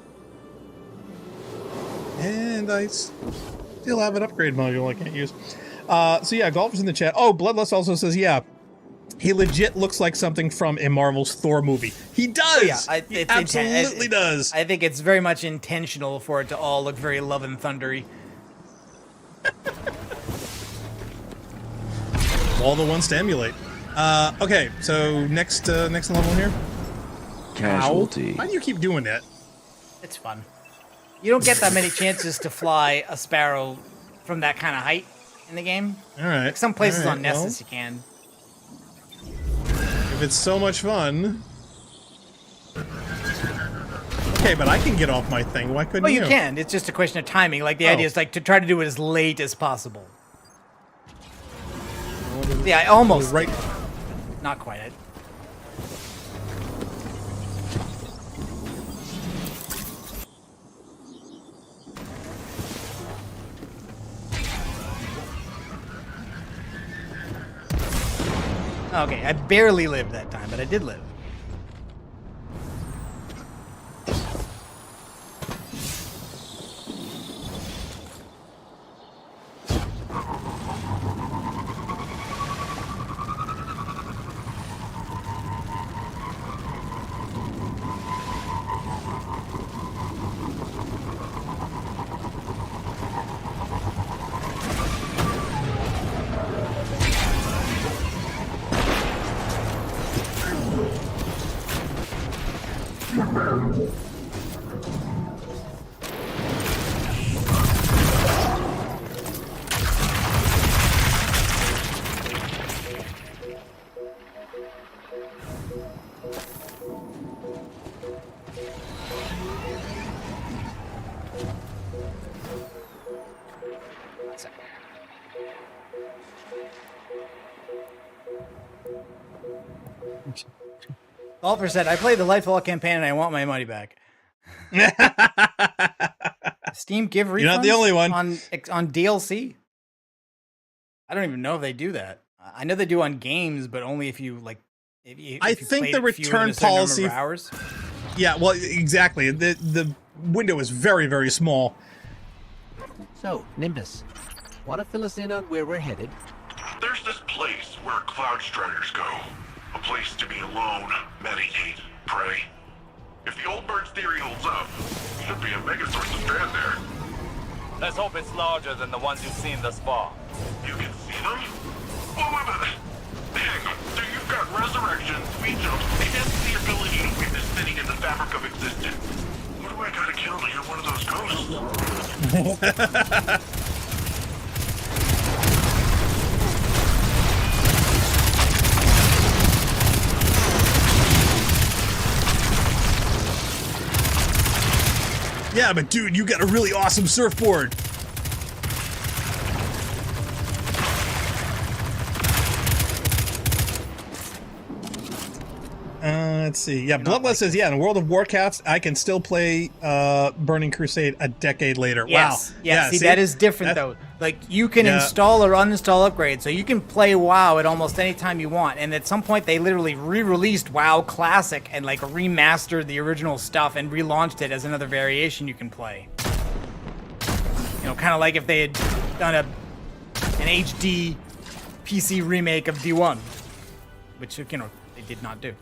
And I still have an upgrade module I can't use. So yeah, Golfer's in the chat. Oh, Bloodlust also says, yeah, he legit looks like something from a Marvel's Thor movie. He does! Oh, yeah, he absolutely does. I think it's very much intentional for it to all look very Love and Thundery. All the ones to emulate. Okay, so next level here. Casualty. Why do you keep doing that? It's fun. You don't get that many chances to fly a sparrow from that kind of height in the game. All right. Like some places on Nessus well, you can. If it's so much fun. Okay, but I can get off my thing. Why couldn't you? Well, you can. It's just a question of timing. Like, the idea is like to try to do it as late as possible. Yeah, I almost. Right. Not quite. Okay, I barely lived that time, but I did live. Golfer said, I played the Lightfall campaign and I want my money back. Steam give refunds? You're not the only one. On DLC? I don't even know if they do that. I know they do on games, but only if you, like... I think the return policy... Hours. Yeah, well, exactly. The window is very, very small. So, Nimbus, want to fill us in on where we're headed? There's this place where Cloud Striders go. A place to be alone, meditate, pray. If the old bird's theory holds up, should be a mega source of strand there. Let's hope it's larger than the ones you've seen thus far. You can see them? Whoa, wait a minute. Hang on. So you've got resurrection, speed jumps, and the ability to witness sitting in the fabric of existence. What do I gotta kill to hear one of those ghosts? Yeah, but dude, you got a really awesome surfboard. Let's see. Yeah, Bloodlust says, yeah, in World of Warcraft, I can still play Burning Crusade a decade later. Yes. Wow. Yeah, see, that is different, though. Like, you can install or uninstall upgrades, so you can play WoW at almost any time you want. And at some point, they literally re-released WoW Classic and, like, remastered the original stuff and relaunched it as another variation you can play. You know, kind of like if they had done an HD PC remake of D1, which, you know, they did not do.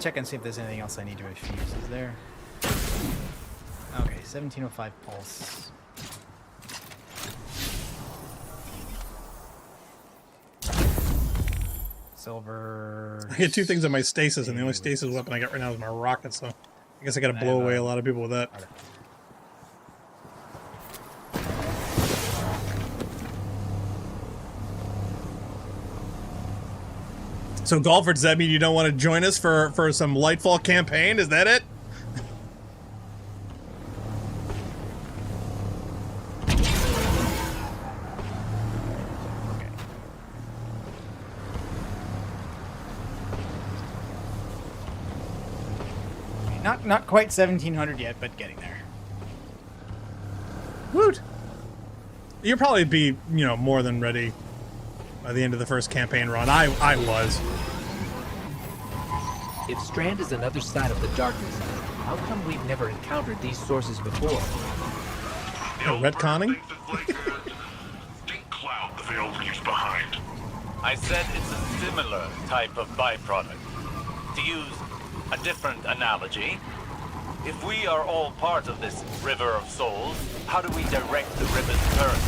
Check and see if there's anything else I need to refuse. Is there? Okay, 1705 pulse. Silver. I get 2 things on my stasis, and the only stasis weapon I got right now is my rocket, so I guess I gotta blow away a lot of people with that. So, Golfer, does that mean you don't want to join us for some Lightfall campaign? Is that it? Not quite 1700 yet, but getting there. Woot! You'll probably be, you know, more than ready by the end of the first campaign run. I was. If Strand is another side of the darkness, how come we've never encountered these sources before? Retconning? Stink cloud the Veil leaves behind. I said it's a similar type of byproduct. To use a different analogy, if we are all part of this river of souls, how do we direct the river's current?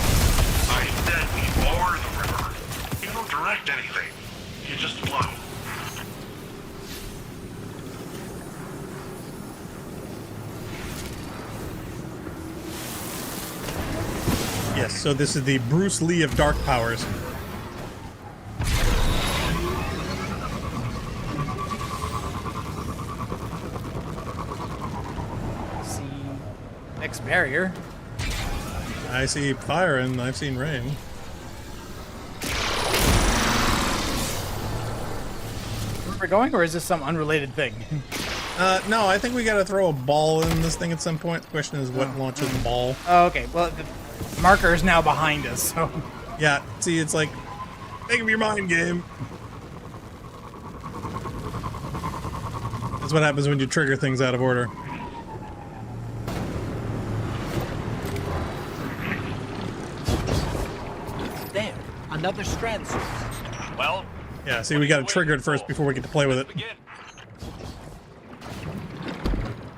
I said we are the river. You don't direct anything. You just flow. Yes, so this is the Bruce Lee of dark powers. Next barrier. I see fire and I've seen rain. Where we're going, or is this some unrelated thing? No, I think we gotta throw a ball in this thing at some point. The question is what launches the ball. Oh, okay. Well, the marker is now behind us, so... Yeah, see, it's like, make up your mind game. That's what happens when you trigger things out of order. There, another strand source. Well, yeah, see, we gotta trigger it first before we get to play with it.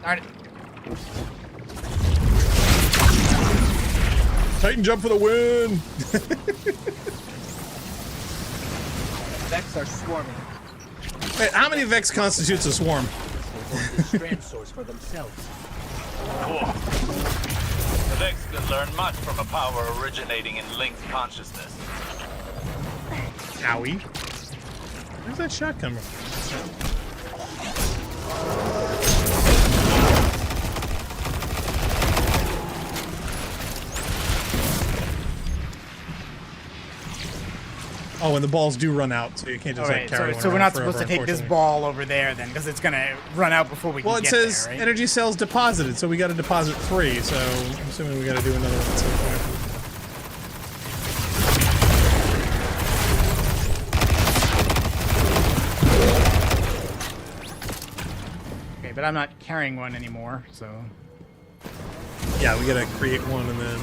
Darn it. Titan jump for the win! Vex are swarming. Wait, how many Vex constitutes a swarm? Strand source for themselves. Cool. The Vex can learn much from a power originating in linked consciousness. Owie. Where's that shot coming from? Oh, and the balls do run out, so you can't just like carry one. So we're not supposed to take this ball over there then, because it's gonna run out before we can get there, right? Well, it says energy cells deposited, so we got to deposit 3. So I'm assuming we got to do another one at some point. Okay, but I'm not carrying one anymore, so. Yeah, we got to create one and then.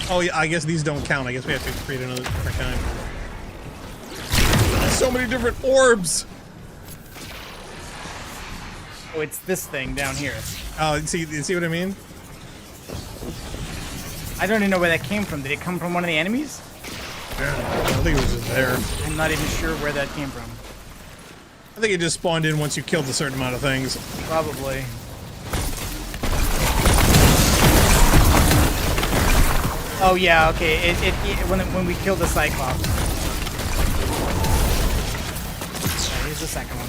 Oh yeah, I guess these don't count. I guess we have to create another different kind. There's so many different orbs! Oh, it's this thing down here. Oh, you see what I mean? I don't even know where that came from. Did it come from one of the enemies? Yeah, I think it was just there. I'm not even sure where that came from. I think it just spawned in once you killed a certain amount of things. Probably. Oh yeah, okay. When we killed the Cyclops. Right, here's the second one.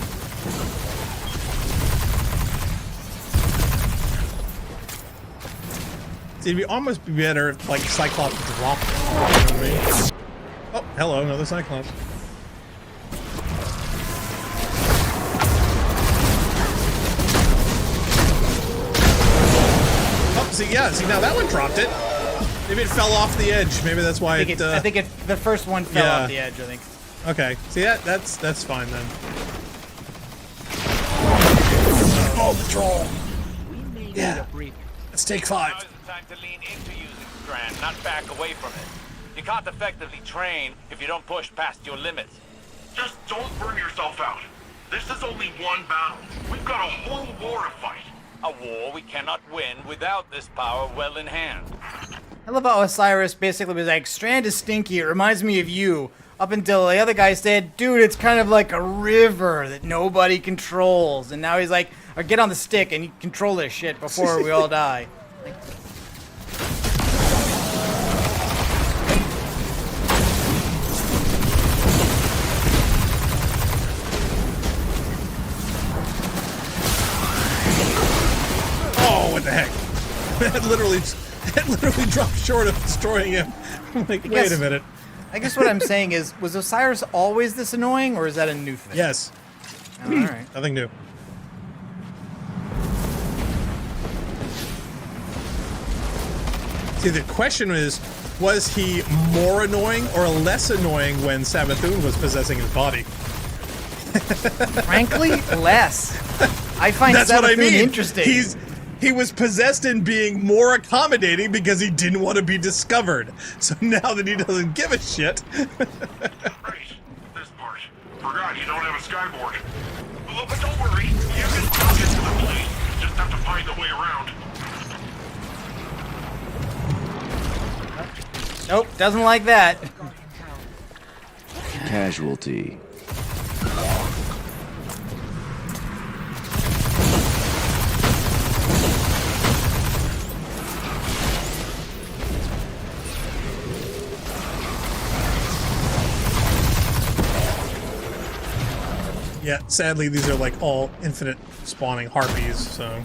See, it'd almost be better if like Cyclops dropped it. You know what I mean? Oh, hello, another Cyclops. Oh, see, yeah, see now that one dropped it. Maybe it fell off the edge. Maybe that's why I think the first one fell off the edge, I think. Okay. See, that's fine then. Oh, patrol! Yeah. Let's take 5. Now is the time to lean into using Strand, not back away from it. You can't effectively train if you don't push past your limits. Just don't burn yourself out. This is only one battle. We've got a whole war to fight. A war we cannot win without this power well in hand. I love how Osiris basically was like, Strand is stinky, it reminds me of you. Up until the other guy said, dude, it's kind of like a river that nobody controls. And now he's like, or get on the stick and you control this shit before we all die. Like, oh, what the heck? That literally dropped short of destroying him. I'm like, wait a minute. I guess what I'm saying is, was Osiris always this annoying, or is that a new thing? Yes. Oh, all right. Nothing new. See, the question is, was he more annoying or less annoying when Savathun was possessing his body? Frankly, less. I find That's what I mean. Interesting. He was possessed in being more accommodating because he didn't want to be discovered. So now that he doesn't give a shit. Right. This part. Forgot you don't have a skyboard. Oh, but don't worry. You can crouch into the plane. You just have to find the way around. Nope, doesn't like that. Casualty. Yeah, sadly, these are like all infinite spawning harpies, so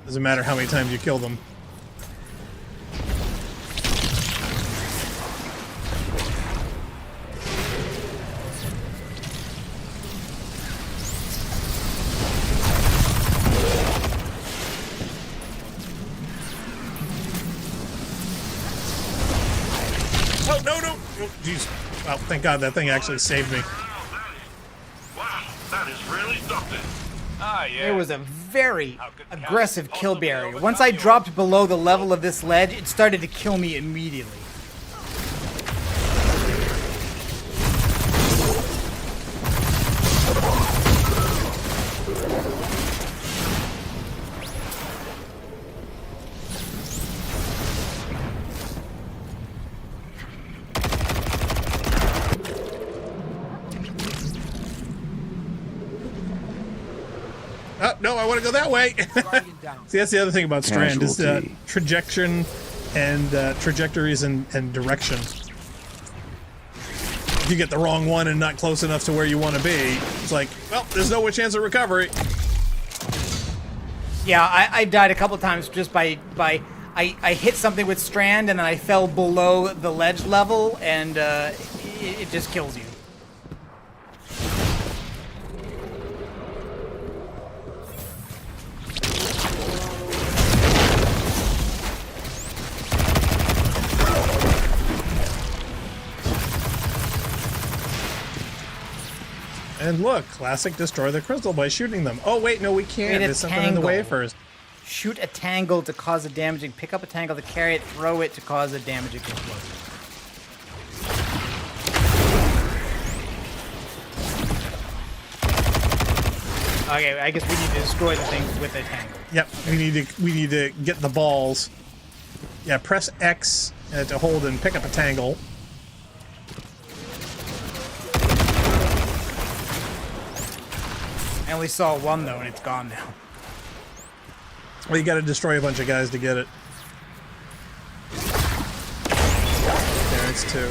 doesn't matter how many times you kill them. Oh, no, no! Oh, jeez. Well, thank God that thing actually saved me. That is really something. Ah, yeah. There was a very aggressive kill barrier. Once I dropped below the level of this ledge, it started to kill me immediately. Oh, no, I want to go that way. See, that's the other thing about Strand is trajectory and trajectories and direction. If you get the wrong one and not close enough to where you want to be, it's like, well, there's no chance of recovery. Yeah, I died a couple times just by I hit something with Strand and then I fell below the ledge level and it just kills you. And look, classic destroy the crystal by shooting them. Oh, wait, no, we can't. There's something in the way first. Shoot a tangle to cause a damaging. Pick up a tangle to carry it. Throw it to cause a damaging explosion. Okay, I guess we need to destroy the things with a tangle. Yep, we need to get the balls. Yeah, press X to hold and pick up a tangle. I only saw one though, and it's gone now. Well, you got to destroy a bunch of guys to get it. There, it's two.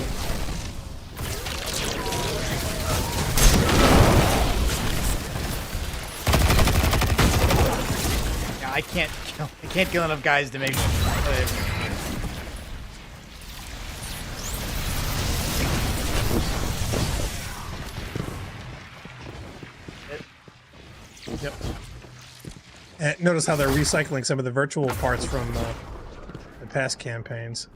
Yeah, I can't kill enough guys to make it. Yep. And notice how they're recycling some of the virtual parts from the past campaigns.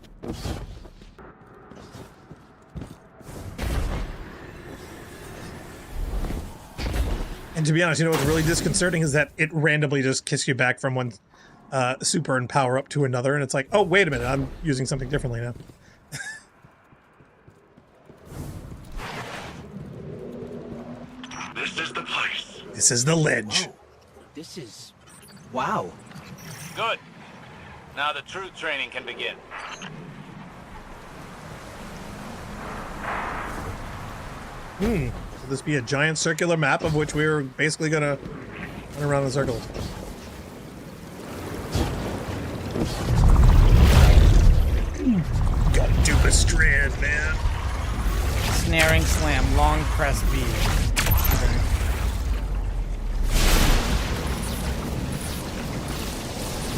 And to be honest, you know what's really disconcerting is that it randomly just kicks you back from one super and power up to another, and it's like, oh, wait a minute, I'm using something differently now. This is the ledge. Whoa. This is... wow. Good. Now the true training can begin. Will this be a giant circular map of which we're basically gonna run around in circles? Gotta do the strand, man. Snaring slam, long press B.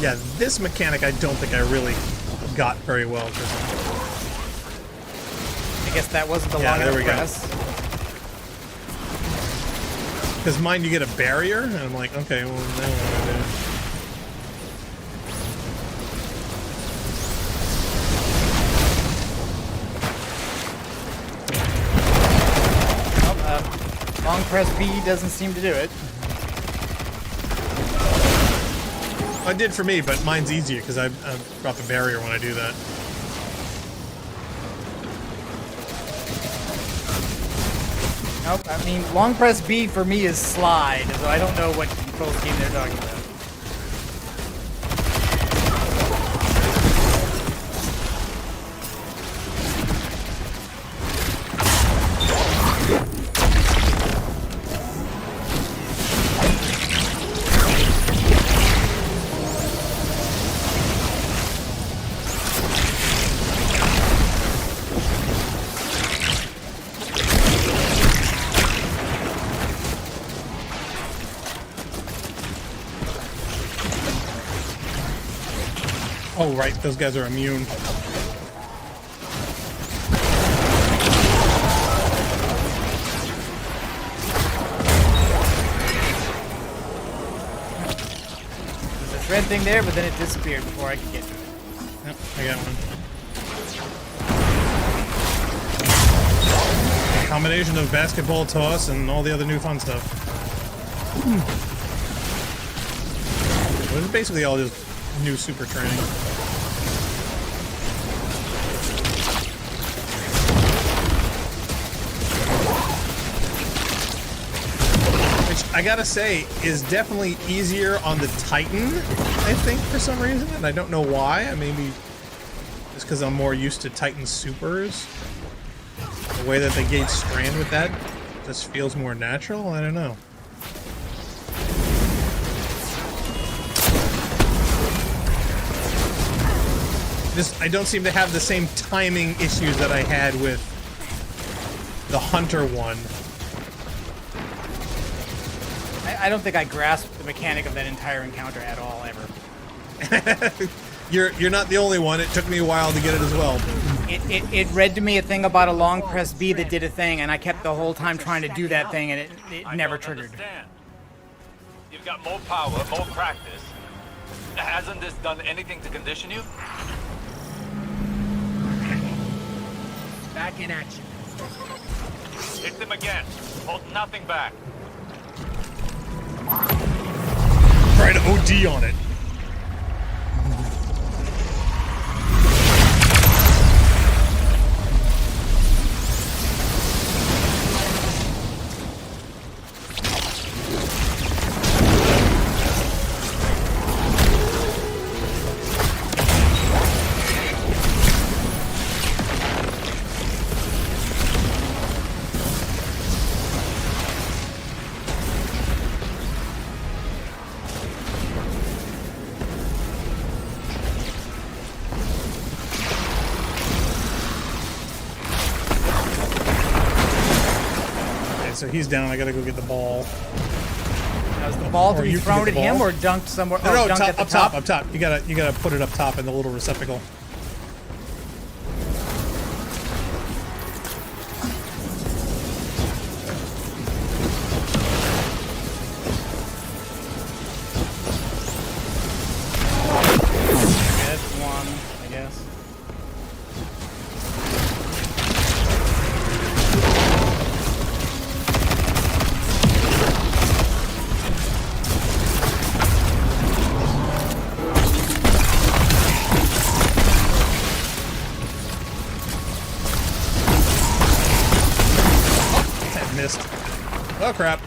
Yeah, this mechanic I don't think I really got very well. I guess that wasn't the long enough press. Because mine, you get a barrier, and I'm like, okay, well, now what do I do? Long press B doesn't seem to do it. It did for me, but mine's easier because I drop a barrier when I do that. Nope, I mean, long press B for me is slide, so I don't know what control scheme they're talking about. Oh, right, those guys are immune. There's a shred thing there, but then it disappeared before I could get to it. Yep, I got one. A combination of basketball toss and all the other new fun stuff. It was basically all just new super training. Which I gotta say is definitely easier on the Titan, I think, for some reason, and I don't know why. Maybe just because I'm more used to Titan supers. The way that they gauge strand with that just feels more natural. I don't know. I don't seem to have the same timing issues that I had with the Hunter one. I don't think I grasped the mechanic of that entire encounter at all, ever. You're not the only one. It took me a while to get it as well. It read to me a thing about a long press B that did a thing, and I kept the whole time trying to do that thing, and it never triggered. You've got more power, more practice. Hasn't this done anything to condition you? Back in action. Hit them again. Hold nothing back. Try to OD on it. So he's down. I gotta go get the ball. Now, is the ball to be thrown at him or dunked somewhere? No, dunked at the top. Up top. You gotta put it up top in the little receptacle. That's one, I guess. Missed. Oh crap.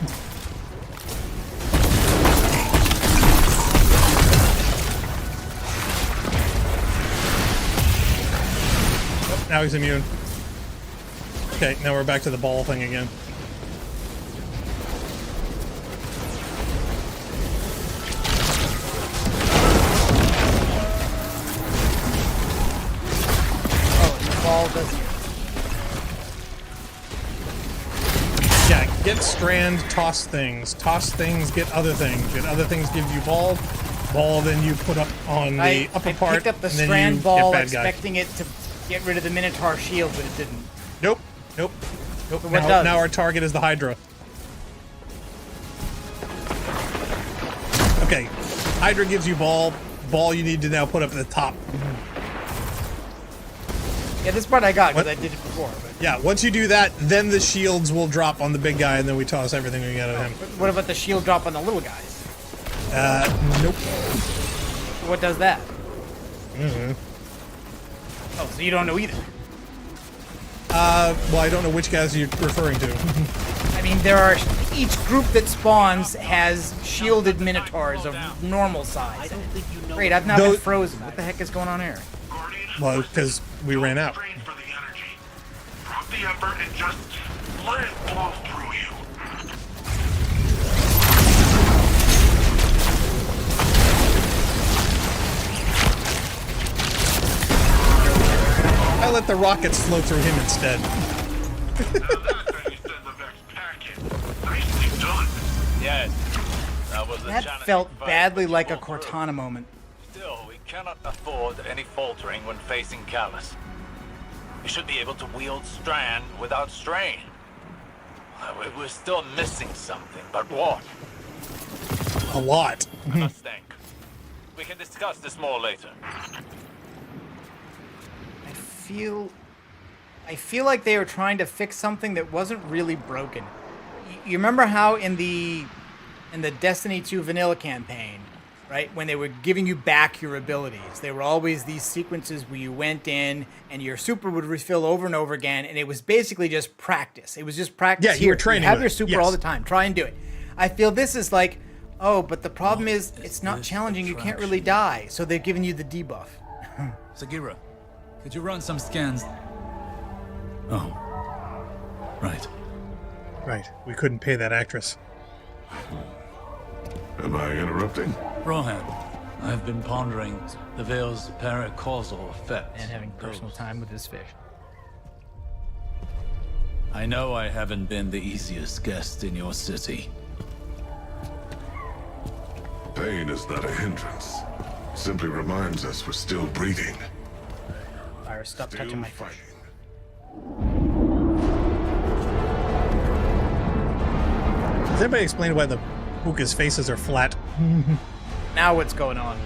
now he's immune. Okay, now we're back to the ball thing again. Oh, the ball doesn't. Yeah, get strand, toss things, get other things. Get other things, give you ball. Ball, then you put up on the upper part. I picked up the strand ball expecting it to get rid of the Minotaur shield, but it didn't. Nope. Nope. Nope. So Now our target is the Hydra. Okay. Hydra gives you ball. Ball you need to now put up at the top. Yeah, this part I got because I did it before. But... Yeah, once you do that, then the shields will drop on the big guy, and then we toss everything we get at him. But what about the shield drop on the little guys? Nope. What does that? Mm-hmm. Oh, so you don't know either. Well, I don't know which guys you're referring to. I mean, there are... Each group that spawns has shielded Minotaurs of normal size. Great, I've now been frozen. What the heck is going on here? Well, because we ran out. Drop the effort and just let it flow through you. I let the rockets flow through him instead. Yes, that felt badly like a Cortana moment. Still, we cannot afford any faltering when facing Callus. We should be able to wield Strand without strain. We're still missing something, but what? A lot. I must think. We can discuss this more later. I feel like they were trying to fix something that wasn't really broken. You remember how in the Destiny 2 vanilla campaign, right, when they were giving you back your abilities, there were always these sequences where you went in and your super would refill over and over again, and it was basically just practice. It was just practice. Yeah, you were training. You have your super all the time. Try and do it. I feel this is like, oh, but the problem is it's not challenging. You can't really die, so they're giving you the debuff. Sagira, could you run some scans? Oh, right. Right. We couldn't pay that actress. Am I interrupting? Rohan, I've been pondering the Veil's paracausal effect. And having personal time with his fish. I know I haven't been the easiest guest in your city. Pain is not a hindrance. It simply reminds us we're still breathing. Fire, stop touching my fish. Does anybody explain why the Puka's faces are flat? Now what's going on?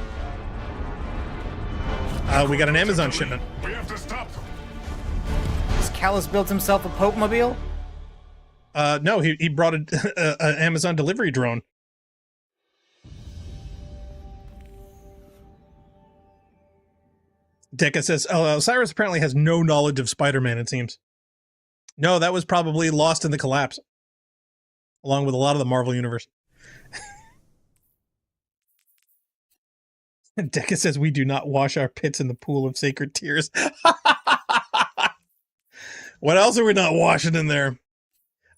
We got an Amazon shipment. We have to stop them. Has Callus built himself a Pope mobile? No, he brought an Amazon delivery drone. Deca says, Osiris apparently has no knowledge of Spider-Man, it seems. No, that was probably lost in the collapse. Along with a lot of the Marvel Universe. Deca says, we do not wash our pits in the pool of sacred tears. What else are we not washing in there?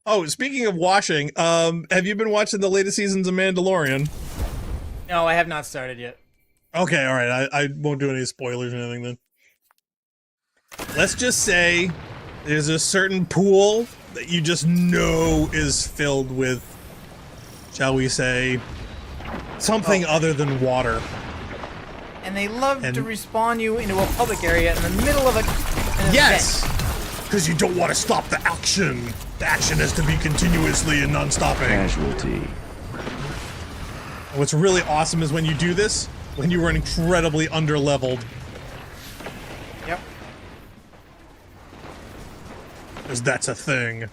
Oh, speaking of washing, have you been watching the latest seasons of Mandalorian? No, I have not started yet. Okay, all right. I won't do any spoilers or anything then. Let's just say there's a certain pool that you just know is filled with, shall we say, something other than water. And they love to respawn you into a public area in the middle of an yes! Because you don't want to stop the action. The action has to be continuously and non-stopping. Casualty. And what's really awesome is when you do this, when you are incredibly underleveled. Yep. Because that's a thing.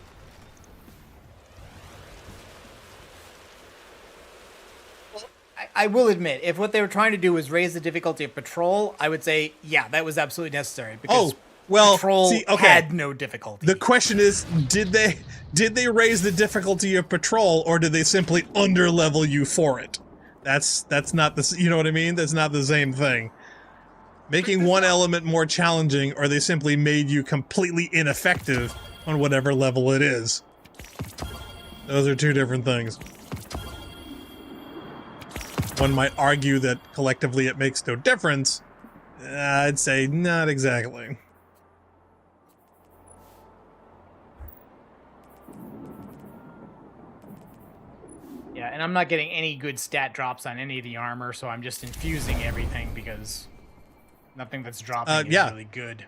I will admit, if what they were trying to do was raise the difficulty of patrol, I would say, yeah, that was absolutely necessary. Because patrol had no difficulty. The question is, did they raise the difficulty of patrol, or did they simply underlevel you for it? That's not the, you know what I mean? That's not the same thing. making one element more challenging, or they simply made you completely ineffective on whatever level it is. Those are two different things. One might argue that collectively it makes no difference. I'd say not exactly. Yeah, and I'm not getting any good stat drops on any of the armor, so I'm just infusing everything because nothing that's dropping is really good.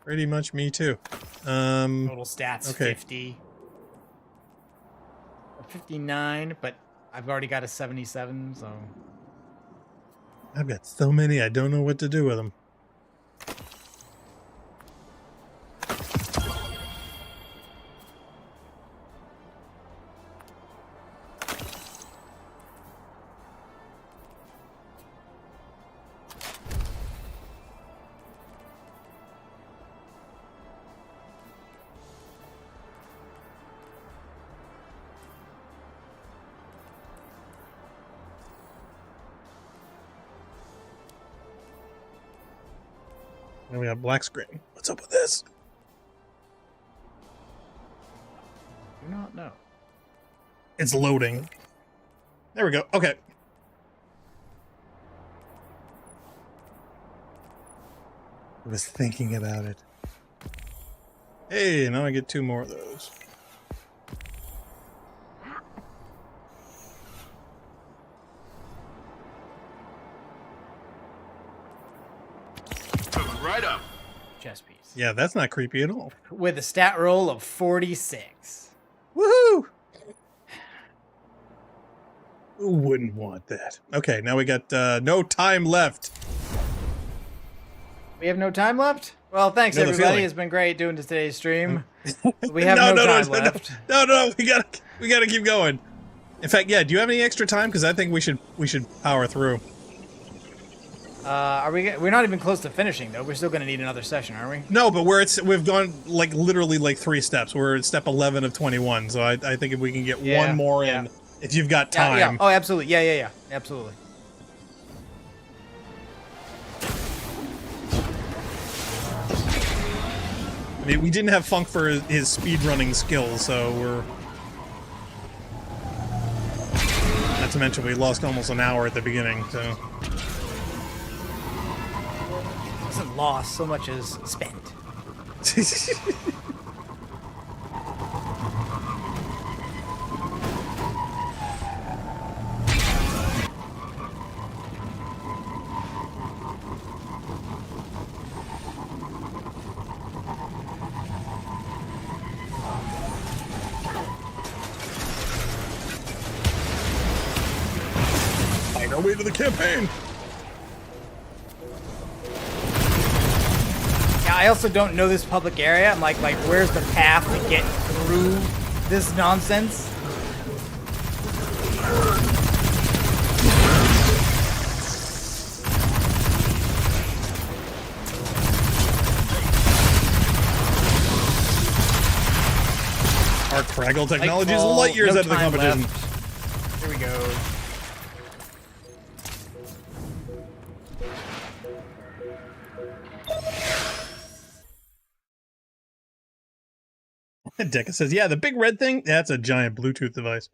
Pretty much me too. Total stats 50. 59, but I've already got a 77, so... I've got so many, I don't know what to do with them. And we have black screen. What's up with this? Do not know. It's loading. There we go. Okay. I was thinking about it. Hey, now I get 2 more of those. Right up. Chess piece. Yeah, that's not creepy at all. With a stat roll of 46. Woohoo! Who wouldn't want that? Okay, now we got no time left. We have no time left? Well, thanks everybody. It's been great doing today's stream. We have no time left. No, we gotta keep going. In fact, yeah, do you have any extra time? Because I think we should power through. We're not even close to finishing though. We're still gonna need another session, aren't we? No, but we've gone like literally like 3 steps. We're at step 11 of 21. So I think if we can get one more in, if you've got time. Yeah. Oh, absolutely. Yeah. Absolutely. I mean, we didn't have Funk for his speedrunning skills, so we're... Not to mention we lost almost an hour at the beginning, so... It wasn't lost so much as spent. Our way to the campaign. Yeah, I also don't know this public area. I'm like, where's the path to get through this nonsense? Our Craggle technology is light years out of the competition. Left. Here we go. Deca says, yeah, the big red thing, that's a giant Bluetooth device.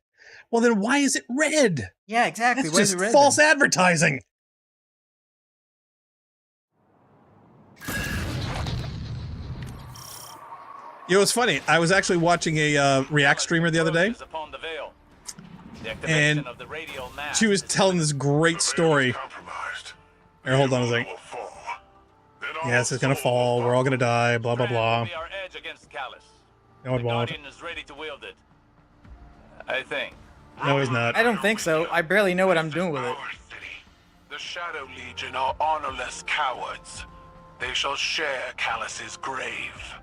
Well, then why is it red? Yeah, exactly. That's why just is it red false then? advertising. You know, it's funny. I was actually watching a React streamer the other day, and she was telling this great story. Here, hold on a second. Yes, it's gonna fall. We're all gonna die. Blah blah blah. No, it won't. I think. No, he's not. I don't think so. I barely know what I'm doing with it. The Shadow Legion are honorless cowards. They shall share Callus's grave.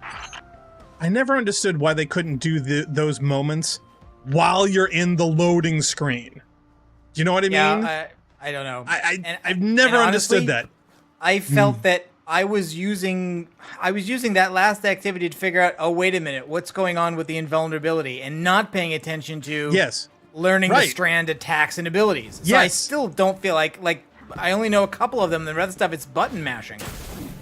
I never understood why they couldn't do those moments while you're in the loading screen. Do you know what I mean? Yeah, I don't know. I've never honestly, understood that. I felt that I was using that last activity to figure out, oh, wait a minute, what's going on with the invulnerability, and not paying attention to learning the strand attacks and abilities. So I still don't feel like I only know a couple of them. The rest stuff, it's button mashing.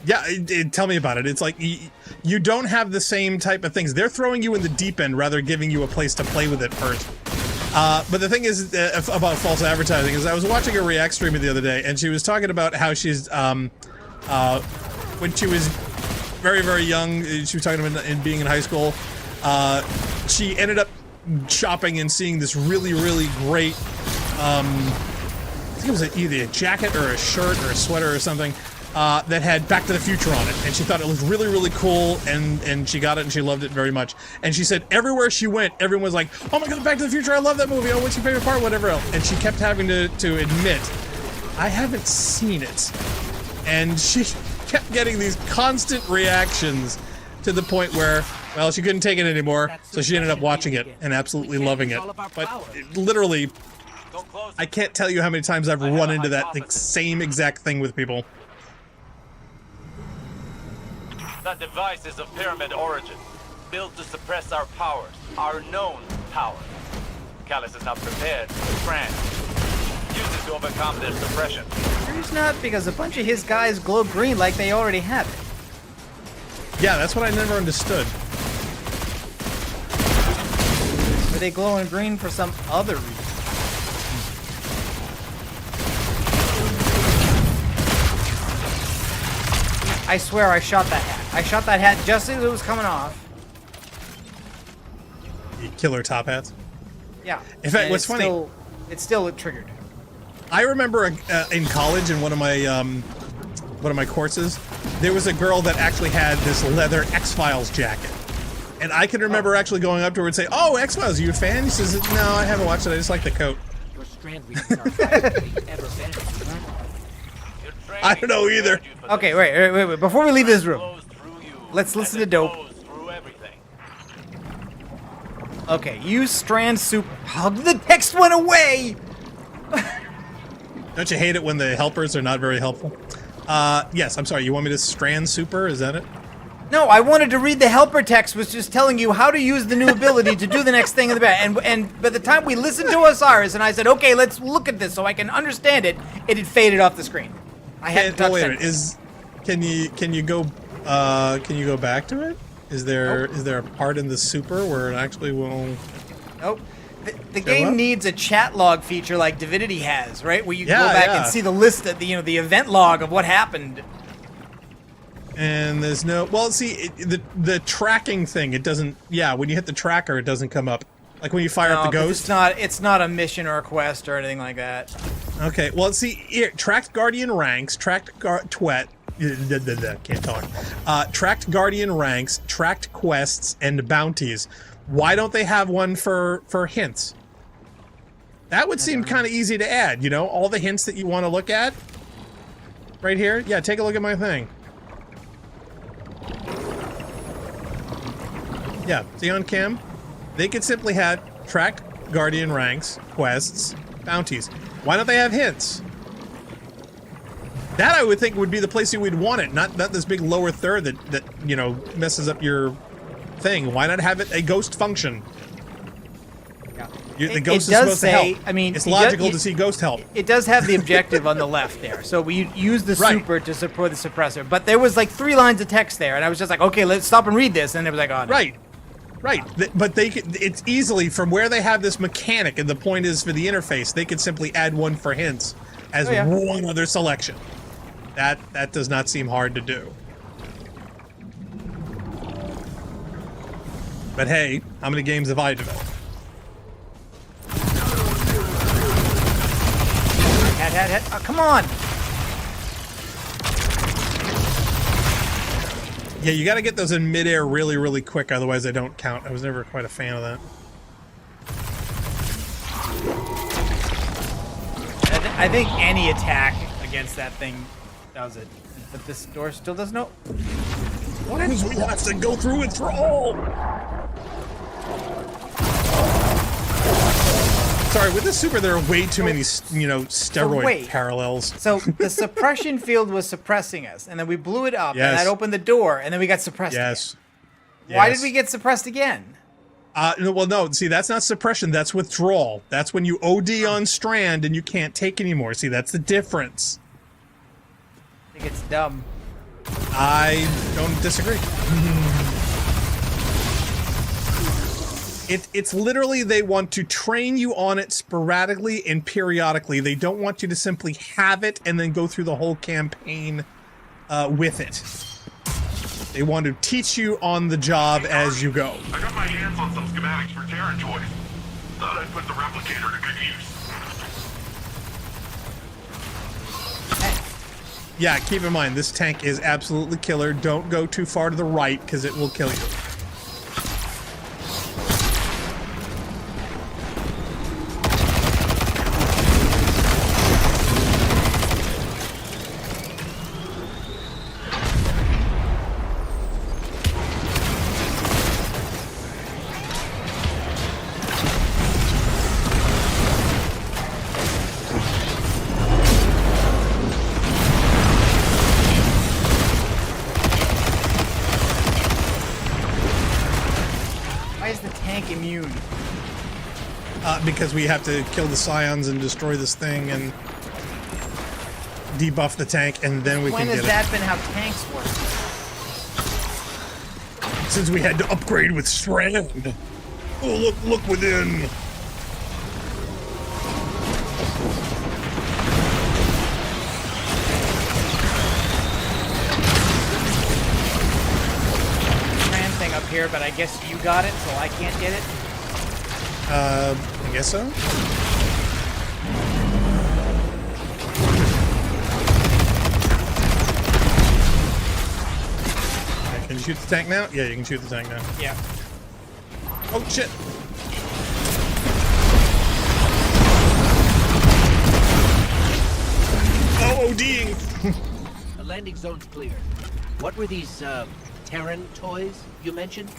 Yeah, tell me about it. It's like you don't have the same type of things. They're throwing you in the deep end rather than giving you a place to play with it first. But the thing is about false advertising is I was watching a React streamer the other day, and she was talking about how she's when she was very, very young, she was talking about in being in high school, she ended up shopping and seeing this really, really great, I think it was either a jacket or a shirt or a sweater or something, that had Back to the Future on it, and she thought it looked really, really cool, and she got it and she loved it very much. And she said everywhere she went, everyone was like, "Oh my God, Back to the Future! I love that movie! Oh, what's your favorite part? Whatever else." And she kept having to admit, "I haven't seen it," and she kept getting these constant reactions to the point where, well, she couldn't take it anymore, so she ended up watching it and absolutely loving it. But literally, I can't tell you how many times I've run into that same exact thing with people. That device is of pyramid origin, built to suppress our powers, our known powers. Callus is not prepared for France. Use it to overcome their suppression. He's not, because a bunch of his guys glow green like they already have it. Yeah, that's what I never understood. Are they glowing green for some other reason? I swear I shot that hat. I shot that hat just as it was coming off. Killer top hats. Yeah. In fact, what's funny? It's still triggered. I remember in college in one of my courses, there was a girl that actually had this leather X-Files jacket. And I can remember actually going up to her and say, "Oh, X-Files, are you a fan?" She says, "No, I haven't watched it. I just like the coat." Your strand readings are higher than they've ever been. I don't know either. Okay, wait. Before we leave this room, let's listen to Dope. Okay, use strand super. Oh, the text went away! Don't you hate it when the helpers are not very helpful? Yes, I'm sorry. You want me to strand super? Is that it? No, I wanted to read the helper text, was just telling you how to use the new ability to do the next thing in the back. And by the time we listened to Osiris and I said, "Okay, let's look at this so I can understand it," it had faded off the screen. I hadn't touched it. Can you go back to it? Is there a part in the super where it actually will? Nope. The game needs a chat log feature like Divinity has, right? Where you go back and see the list of the event log of what happened. And there's no, well, see, the tracking thing, it doesn't, when you hit the tracker, it doesn't come up. Like when you fire up the ghost. It's not a mission or a quest or anything like that. Okay, well, see, here, tracked Guardian ranks, tracked Guardian ranks, tracked quests, and bounties. Why don't they have one for hints? That would seem kind of easy to add, all the hints that you want to look at. Right here? Yeah, take a look at my thing. Yeah, see on cam? They could simply have tracked Guardian ranks, quests, bounties. Why don't they have hints? That I would think would be the place you would want it, not this big lower third that messes up your thing. Why not have it a ghost function? Yeah. The ghost is supposed to help. I mean, it's logical to see ghost help. It does have the objective on the left there, so we use the super to support the suppressor. But there was like 3 lines of text there, and I was just like, okay, let's stop and read this, and it was like, oh, no. Right, but it's easily from where they have this mechanic, and the point is for the interface, they could simply add one for hints as one other selection. That does not seem hard to do. But hey, how many games have I developed? Hat. Oh, come on! Yeah, you got to get those in midair really, really quick, otherwise they don't count. I was never quite a fan of that. I think any attack against that thing does it. But this door still doesn't know. What is we have to go through it for all? Sorry, with the super, there are way too many, steroid parallels. So the suppression field was suppressing us, and then we blew it up, and that opened the door, and then we got suppressed again. Why did we get suppressed again? Well, no. See, that's not suppression. That's withdrawal. That's when you OD on strand and you can't take anymore. See, that's the difference. I think it's dumb. I don't disagree. It's literally they want to train you on it sporadically and periodically. They don't want you to simply have it and then go through the whole campaign with it. They want to teach you on the job as you go. I got my hands on some schematics for Terran toys. Thought I'd put the replicator to good use. Yeah, keep in mind, this tank is absolutely killer. Don't go too far to the right, because it will kill you. Immune because we have to kill the scions and destroy this thing and debuff the tank, and then we can get it. When has that been how tanks work? Since we had to upgrade with strand. Oh, look within. Up here, but I guess you got it, so I can't get it. I guess so. Can you shoot the tank now? Yeah, you can shoot the tank now. Yeah. Oh shit! Oh, ODing! The landing zone's clear. What were these, Terran toys you mentioned?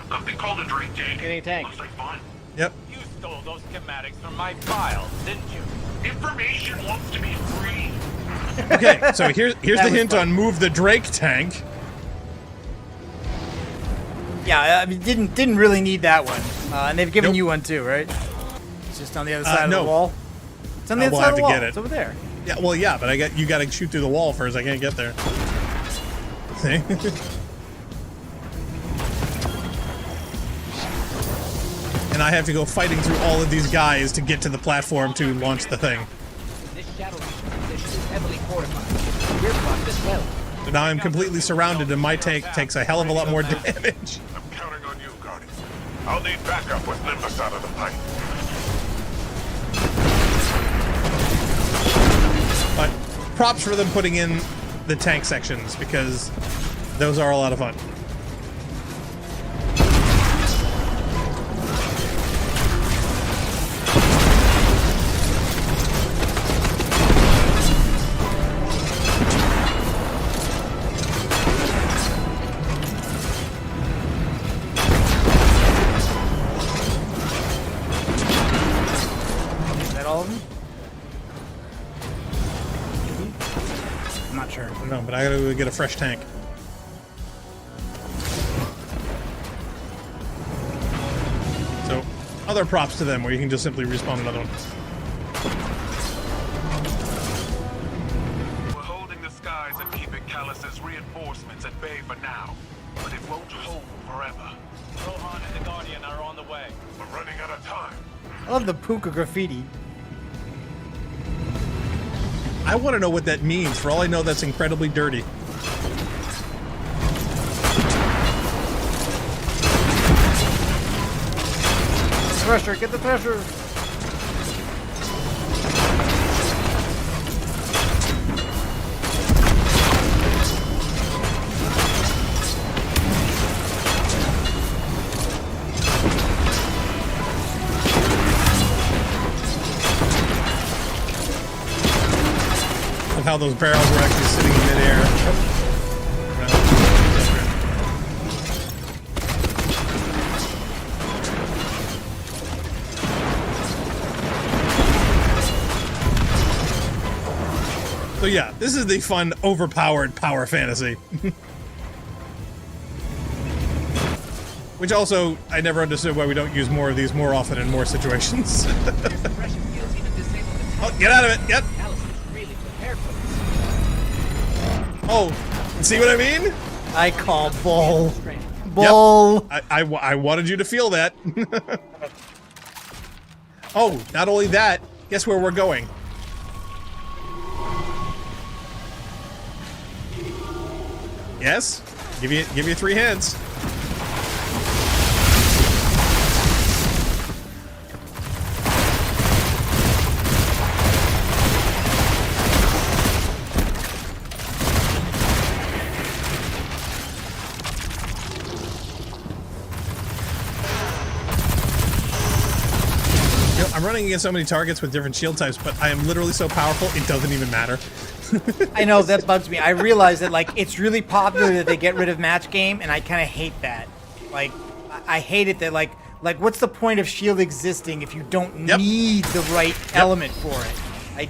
Something called a drink tank. Getting a tank. Looks like fun. Yep. You stole those schematics from my files, didn't you? Information wants to be free. Okay, so here's the hint on move the Drake tank. Yeah, I mean, didn't really need that one, and they've given you one too, right? It's just on the other side of the wall. It's on the other side of the wall. It's over there. Yeah, well, yeah, but you got to shoot through the wall first. I can't get there. See? And I have to go fighting through all of these guys to get to the platform to launch the thing. This shadow position is heavily fortified. We're blocked as well. So now I'm completely surrounded, and my tank takes a hell of a lot more damage. I'm counting on you, Guardian. I'll need backup with Nimbus out of the pipe. But props for them putting in the tank sections, because those are a lot of fun. Is that all of them? I'm not sure. No, but I gotta go get a fresh tank. So, other props to them where you can just simply respawn another one. We're holding the skies and keeping Callus's reinforcements at bay for now, but it won't hold forever. Rohan and the Guardian are on the way. We're running out of time. I love the puka graffiti. I want to know what that means. For all I know, that's incredibly dirty. Thresher, get the thresher! How those barrels were actually sitting in midair. So yeah, this is the fun, overpowered power fantasy. Which also, I never understood why we don't use more of these more often in more situations. Oh, get out of it! Yep. Oh, see what I mean? I call bull. Bull. Yep. I wanted you to feel that. Oh, not only that, guess where we're going? Yes? Give you 3 hints. I'm running against so many targets with different shield types, but I am literally so powerful, it doesn't even matter. I know, that bugs me. I realize that, like, it's really popular that they get rid of match game, and I kind of hate that. Like, I hate it that, like, what's the point of shield existing if you don't need the right element for it? I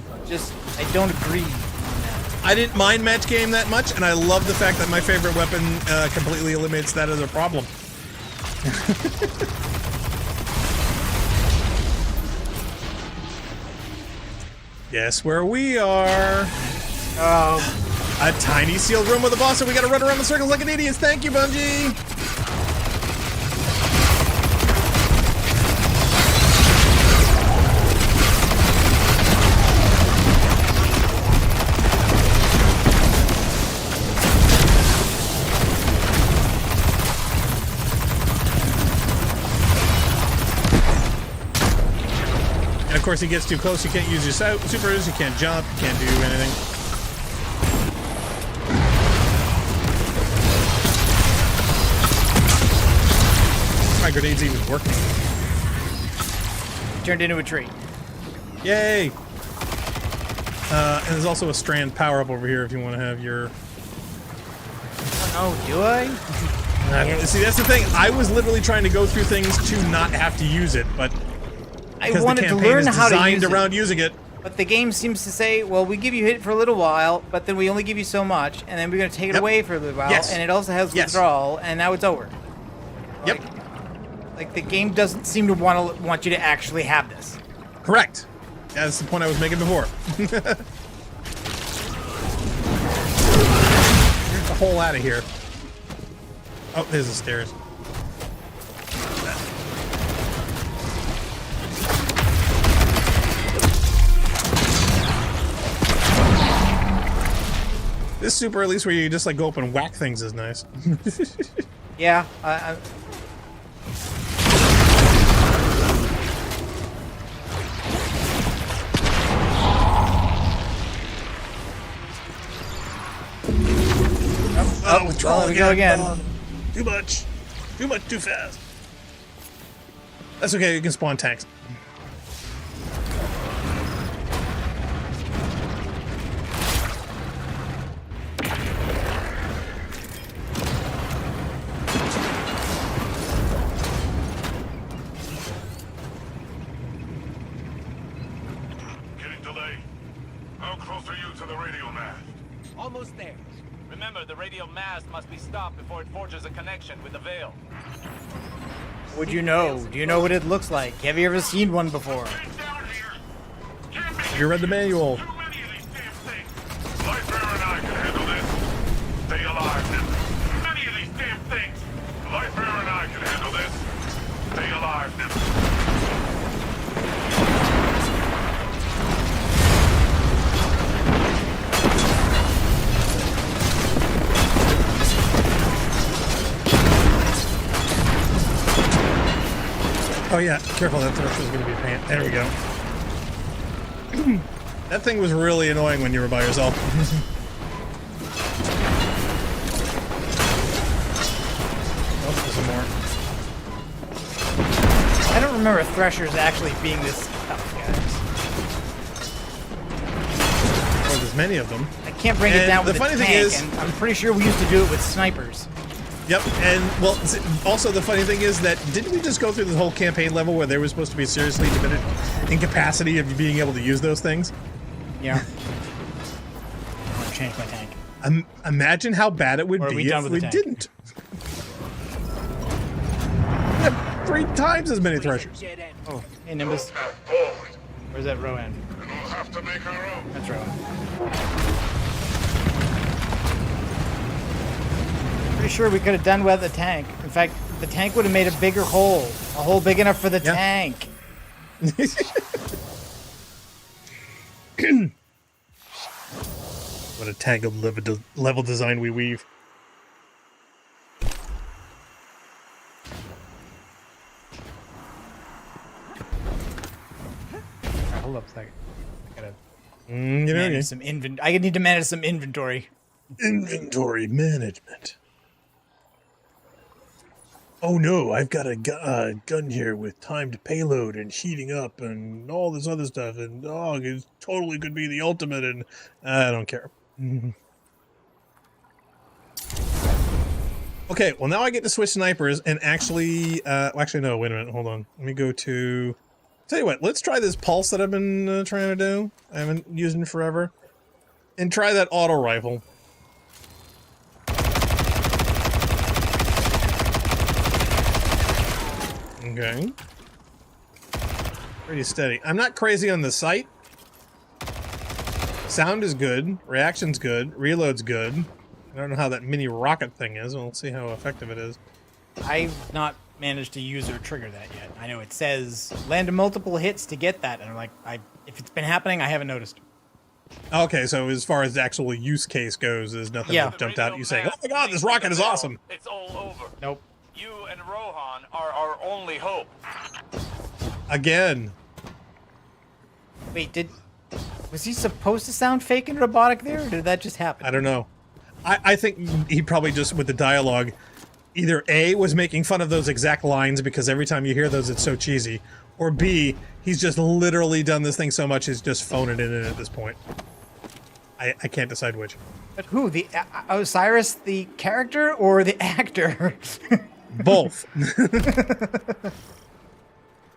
don't agree on that. I didn't mind match game that much, and I love the fact that my favorite weapon completely eliminates that as a problem. Guess where we are? A tiny sealed room with a boss, and we gotta run around the circles like an idiot. Thank you, Bungie! Of course, he gets too close, you can't use your supers, you can't jump, you can't do anything. My grenade's even working. Turned into a tree. Yay! And there's also a strand power-up over here if you want to have your... Oh, do I? See, that's the thing. I was literally trying to go through things to not have to use it, but... I wanted to learn how to use it. Around using it. But the game seems to say, well, we give you hit for a little while, but then we only give you so much, and then we're going to take it away for a little while, and it also has withdrawal, and now it's over. Yep. Like the game doesn't seem to want you to actually have this. Correct. That's the point I was making before. Get the hole out of here. Oh, there's the stairs. This super, at least where you just like go up and whack things, is nice. Yeah. Withdrawal there we go again. Too much. Too much, too fast. That's okay, you can spawn tanks. Almost there. Remember, the radial mast must be stopped before it forges a connection with the Veil. Would you know? Do you know what it looks like? Have you ever seen one before? Have you read the manual? Lightfall and I can handle this. Stay alive, Nimble. Many of these damn things. Lightfall and I can handle this. Stay alive, Nimble. Oh yeah, careful, that thrush is going to be a pain. There we go. That thing was really annoying when you were by yourself. Oh, there's some more. I don't remember threshers actually being this tough, guys. Well, there's many of them. I can't bring it down with the funny tank, thing is, and I'm pretty sure we used to do it with snipers. Yep, and well, also the funny thing is that didn't we just go through the whole campaign level where there was supposed to be seriously limited incapacity of you being able to use those things? Yeah. I'm gonna change my tank. Imagine how bad it would be if we didn't. 3 times as many threshers. Oh, hey Nimbus. Where's that Rowan? We'll have to make our own. That's Rowan. Pretty sure we could have done with the tank. In fact, the tank would have made a bigger hole. A hole big enough for the tank. What a tank of level design we weave. Right, hold up a second. I gotta manage some I need to manage some inventory. Inventory management. Oh no, I've got a gun here with timed payload and heating up and all this other stuff, and it totally could be the ultimate, and I don't care. Okay, well now I get to switch snipers and actually, actually no, wait a minute, hold on. Let me go to, tell you what, let's try this pulse that I've been trying to do. I haven't used it in forever. And try that auto rifle. Okay. Pretty steady. I'm not crazy on the sight. Sound is good. Reaction's good. Reload's good. I don't know how that mini rocket thing is. We'll see how effective it is. I've not managed to use or trigger that yet. I know it says land multiple hits to get that, and I'm like, if it's been happening, I haven't noticed. Okay, so as far as the actual use case goes, there's nothing that jumped out at you saying, "Oh my god, this rocket is awesome." It's all over. Nope. You and Rohan are our only hope. Again. Wait, was he supposed to sound fake and robotic there, or did that just happen? I don't know. I think he probably just, with the dialogue, either A, was making fun of those exact lines because every time you hear those it's so cheesy, or B, he's just literally done this thing so much he's just phoning it in at this point. I can't decide which. But who? The Osiris, the character, or the actor? Both.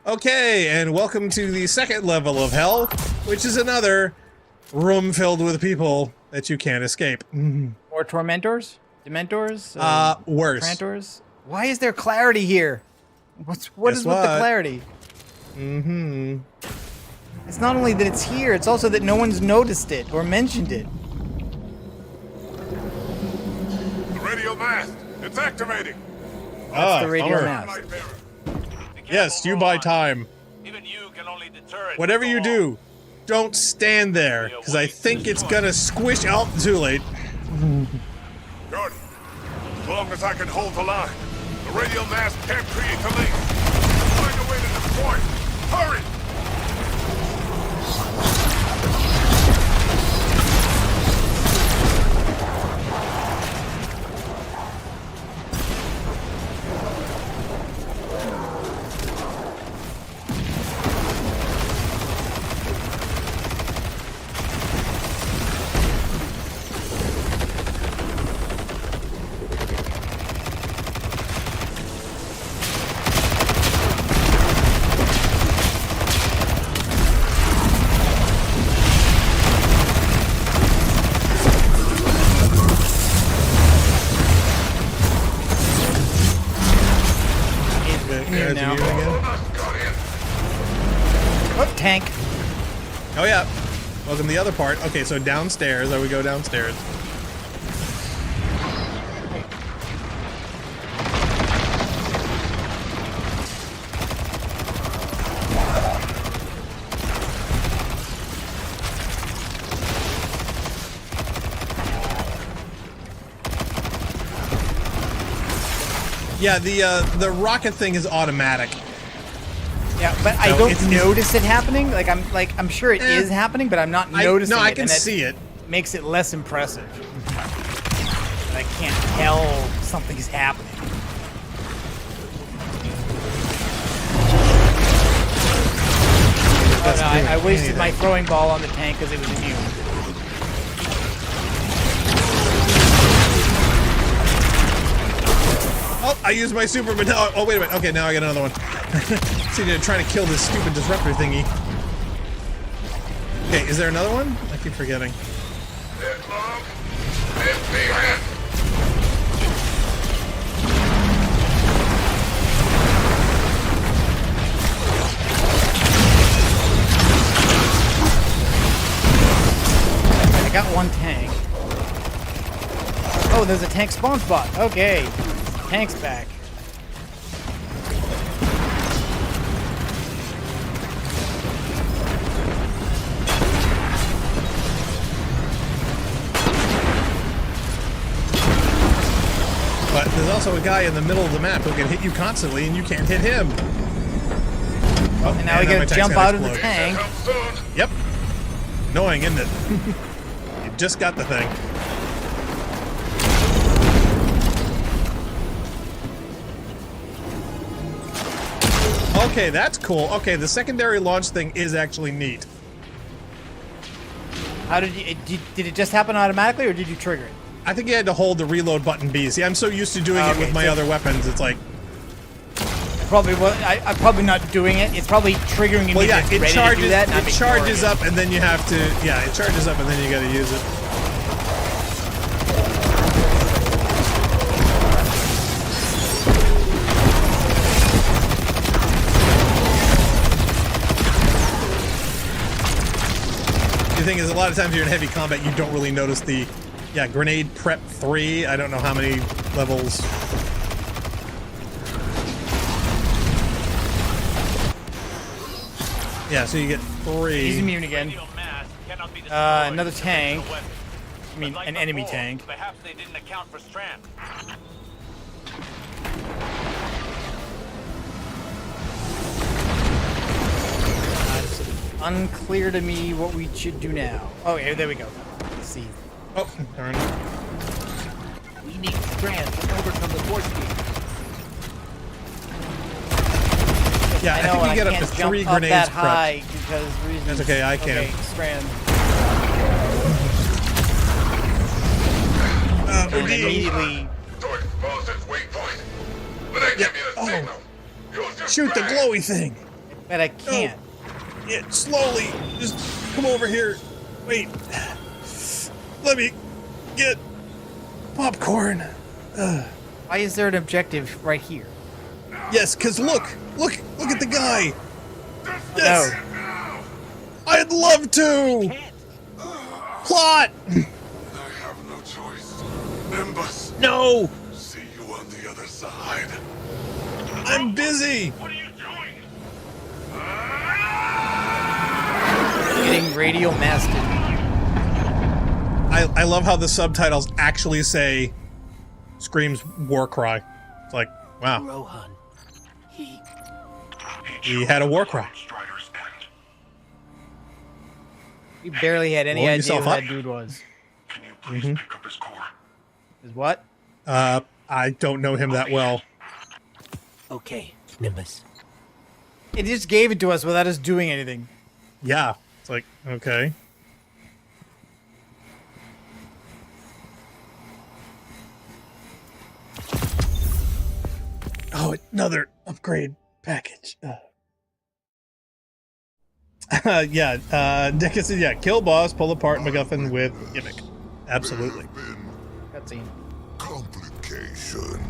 Okay, and welcome to the second level of hell, which is another room filled with people that you can't escape. More tormentors? Dementors? Worse. Trantors? Why is there clarity here? What is with the clarity? It's not only that it's here, it's also that no one's noticed it or mentioned it. The radio mast, it's activating. That's the radio mast. Yes, you buy time. Even you can only deter it. Whatever you do, don't stand there, because I think it's gonna squish out. Too late. Good. As long as I can hold the line, the radio mast can't create the link. Find a way to destroy it. Hurry! Tank. Oh yeah. Welcome to the other part. Okay, so downstairs. I would go downstairs. Yeah, the rocket thing is automatic. Yeah, but I don't notice it happening. I'm sure it is happening, but I'm not noticing it. No, I can see it. Makes it less impressive. I can't tell something's happening. Oh no, I wasted my throwing ball on the tank because it was immune. Oh, I used my super, but now, oh wait a minute. Okay, now I got another one. See, they're trying to kill this stupid disruptor thingy. Okay, is there another one? I keep forgetting. Oh, there's a tank spawn spot. Okay. Tank's back. But there's also a guy in the middle of the map who can hit you constantly, and you can't hit him. Oh, and now we gotta jump out of the tank. Yep. Annoying, isn't it? You just got the thing. Okay, that's cool. Okay, the secondary launch thing is actually neat. How did you... Did it just happen automatically, or did you trigger it? I think you had to hold the reload button B. See, I'm so used to doing it with my other weapons, it's like... Probably, well, I'm probably not doing it. It's probably triggering me. Well, yeah, it charges, to do that, it charges up, and then you have to... Yeah, it charges up, and then you gotta use it. The thing is, a lot of times you're in heavy combat, you don't really notice the... Yeah, grenade prep 3. I don't know how many levels... Yeah, so you get 3. He's immune again. Another tank. I mean, an enemy tank. Perhaps they didn't account for Strand. It's unclear to me what we should do now. Oh, yeah, there we go. Let's see. Oh, darn. We need Strand to overcome the force field. Yeah, I think you get up to 3 grenades that prepped. high because reasons. That's okay, I can. Okay, Strand. And immediately. Shoot the glowy thing. But I can't. Oh. Yeah, slowly. Just come over here. Wait. Let me get popcorn. Why is there an objective right here? Yes, because look at the guy. Yes. No. I'd love to. Plot. I have no choice. Nimbus. No. See you on the other side. I'm busy. What are you doing? Getting radio masted. I love how the subtitles actually say Scream's war cry. It's like, wow. Rohan. He had a war cry. We barely had any idea who that dude was. Can you please pick up his core? Is what? I don't know him that well. Okay, Nimbus. It just gave it to us without us doing anything. Yeah. It's like, okay. Oh, another upgrade package. Yeah, Dick said, yeah, kill boss, pull apart MacGuffin with gimmick. Absolutely. Cutscene. Complication.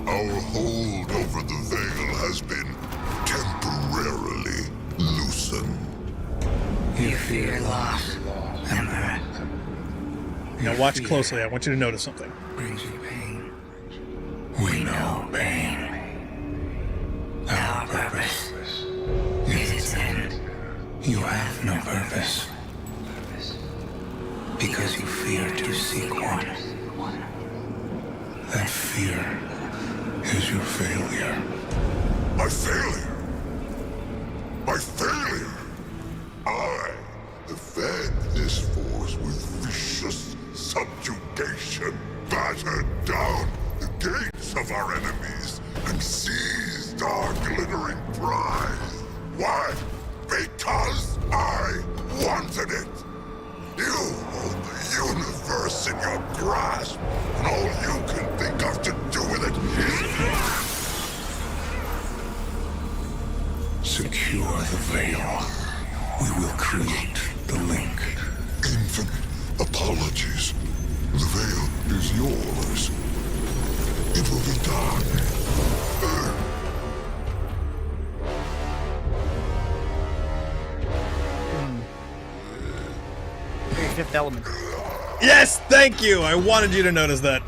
Our hold over the veil has been temporarily loosened. You fear loss, Emperor. Now watch closely. I want you to notice something. Brings you pain. We know pain. Our purpose is its end. You have no purpose. Because you fear to seek one. That fear is your failure. My failure? My failure? I have fed this force with vicious subjugation, battered down the gates of our enemies, and seized our glittering prize. Why? Because I wanted it. You hold the universe in your grasp, and all you can think of to do with it is... Secure the veil. We will create the link. Infinite apologies. The veil is yours. It will be done. Fifth element. Yes, thank you. I wanted you to notice that.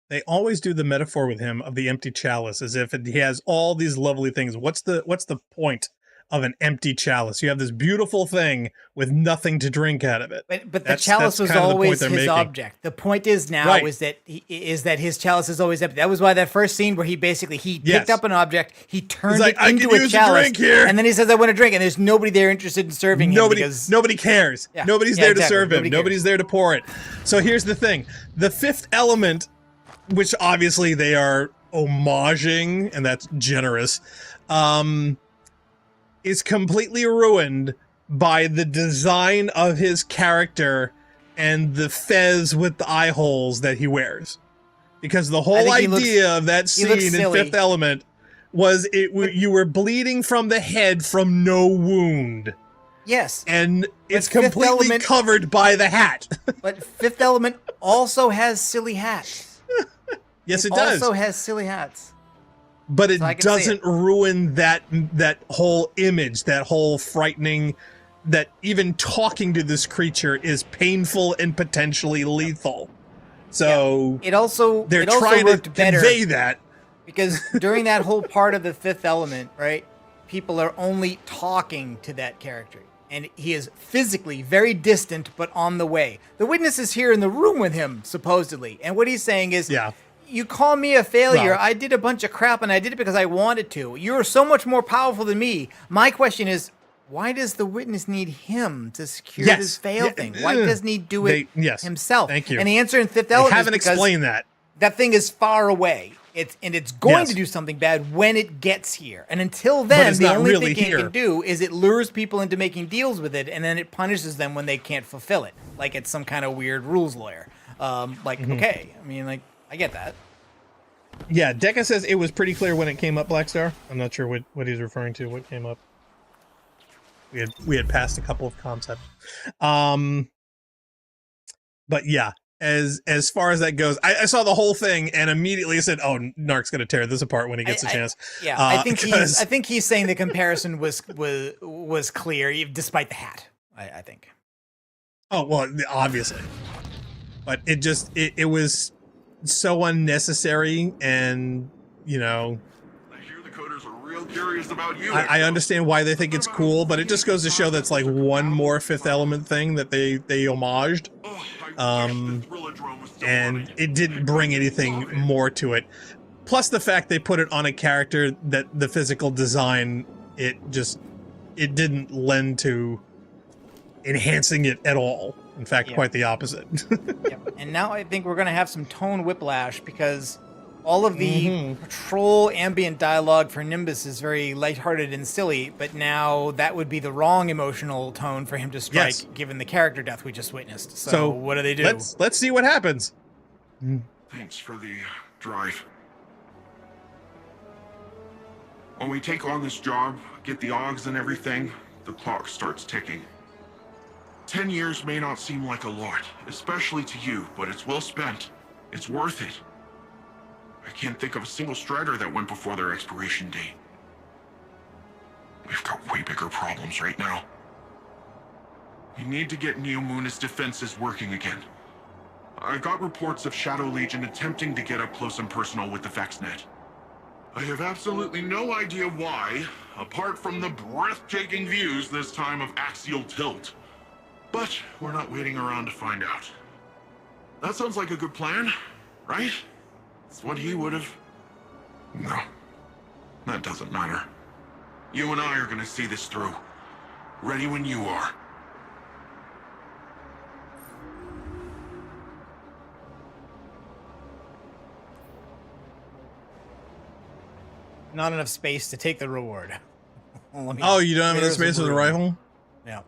They always do the metaphor with him of the empty chalice, as if he has all these lovely things. What's the point of an empty chalice? You have this beautiful thing with nothing to drink out of it. But the chalice was always his object. The point is now is that his chalice is always empty. That was why that first scene where he picked up an object, he turned it into a chalice, and then he says, "I want to drink," and there's nobody there interested in serving him. Nobody cares. Yeah, Nobody's there to serve him. Nobody's there to pour it. So here's the thing: the fifth element, which obviously they are homaging, and that's generous, is completely ruined by the design of his character and the fez with the eye holes that he wears. Because the whole idea of that scene in Fifth Element was you were bleeding from the head from no wound. Yes. And it's completely covered by the hat. But Fifth Element also has silly hats. Yes, it does. Also has silly hats. But it doesn't ruin that whole image, that whole frightening, that even talking to this creature is painful and potentially lethal. So they're trying to convey that. Because during that whole part of the Fifth Element, right, people are only talking to that character. And he is physically very distant, but on the way. The witness is here in the room with him, supposedly. And what he's saying is, you call me a failure. I did a bunch of crap, and I did it because I wanted to. You're so much more powerful than me. My question is, why does the witness need him to secure this fail thing? Why doesn't he do it himself? Thank you. And the answer in Fifth Element haven't explained that. That thing is far away. It's going to do something bad when it gets here. And until then, the only thing it can do is it lures people into making deals with it, and then it punishes them when they can't fulfill it. Like it's some kind of weird rules lawyer. Okay. I mean, like, I get that. Yeah, Deca says it was pretty clear when it came up, Blackstar. I'm not sure what he's referring to, what came up. We had passed a couple of concepts. But yeah, as far as that goes, I saw the whole thing and immediately said, "Oh, Narc's going to tear this apart when he gets a chance." I think he's saying the comparison was clear, despite the hat. I think. Oh well, obviously, but it was so unnecessary, and I hear the coders are real curious about you. I understand why they think it's cool, but it just goes to show that's like one more Fifth Element thing that they homaged. And it didn't bring anything more to it. Plus the fact they put it on a character that the physical design, it didn't lend to enhancing it at all. In fact, quite the opposite. And now I think we're going to have some tone whiplash because all of the patrol ambient dialogue for Nimbus is very lighthearted and silly, but now that would be the wrong emotional tone for him to strike, given the character death we just witnessed. So what do they do? Let's see what happens. Thanks for the drive. When we take on this job, get the Augs and everything, the clock starts ticking. 10 years may not seem like a lot, especially to you, but it's well spent. It's worth it. I can't think of a single Strider that went before their expiration date. We've got way bigger problems right now. We need to get Neomuna's defenses working again. I got reports of Shadow Legion attempting to get up close and personal with the VexNet. I have absolutely no idea why, apart from the breathtaking views this time of axial tilt. But we're not waiting around to find out. That sounds like a good plan, right? It's what he would have... No. That doesn't matter. You and I are gonna see this through. Ready when you are. Not enough space to take the reward. You don't have enough space with a rifle? Yeah.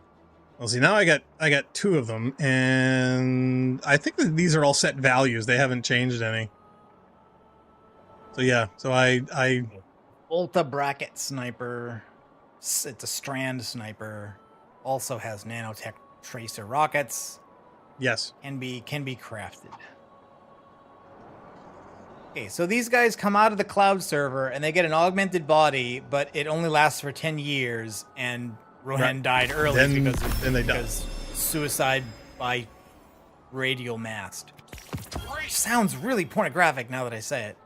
Well, see, now I got two of them, and I think that these are all set values. They haven't changed any. So yeah, so I Volta bracket sniper. It's a strand sniper. Also has nanotech tracer rockets. Yes. Can be crafted. Okay, so these guys come out of the cloud server and they get an augmented body, but it only lasts for 10 years, and Rohan died early because suicide by radial mast. Which sounds really pornographic now that I say it.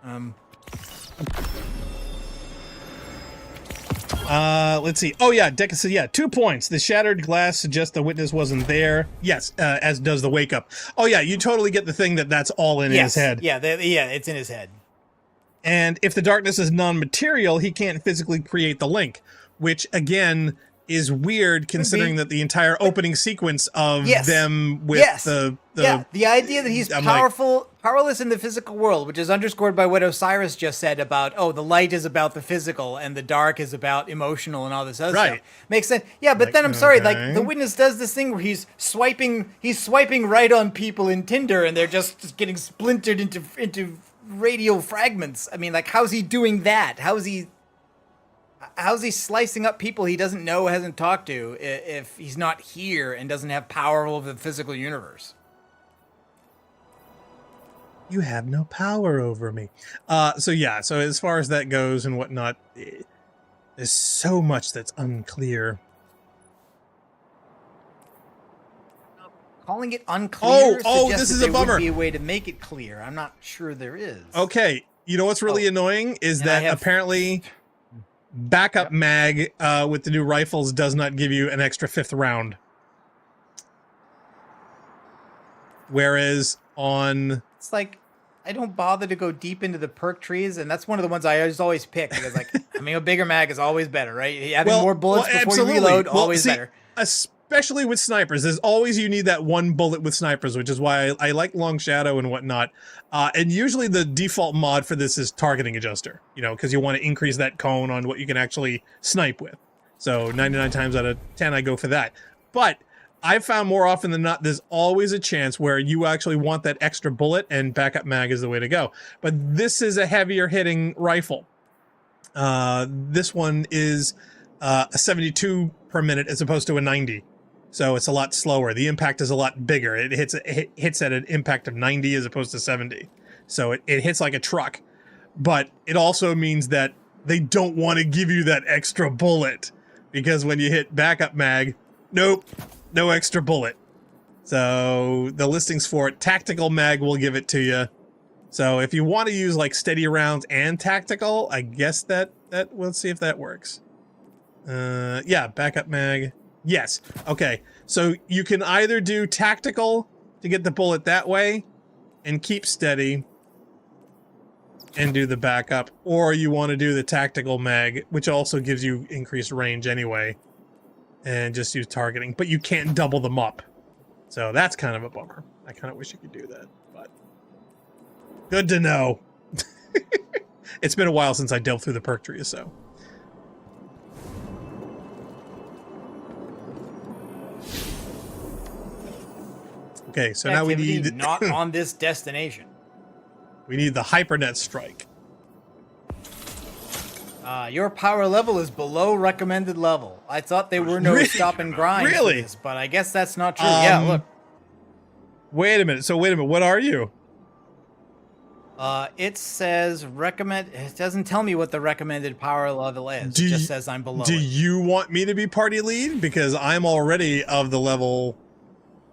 Let's see. Oh yeah, Deca said, yeah, 2 points. The shattered glass suggests the witness wasn't there. Yes, as does the wake up. Oh yeah, you totally get the thing that's all in his head. Yeah, it's in his head. And if the darkness is non-material, he can't physically create the link, which again is weird considering that the entire opening sequence of them with the idea that he's powerless in the physical world, which is underscored by what Osiris just said about, the light is about the physical and the dark is about emotional and all this other stuff. Makes sense. Yeah, but then I'm sorry, like the witness does this thing where he's swiping right on people in Tinder and they're just getting splintered into radial fragments. I mean, like, how's he doing that? How's he slicing up people he doesn't know, hasn't talked to, if he's not here and doesn't have power over the physical universe? You have no power over me. So as far as that goes and whatnot, there's so much that's unclear. Calling it unclear this is a bummer. Would be a way to make it clear. I'm not sure there is. Okay, you know what's really annoying is that apparently backup mag with the new rifles does not give you an extra 5th round. Whereas on... It's like, I don't bother to go deep into the perk trees, and that's one of the ones I always pick, because, like, I mean, a bigger mag is always better, right? Having more bullets before you reload, always better. Especially with snipers. There's always, you need that one bullet with snipers, which is why I like Long Shadow and whatnot. And usually the default mod for this is targeting adjuster, because you want to increase that cone on what you can actually snipe with. So 99 times out of 10, I go for that. But I've found more often than not, there's always a chance where you actually want that extra bullet, and backup mag is the way to go. But this is a heavier hitting rifle. This one is a 72 per minute as opposed to a 90. So it's a lot slower. The impact is a lot bigger. It hits at an impact of 90 as opposed to 70. So it hits like a truck. But it also means that they don't want to give you that extra bullet, because when you hit backup mag, nope, no extra bullet. So the listings for it, tactical mag will give it to you. So if you want to use like steady rounds and tactical, I guess that let's see if that works. Yeah, backup mag. Yes. Okay. So you can either do tactical to get the bullet that way and keep steady and do the backup, or you want to do the tactical mag, which also gives you increased range anyway, and just use targeting, but you can't double them up. So that's kind of a bummer. I kind of wish you could do that, but good to know. It's been a while since I delved through the perk tree, so. Okay, so now we need... not on this destination. We need the Hypernet Strike. Your power level is below recommended level. I thought there were no stop and grind for this, but I guess that's not true. Yeah, look. Wait a minute. What are you? It says recommend... It doesn't tell me what the recommended power level is. It just says I'm below Do you want me to be party lead? Because I'm already of the level...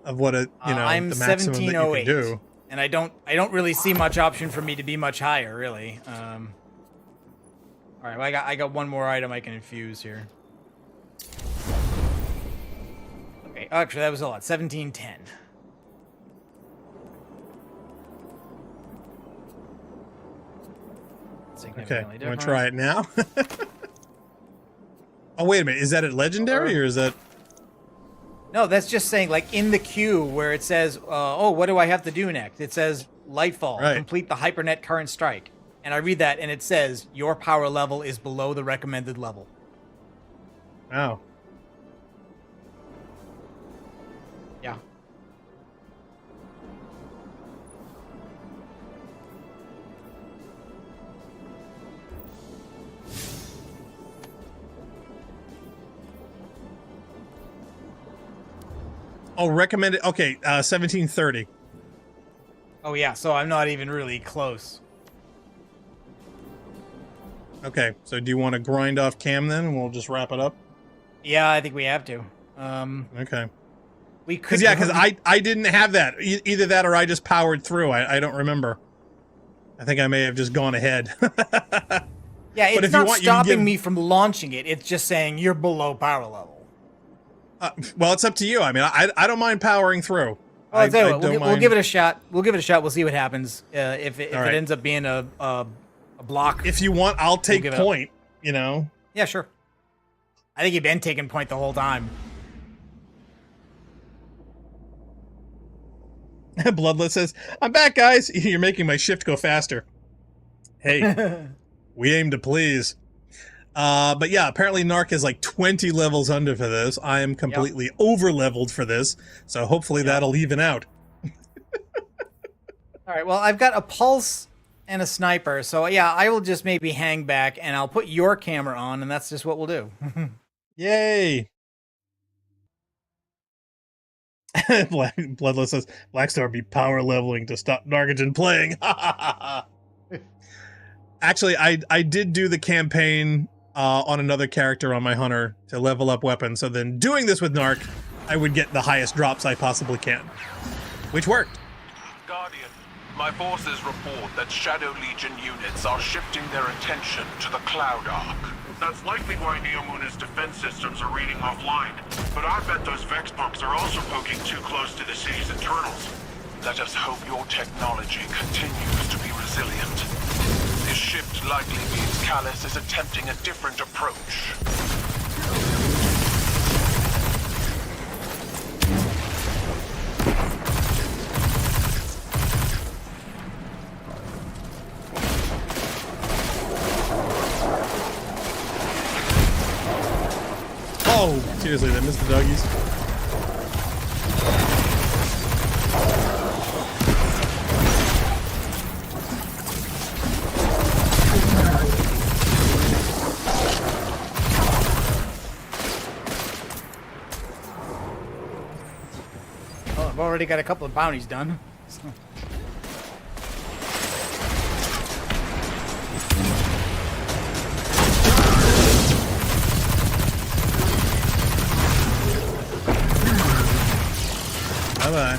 of what I'm the maximum 1708, that you can do. And I don't really see much option for me to be much higher, really. All right, well, I got one more item I can infuse here. Okay, actually that was a lot. 1710. Okay, I'm gonna try it now. Oh wait a minute, is that at legendary or is that? No, that's just saying, like, in the queue where it says, oh, what do I have to do next? It says, Lightfall, complete the Hypernet current strike. And I read that, and it says, your power level is below the recommended level. Wow. Yeah. Oh, recommended. Okay, 1730. Oh yeah, so I'm not even really close. Okay, so do you want to grind off Cam then, and we'll just wrap it up? Yeah, I think we have to. Okay. We could. Because I didn't have that. Either that or I just powered through. I don't remember. I think I may have just gone ahead. Yeah, it's not stopping me from launching it. It's just saying you're below power level. Well, it's up to you. I mean, I don't mind powering through. Well, we'll give it a shot. We'll give it a shot. We'll see what happens. If it ends up being a block. If you want, I'll take point. You know. Yeah, sure. I think you've been taking point the whole time. Bloodless says, "I'm back, guys. You're making my shift go faster." Hey, we aim to please. But yeah, apparently Narc is like 20 levels under for this. I am completely over-leveled for this, so hopefully that'll even out. All right, well, I've got a pulse and a sniper, so yeah, I will just maybe hang back, and I'll put your camera on, and that's just what we'll do. Yay! Bloodless says, Blackstar be power leveling to stop Narcogen playing. Actually, I did do the campaign on another character on my hunter to level up weapons, so then doing this with Narc, I would get the highest drops I possibly can. Which worked. Guardian, my forces report that Shadow Legion units are shifting their attention to the Cloud Ark. That's likely why Neomuna's defense systems are reading offline. But I bet those Vex punks are also poking too close to the city's internals. Let us hope your technology continues to be resilient. This shift likely means Callus is attempting a different approach. Oh, seriously, they missed the doggies. Well, I've already got a couple of bounties done. So. Bye-bye.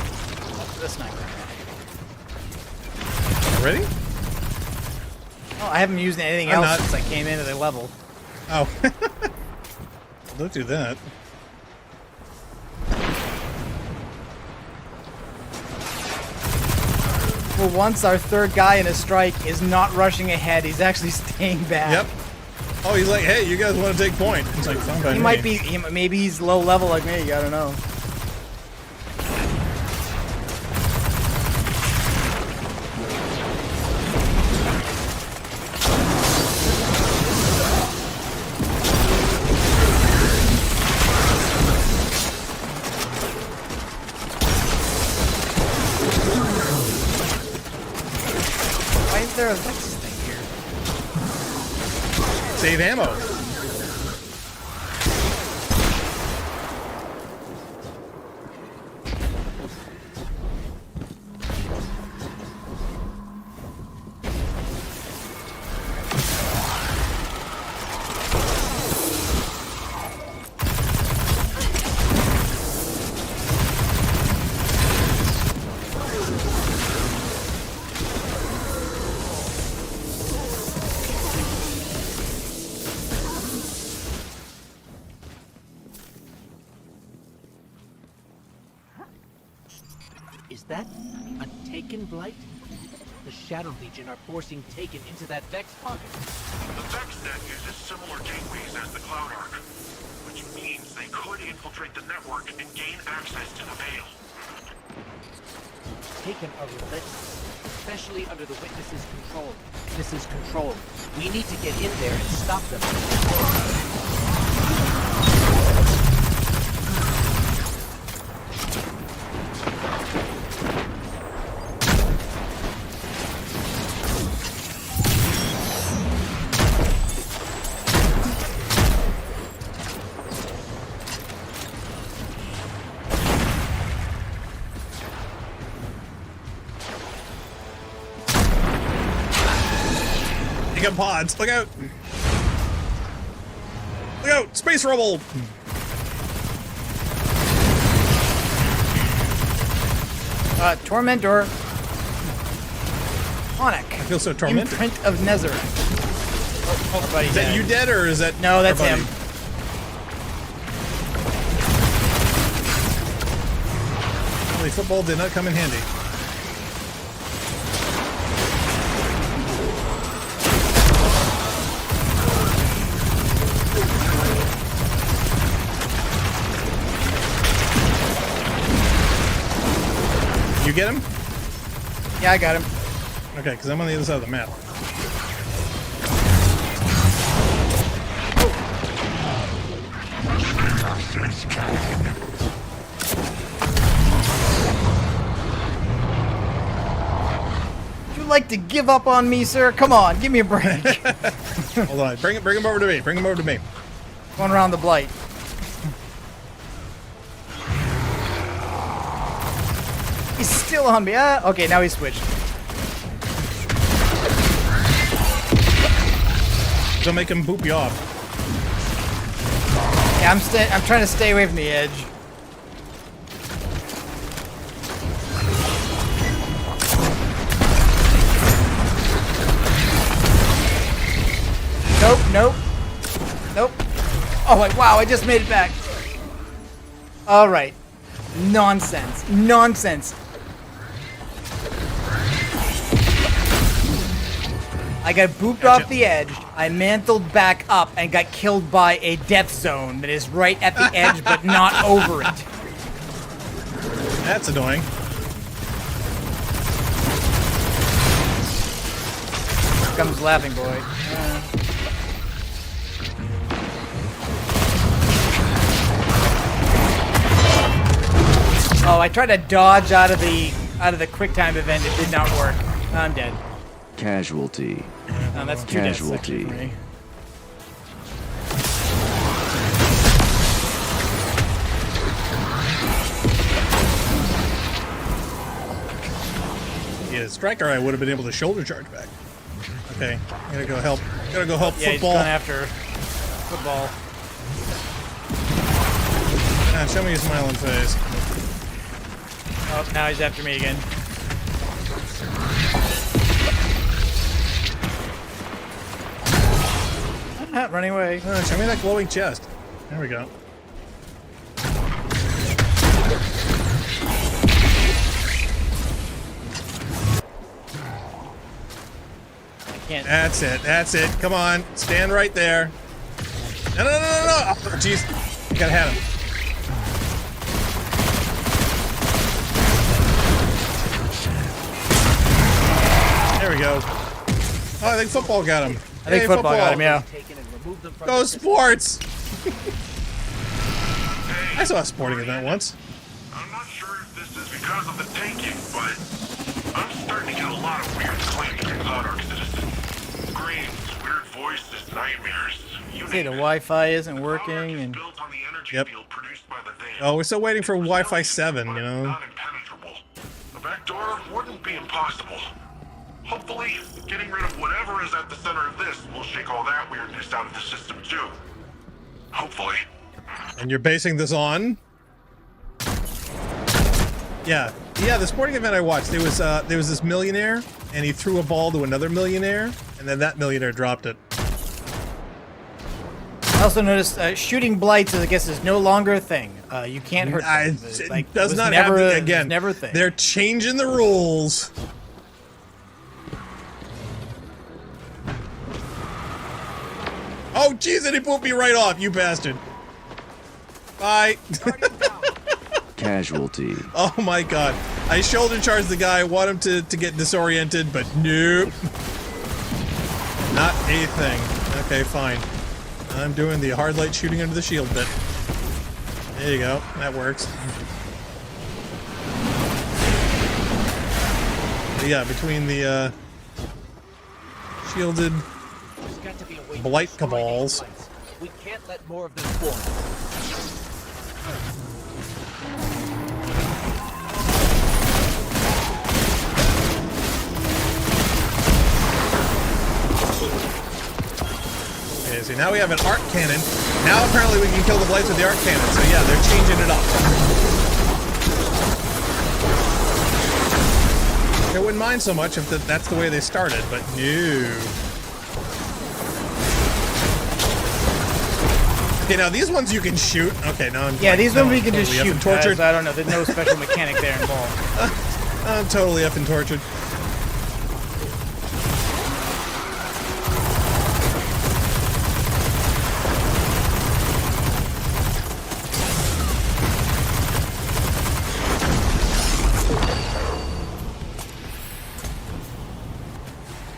The sniper. Ready? Oh, I haven't used anything else since I came into the level. Oh. Don't do that. For once, our third guy in a strike is not rushing ahead. He's actually staying back. Yep. Oh, he's like, hey, you guys want to take point? It's like, fine by he me. might be, maybe he's low level like me. I don't know. Why is there a Vex thing here? Save ammo. Is that a Taken Blight? The Shadow Legion are forcing Taken into that Vex pocket. The Vex net uses similar gateways as the Cloud Ark, which means they could infiltrate the network and gain access to the Veil. Taken are relentless, especially under the Witness's control. Witness's control. We need to get in there and stop them. Pick up pods. Look out. Look out! Space rubble! Tormentor. Onic. I feel so tormented. Imprint of Nezareth. Oh, is that you dead, or is that... No, that's him. Really, football did not come in handy. You get him? Yeah, I got him. Okay, because I'm on the other side of the map. Would you like to give up on me, sir? Come on, give me a break. Hold on, bring him over to me. Bring him over to me. Going around the blight. He's still on me. Okay, now he's switched. Don't make him boop you off. Yeah, I'm trying to stay away from the edge. Nope, nope. Nope. Oh, wow, I just made it back. All right. Nonsense. Nonsense. I got booped off the edge, I mantled back up, and got killed by a death zone that is right at the edge, but not over it. That's annoying. Here comes Laughing Boy. Oh, I tried to dodge out of the quick time event. It did not work. I'm dead. Casualty. Oh, that's two Casualty. deaths for me. Yeah, Striker, I would have been able to shoulder charge back. Okay, I gotta go help. Gotta go help Yeah, football. he's gone after football. Show me your smiling face. Oh, now he's after me again. Not running away. Show me that glowing chest. There we go. Can't. That's it. That's it. Come on. Stand right there. No, no, no, no, no. Oh, jeez. You gotta have him. There we go. Oh, I think football got him. I think football got him, yeah. Go sports! I saw a sporting event once. I'm not sure if this is because of the taking, but I'm starting to get a lot of weird claims from Zoddark citizens. Screams, weird voices, nightmares. Say the Wi-Fi isn't working, and yep. Oh, we're still waiting for Wi-Fi 7, you know. The back door wouldn't be impossible. Hopefully, getting rid of whatever is at the center of this will shake all that weirdness out of the system too. Hopefully. And you're basing this on? Yeah, the sporting event I watched, there was this millionaire, and he threw a ball to another millionaire, and then that millionaire dropped it. I also noticed shooting blights, I guess, is no longer a thing. You can't hurt them. It does not happen again. Never a thing. They're changing the rules. Oh, jeez, and he pooped me right off, you bastard. Bye. Casualty. Oh my god. I shoulder charged the guy, want him to get disoriented, but nope. Not a thing. Okay, fine. I'm doing the hard light shooting under the shield bit. There you go. That works. But yeah, between the shielded blight cabals. We can't let more of them form. Okay, so now we have an arc cannon. Now apparently we can kill the blights with the arc cannon. So yeah, they're changing it up. I wouldn't mind so much if that's the way they started, but no. Okay, now these ones you can shoot. Okay, now I'm these ones we can just shoot. Tortured. I don't know. There's no special mechanic there involved. I'm totally effing tortured.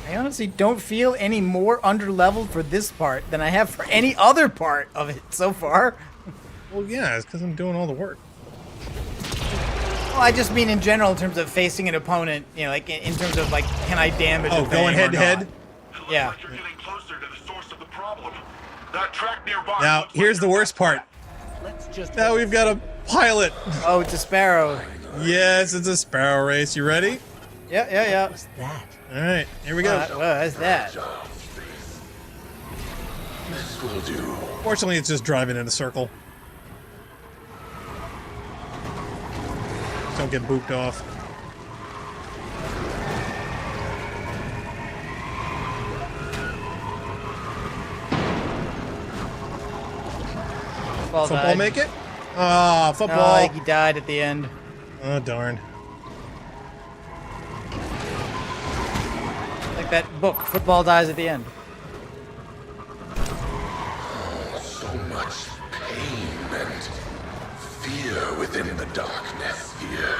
I honestly don't feel any more underleveled for this part than I have for any other part of it so far. Well, yeah, it's because I'm doing all the work. Well, I just mean in general in terms of facing an opponent, you know, like in terms of like, can I damage a thing going head to head? Yeah. You're getting closer to the source of the problem. That track nearby. Now, here's the worst part. Now we've got a pilot. Oh, it's a sparrow. Yes, it's a sparrow race. You ready? Yeah. What's that? All right, here we go. What's that? This will do. Fortunately, it's just driving in a circle. Don't get booped off. Football make it? Ah, football. No, I think he died at the end. Oh, darn. Like that book, Football Dies at the End. So much pain and fear within the darkness here.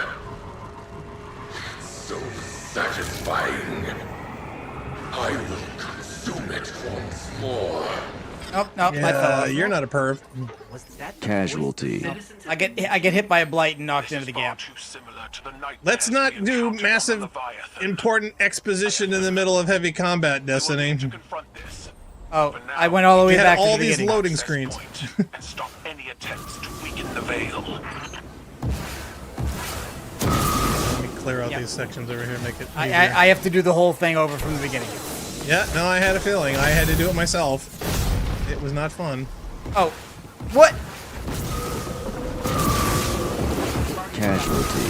So satisfying. I will consume it once more. Oh, no, Yeah, my fellow. you're not a perv. Casualty. I get hit by a blight and knocked into the gap. Let's not do massive, important exposition in the middle of heavy combat, Destiny. Oh, I went all the way You back had to all the these beginning. loading screens. And stop any attempts to weaken the veil. Let me clear out these sections over here, make it easier. I have to do the whole thing over from the beginning. Yeah, no, I had a feeling. I had to do it myself. It was not fun. Oh, what? Casualty.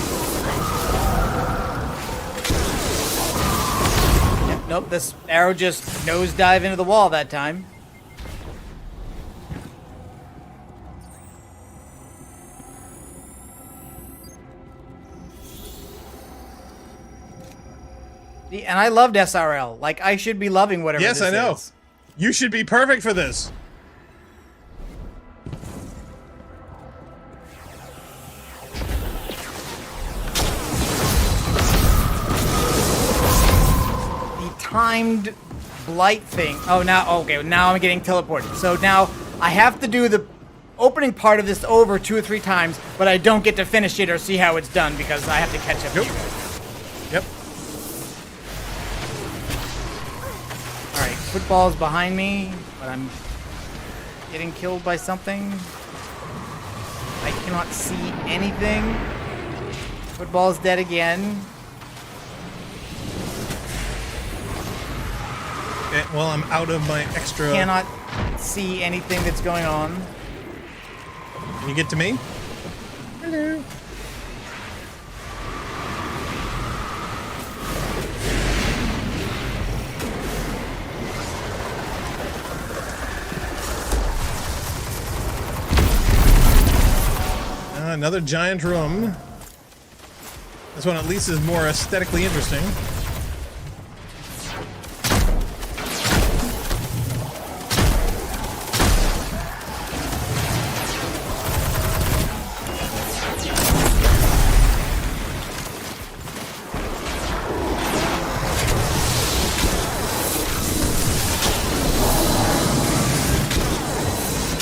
Yep, nope, this arrow just nosedive into the wall that time. See, and I loved SRL. Like, I should be loving whatever Yes, this I know. is. You should be perfect for this. Timed blight thing. Oh, now, okay, now I'm getting teleported. So now I have to do the opening part of this over 2 or 3 times, but I don't get to finish it or see how it's done because I have to catch up to you guys. Yep. Alright, football's behind me, but I'm getting killed by something. I cannot see anything. Football's dead again. Okay, well, I'm out of my extra... Cannot see anything that's going on. Can you get to me? Hello. Another giant room. This one at least is more aesthetically interesting.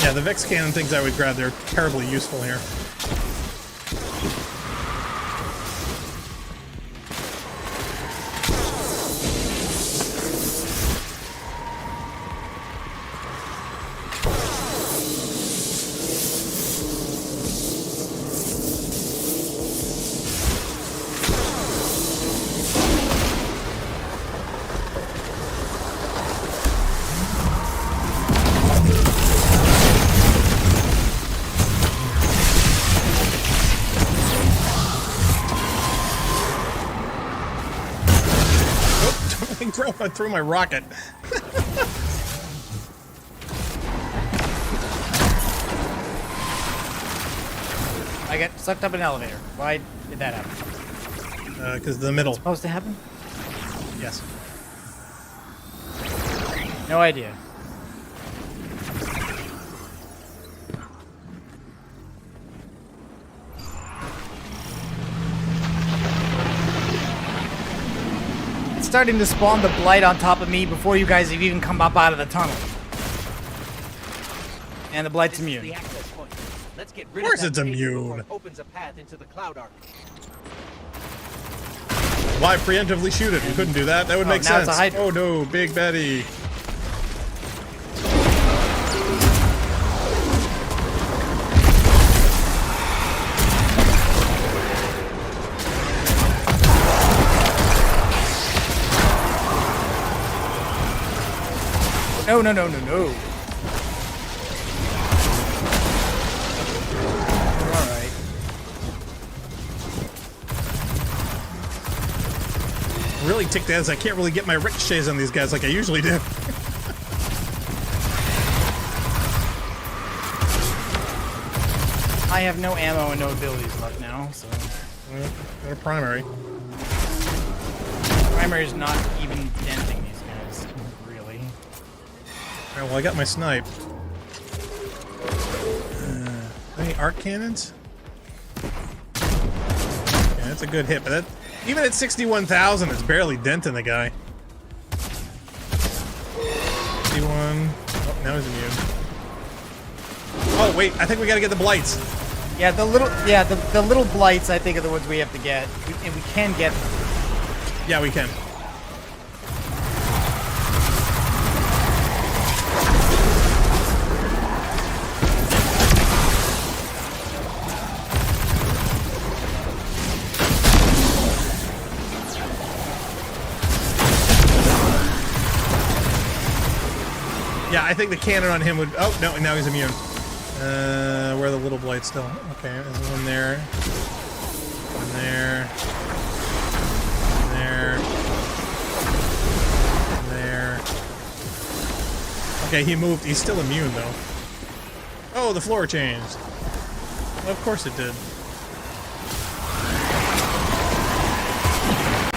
Yeah, the Vex cannon things I would grab, they're terribly useful here. I threw my rocket. I got sucked up in an elevator. Why did that happen? Because the middle. It's supposed to happen? Yes. No idea. It's starting to spawn the blight on top of me before you guys have even come up out of the tunnel. And the blight's immune. Let's get rid of course it's immune. Opens a path into the cloud arc. Why preemptively shoot it? We couldn't do that. That would make sense. Oh no, Big Betty. No, no, no, no, no. Alright. I'm really ticked as I can't really get my ricochets on these guys like I usually do. I have no ammo and no abilities left now, so... They're primary. Primary's not even denting these guys, really. Alright, well I got my snipe. Any arc cannons? Yeah, that's a good hit, but that, even at 61,000, it's barely denting the guy. 61. Oh, now he's immune. Oh wait, I think we gotta get the blights. Yeah, the little blights I think are the ones we have to get, and we can get them. Yeah, we can. Yeah, I think the cannon on him would... Oh, no, now he's immune. Where are the little blights still? Okay, there's one there. One there. One there. One there. Okay, he moved. He's still immune, though. Oh, the floor changed. Well, of course it did.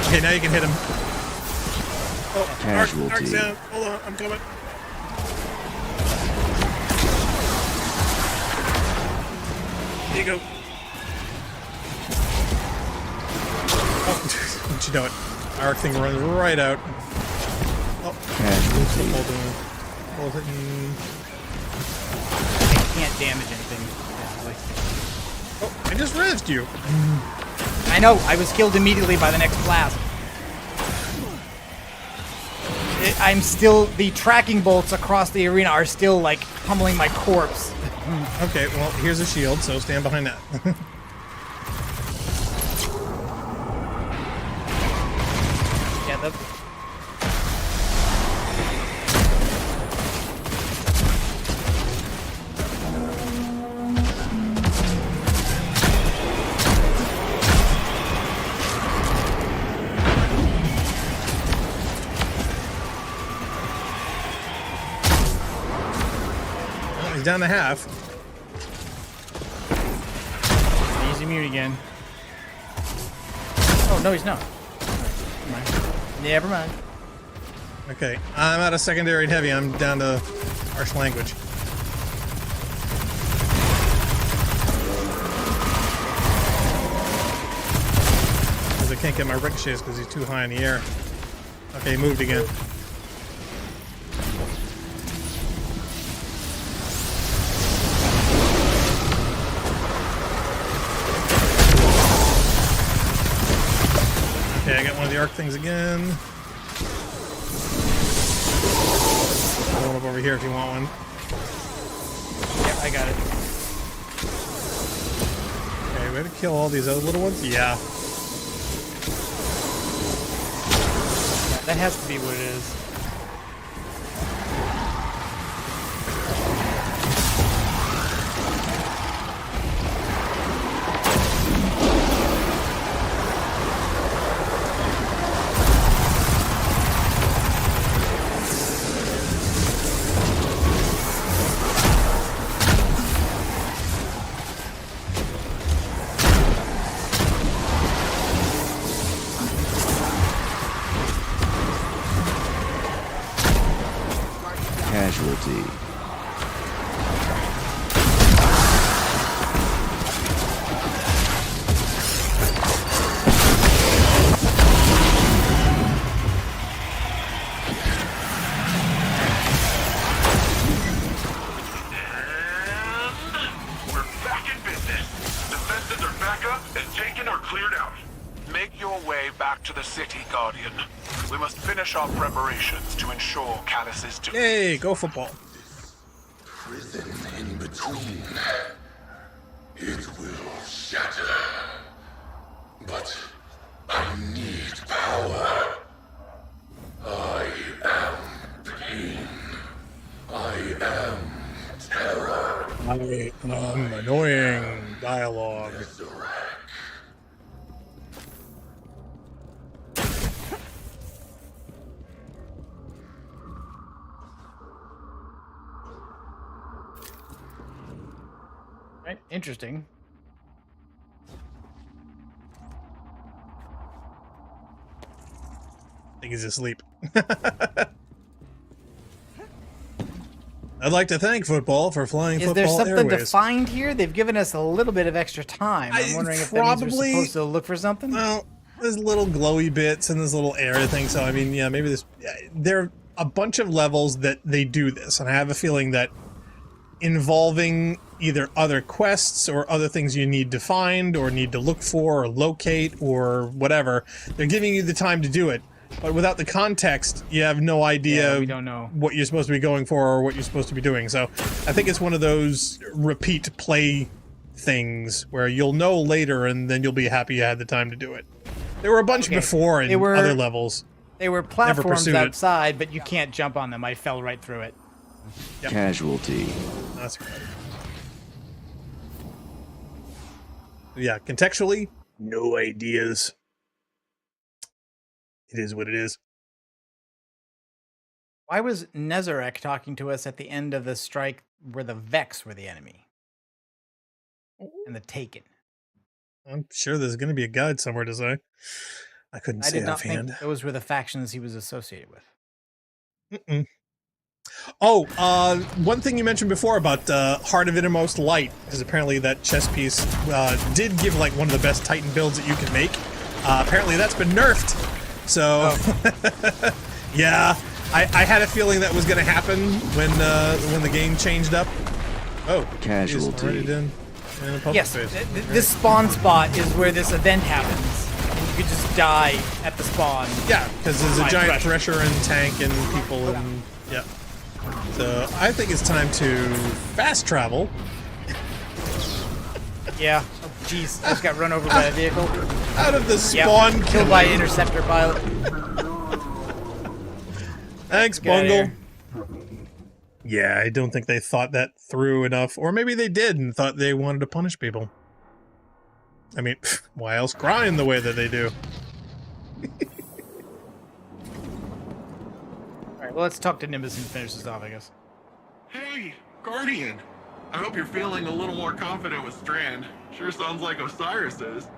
Okay, now you can hit him. Oh, arc's down. Hold on, I'm coming. There you go. Oh, don't you know it? Arc thing runs right out. Oh, hold it and... It can't damage anything. Oh, I just rezzed you. I know, I was killed immediately by the next blast. I'm still... The tracking bolts across the arena are still, like, pummeling my corpse. Okay, well, here's a shield, so stand behind that. Yeah, the... Well, he's down to half. He's immune again. Oh, no, he's not. Never mind. Okay, I'm out of secondary and heavy. I'm down to harsh language. Because I can't get my ricochets because he's too high in the air. Okay, he moved again. Okay, I got one of the arc things again. One up over here if you want one. Yep, I got it. Okay, we have to kill all these other little ones? Yeah. Yeah, that has to be what it is. to the city, Guardian. We must finish our preparations to ensure Callus's defeat. Hey, go football. Prison in between. It will shatter. But I need power. I am pain. I am terror. I am annoying dialogue. Right, interesting. I think he's asleep. I'd like to thank football for flying football airways. Is there something airways. to find here? They've given us a little bit of extra time. I'm wondering if that means we're supposed to look for something. Well, there's little glowy bits and there's little area things. So I mean, yeah, maybe this. There are a bunch of levels that they do this, and I have a feeling that involving either other quests or other things you need to find or need to look for or locate or whatever, they're giving you the time to do it. But without the context, you have no idea we don't know what you're supposed to be going for or what you're supposed to be doing. So I think it's one of those repeat play things where you'll know later and then you'll be happy you had the time to do it. There were a bunch before in other levels. They were platforms outside, but you can't jump on them. I fell right through it. Yep. Casualty. That's good. Yeah, contextually, no ideas. It is what it is. Why was Nezarek talking to us at the end of the strike where the Vex were the enemy? And the Taken? I'm sure there's going to be a guide somewhere to say. I couldn't say offhand. Think those were the factions he was associated with. Mm-mm. Oh, one thing you mentioned before about Heart of Innermost Light, because apparently that chess piece did give like one of the best Titan builds that you can make. Apparently that's been nerfed. So, yeah, I had a feeling that was going to happen when the game changed up. Oh, casualty. Yes, this spawn spot is where this event happens. And you could just die at the spawn. Yeah, because there's a giant thresher and tank and people and yeah. So I think it's time to fast travel. Yeah. Oh, jeez. I just got run over by a vehicle. Out of the spawn. Killed by an interceptor pilot. Thanks, Bungle. Yeah, I don't think they thought that through enough. Or maybe they did and thought they wanted to punish people. I mean, why else grind the way that they do? Alright, well, let's talk to Nimbus and finish this off, I guess. Hey, Guardian. I hope you're feeling a little more confident with Strand. Sure sounds like Osiris is.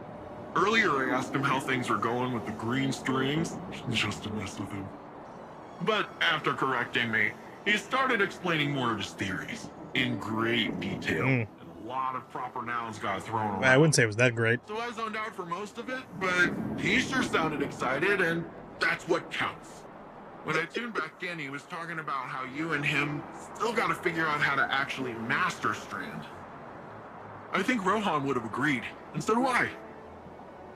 Earlier I asked him how things were going with the green strings, just to mess with him. But after correcting me, he started explaining more of his theories, in great detail. And a lot of proper nouns got thrown around. I wouldn't say it was that great. So I zoned out for most of it, but he sure sounded excited, and that's what counts. When I tuned back in, he was talking about how you and him still gotta figure out how to actually master Strand. I think Rohan would have agreed, and so do I.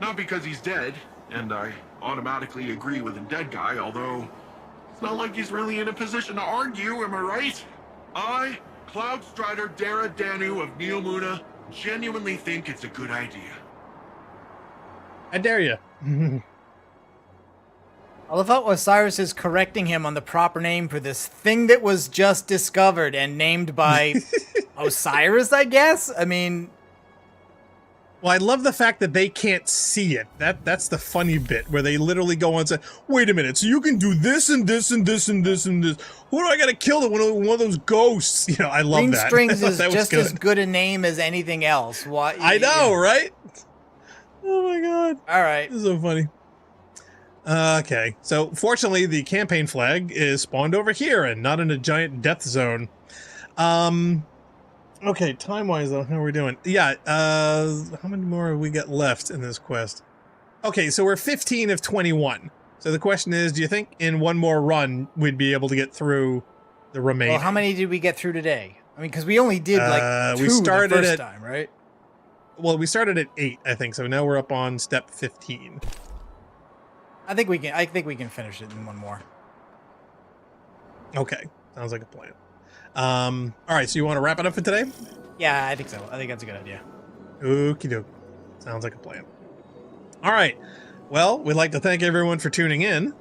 Not because he's dead, and I automatically agree with the dead guy, although it's not like he's really in a position to argue, am I right? I, Cloud Strider Dara Danu of Neomuna, genuinely think it's a good idea. I dare you. I love how Osiris is correcting him on the proper name for this thing that was just discovered and named by Osiris, I guess? I mean... Well, I love the fact that they can't see it. That's the funny bit, where they literally go on and say, wait a minute, so you can do this and this and this and this and this. Who do I gotta kill? One of those ghosts? You know, I love that. Green Strings is just as good a name as anything else. Why? I know, right? Oh my god. Alright. This is so funny. Okay, so fortunately the campaign flag is spawned over here and not in a giant death zone. Okay, time-wise though, how are we doing? Yeah, how many more have we got left in this quest? Okay, so we're 15 of 21. So the question is, do you think in one more run we'd be able to get through the remaining? Well, how many did we get through today? I mean, because we only did like 2 we started the first time, right? Well, we started at 8, I think, so now we're up on step 15. I think we can finish it in one more. Okay, sounds like a plan. All right, so you want to wrap it up for today? Yeah, I think so. I think that's a good idea. Okie doke. Sounds like a plan. All right. Well, we'd like to thank everyone for tuning in.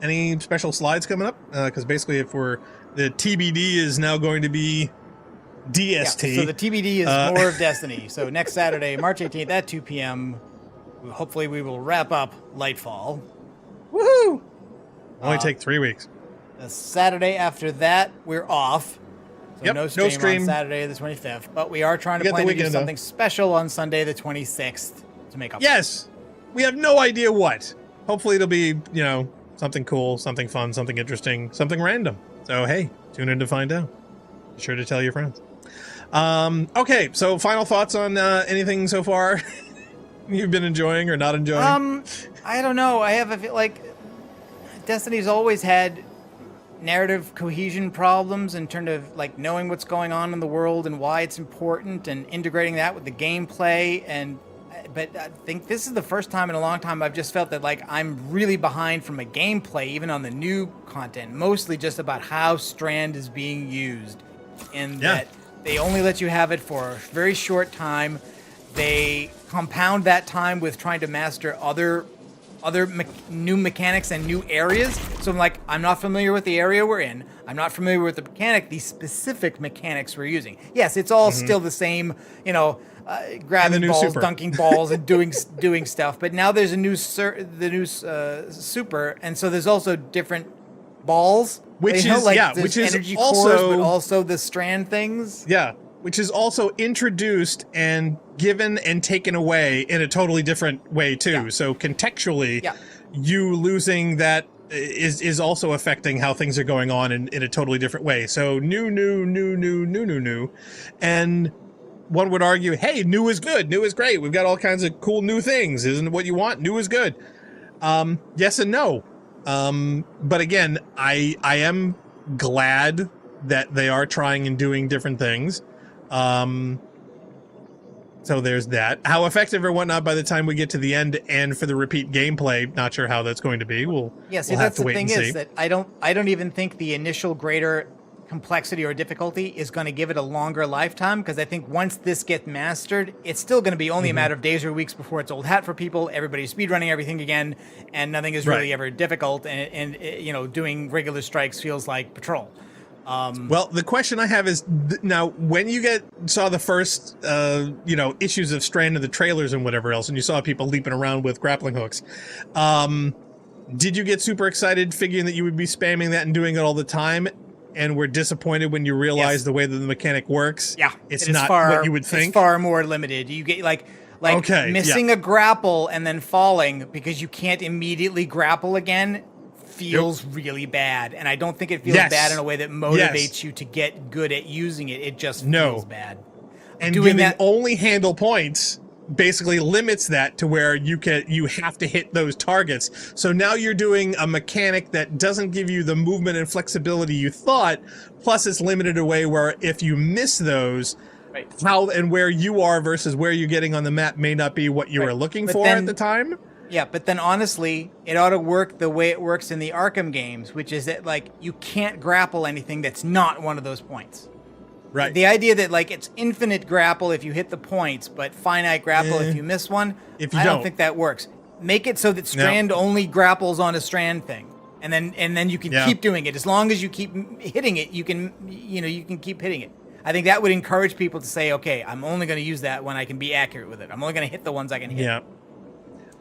Any special slides coming up? Because basically, the TBD is now going to be DST. Yeah, so the TBD is more of Destiny. So next Saturday, March 18th at 2 p.m., hopefully we will wrap up Lightfall. Woohoo! Only take 3 weeks. The Saturday after that, we're off. So no stream on Saturday the 25th. But we are trying to plan to do something special on Sunday the 26th to make up. Yes! We have no idea what. Hopefully it'll be, something cool, something fun, something interesting, something random. So, hey, tune in to find out. Be sure to tell your friends. Okay, so final thoughts on anything so far you've been enjoying or not enjoying? I don't know. I have a feel like Destiny's always had narrative cohesion problems in terms of like knowing what's going on in the world and why it's important and integrating that with the gameplay. But I think this is the first time in a long time I've just felt that like I'm really behind from a gameplay, even on the new content, mostly just about how Strand is being used, and that they only let you have it for a very short time. They compound that time with trying to master other new mechanics and new areas. So I'm not familiar with the area we're in. I'm not familiar with these specific mechanics we're using. Yes, it's all still the same, grabbing balls, super. Dunking balls, and doing stuff. But now there's a new super, and so there's also different balls. Which is energy cores, but also the Strand things. Yeah, which is also introduced and given and taken away in a totally different way too. Yeah. So contextually, you losing that is also affecting how things are going on in a totally different way. So new, and one would argue, hey, new is good, new is great. We've got all kinds of cool new things. Isn't it what you want? New is good. Yes and no. But again, I am glad that they are trying and doing different things. So there's that. How effective or whatnot by the time we get to the end and for the repeat gameplay, not sure how that's going to be. We'll have to wait and see. That's the thing is that I don't even think the initial greater complexity or difficulty is going to give it a longer lifetime, because I think once this gets mastered, it's still going to be only a matter of days or weeks before it's old hat for people. Everybody's speedrunning everything again, and nothing is really ever difficult. And doing regular strikes feels like patrol. Well, the question I have is now, when you saw the first, issues of Strand in the trailers and whatever else, and you saw people leaping around with grappling hooks, did you get super excited figuring that you would be spamming that and doing it all the time? And were disappointed when you realized the way that the mechanic works? Yeah, it's not what you would think. It's far more limited. You get missing a grapple and then falling because you can't immediately grapple again feels really bad. And I don't think it feels bad in a way that motivates you to get good at using it. It just feels bad. And giving only handle points basically limits that to where you have to hit those targets. So now you're doing a mechanic that doesn't give you the movement and flexibility you thought, plus it's limited away where if you miss those, how and where you are versus where you're getting on the map may not be what you were looking for at the time. Yeah, but then honestly, it ought to work the way it works in the Arkham games, which is that you can't grapple anything that's not one of those points. Right. The idea that it's infinite grapple if you hit the points, but finite grapple if you miss one, I don't think that works. Make it so that Strand only grapples on a Strand thing, and then you can keep doing it. As long as you keep hitting it, you can keep hitting it. I think that would encourage people to say, okay, I'm only going to use that when I can be accurate with it. I'm only going to hit the ones I can hit. Yeah.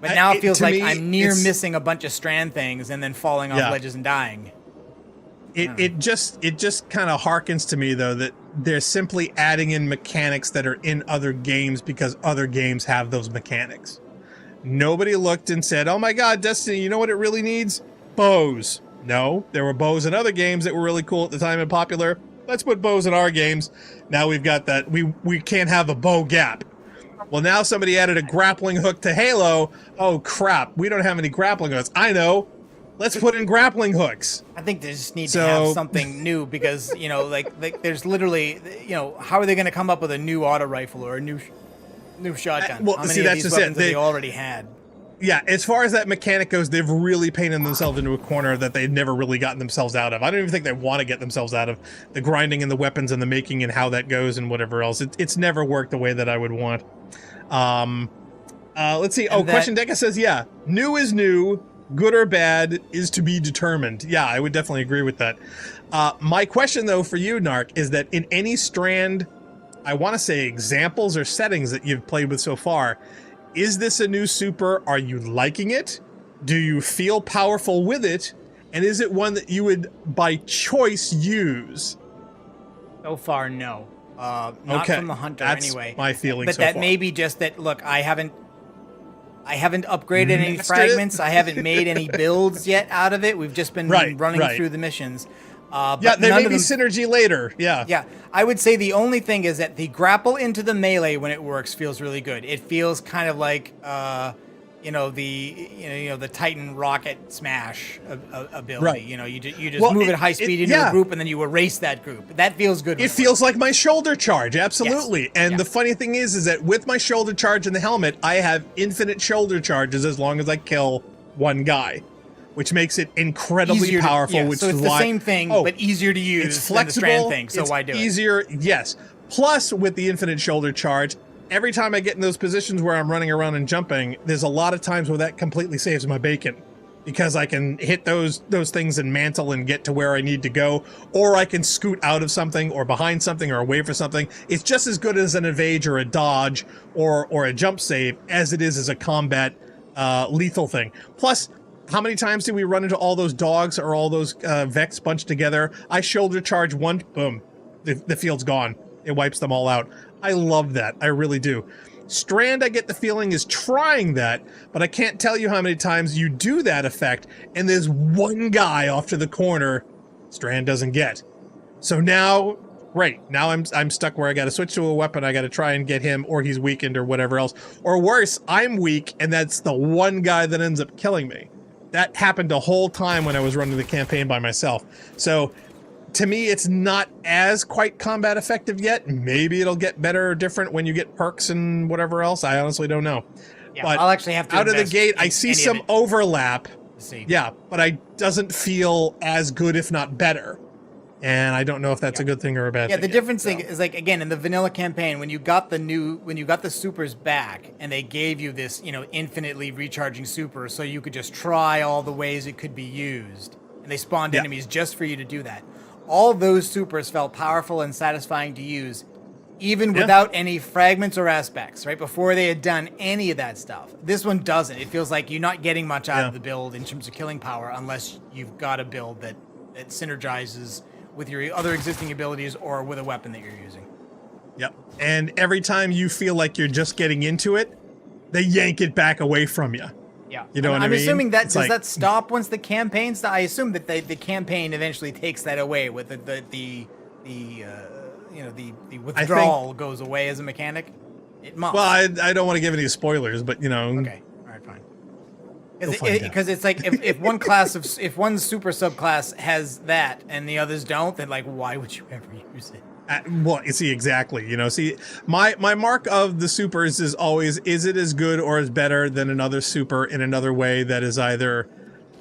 But now it feels like I'm missing a bunch of Strand things and then falling off ledges and dying. It just kind of harkens to me, though, that they're simply adding in mechanics that are in other games because other games have those mechanics. Nobody looked and said, oh my God, Destiny, you know what it really needs? Bows. No, there were bows in other games that were really cool at the time and popular. Let's put bows in our games. Now we've got that. We can't have a bow gap. Well, now somebody added a grappling hook to Halo. Oh, crap. We don't have any grappling hooks. I know. Let's put in grappling hooks. I think they just need to have something new because, there's literally, how are they going to come up with a new auto rifle or a new shotgun? Well, how many see, of that's these just weapons it. They already had? Yeah, as far as that mechanic goes, they've really painted themselves into a corner that they've never really gotten themselves out of. I don't even think they want to get themselves out of the grinding and the weapons and the making and how that goes and whatever else. It's never worked the way that I would want. Let's see. Question Deca says, yeah, new is new, good or bad is to be determined. Yeah, I would definitely agree with that. My question, though, for you, Narc, is that in any Strand, I want to say examples or settings that you've played with so far, is this a new super? Are you liking it? Do you feel powerful with it? And is it one that you would, by choice, use? So far, no. Not from the Hunter, anyway. My feeling but so that far. may be just that, look, I haven't upgraded any fragments. I haven't made any builds yet out of it. We've just been running through the missions. There may be synergy later. Yeah. Yeah. I would say the only thing is that the grapple into the melee when it works feels really good. It feels kind of like the Titan rocket smash ability. Right. You just move at high speed into a group and then you erase that group. That feels good. It feels like my shoulder charge, absolutely. Yes. And the funny thing is that with my shoulder charge in the helmet, I have infinite shoulder charges as long as I kill one guy, which makes it incredibly powerful. So it's the same thing, but easier to use. It's flexible. Than the Strand thing, so it's why do easier, yes. Plus, with the infinite shoulder charge, every time I get in those positions where I'm running around and jumping, there's a lot of times where that completely saves my bacon. Because I can hit those things and mantle and get to where I need to go, or I can scoot out of something or behind something or away from something. It's just as good as an evade or a dodge or a jump save as it is as a combat lethal thing. Plus, how many times do we run into all those dogs or all those Vex bunched together? I shoulder charge one, boom, the field's gone. It wipes them all out. I love that. I really do. Strand, I get the feeling, is trying that, but I can't tell you how many times you do that effect, and there's one guy off to the corner Strand doesn't get. So now, now I'm stuck where I got to switch to a weapon, I got to try and get him, or he's weakened, or whatever else. Or worse, I'm weak, and that's the one guy that ends up killing me. That happened the whole time when I was running the campaign by myself. So, to me, it's not as quite combat effective yet. Maybe it'll get better or different when you get perks and whatever else. I honestly don't know. Yeah, but I'll actually have to out of the gate, I see some overlap. Yeah, but I doesn't feel as good, if not better. And I don't know if that's a good thing or a bad thing. Yeah, the difference thing is, like, again, in the vanilla campaign, when you got the supers back and they gave you this, infinitely recharging super, so you could just try all the ways it could be used, and they spawned enemies just for you to do that. All those supers felt powerful and satisfying to use, even without any fragments or aspects, right? Before they had done any of that stuff. This one doesn't. It feels like you're not getting much out of the build in terms of killing power unless you've got a build that synergizes with your other existing abilities or with a weapon that you're using. Yep. And every time you feel like you're just getting into it, they yank it back away from you. Yeah. You know what I mean? I'm assuming that, does that stop once the campaign stops? I assume that the campaign eventually takes that away with the withdrawal goes away as a mechanic. It must. Well, I don't want to give any spoilers, but Okay. All right, fine. Because it's like if one if one super subclass has that and the others don't, then like why would you ever use it? Well, you see, exactly. My mark of the supers is always, is it as good or as better than another super in another way that is either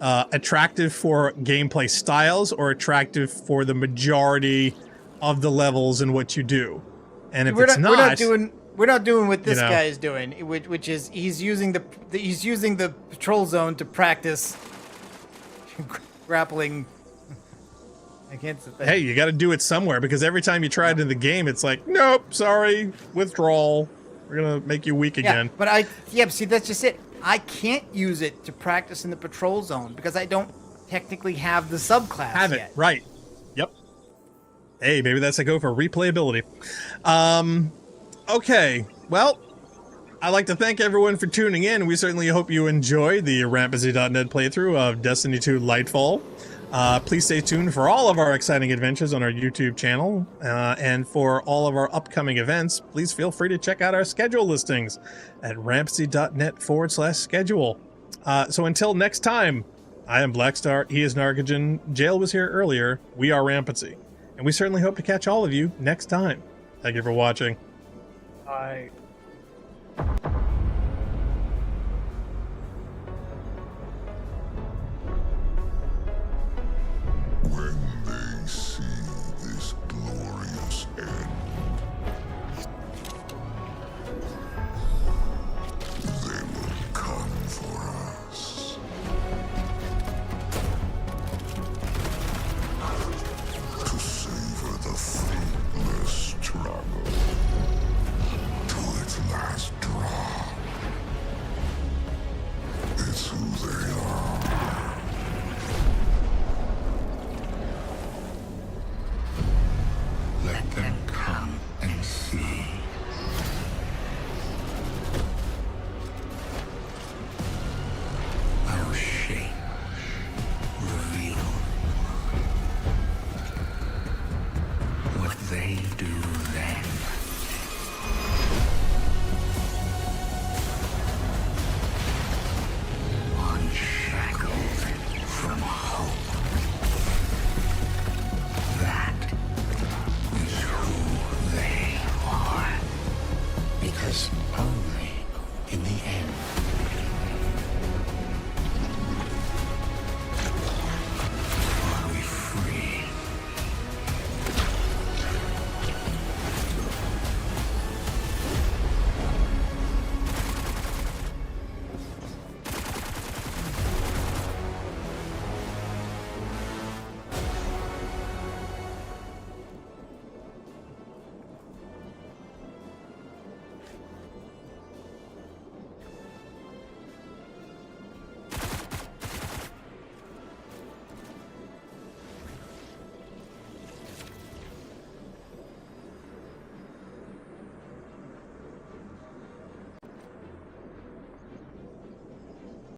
attractive for gameplay styles or attractive for the majority of the levels and what you do. And if it's not, we're not doing what this guy is doing, which is he's using the patrol zone to practice grappling. I can't say that. Hey, you got to do it somewhere, because every time you try it in the game, it's like, nope, sorry, withdrawal. We're gonna make you weak again. But see, that's just it. I can't use it to practice in the patrol zone because I don't technically have the subclass yet. Right. Yep. Hey, maybe that's a go for replayability. Okay, well, I'd like to thank everyone for tuning in. We certainly hope you enjoyed the Rampasy.net playthrough of Destiny 2 Lightfall. Please stay tuned for all of our exciting adventures on our YouTube channel, and for all of our upcoming events, please feel free to check out our schedule listings at rampasy.net/schedule. So until next time, I am Blackstar, he is Narcogen, Jail was here earlier, we are Rampasy, and we certainly hope to catch all of you next time. Thank you for watching. Bye.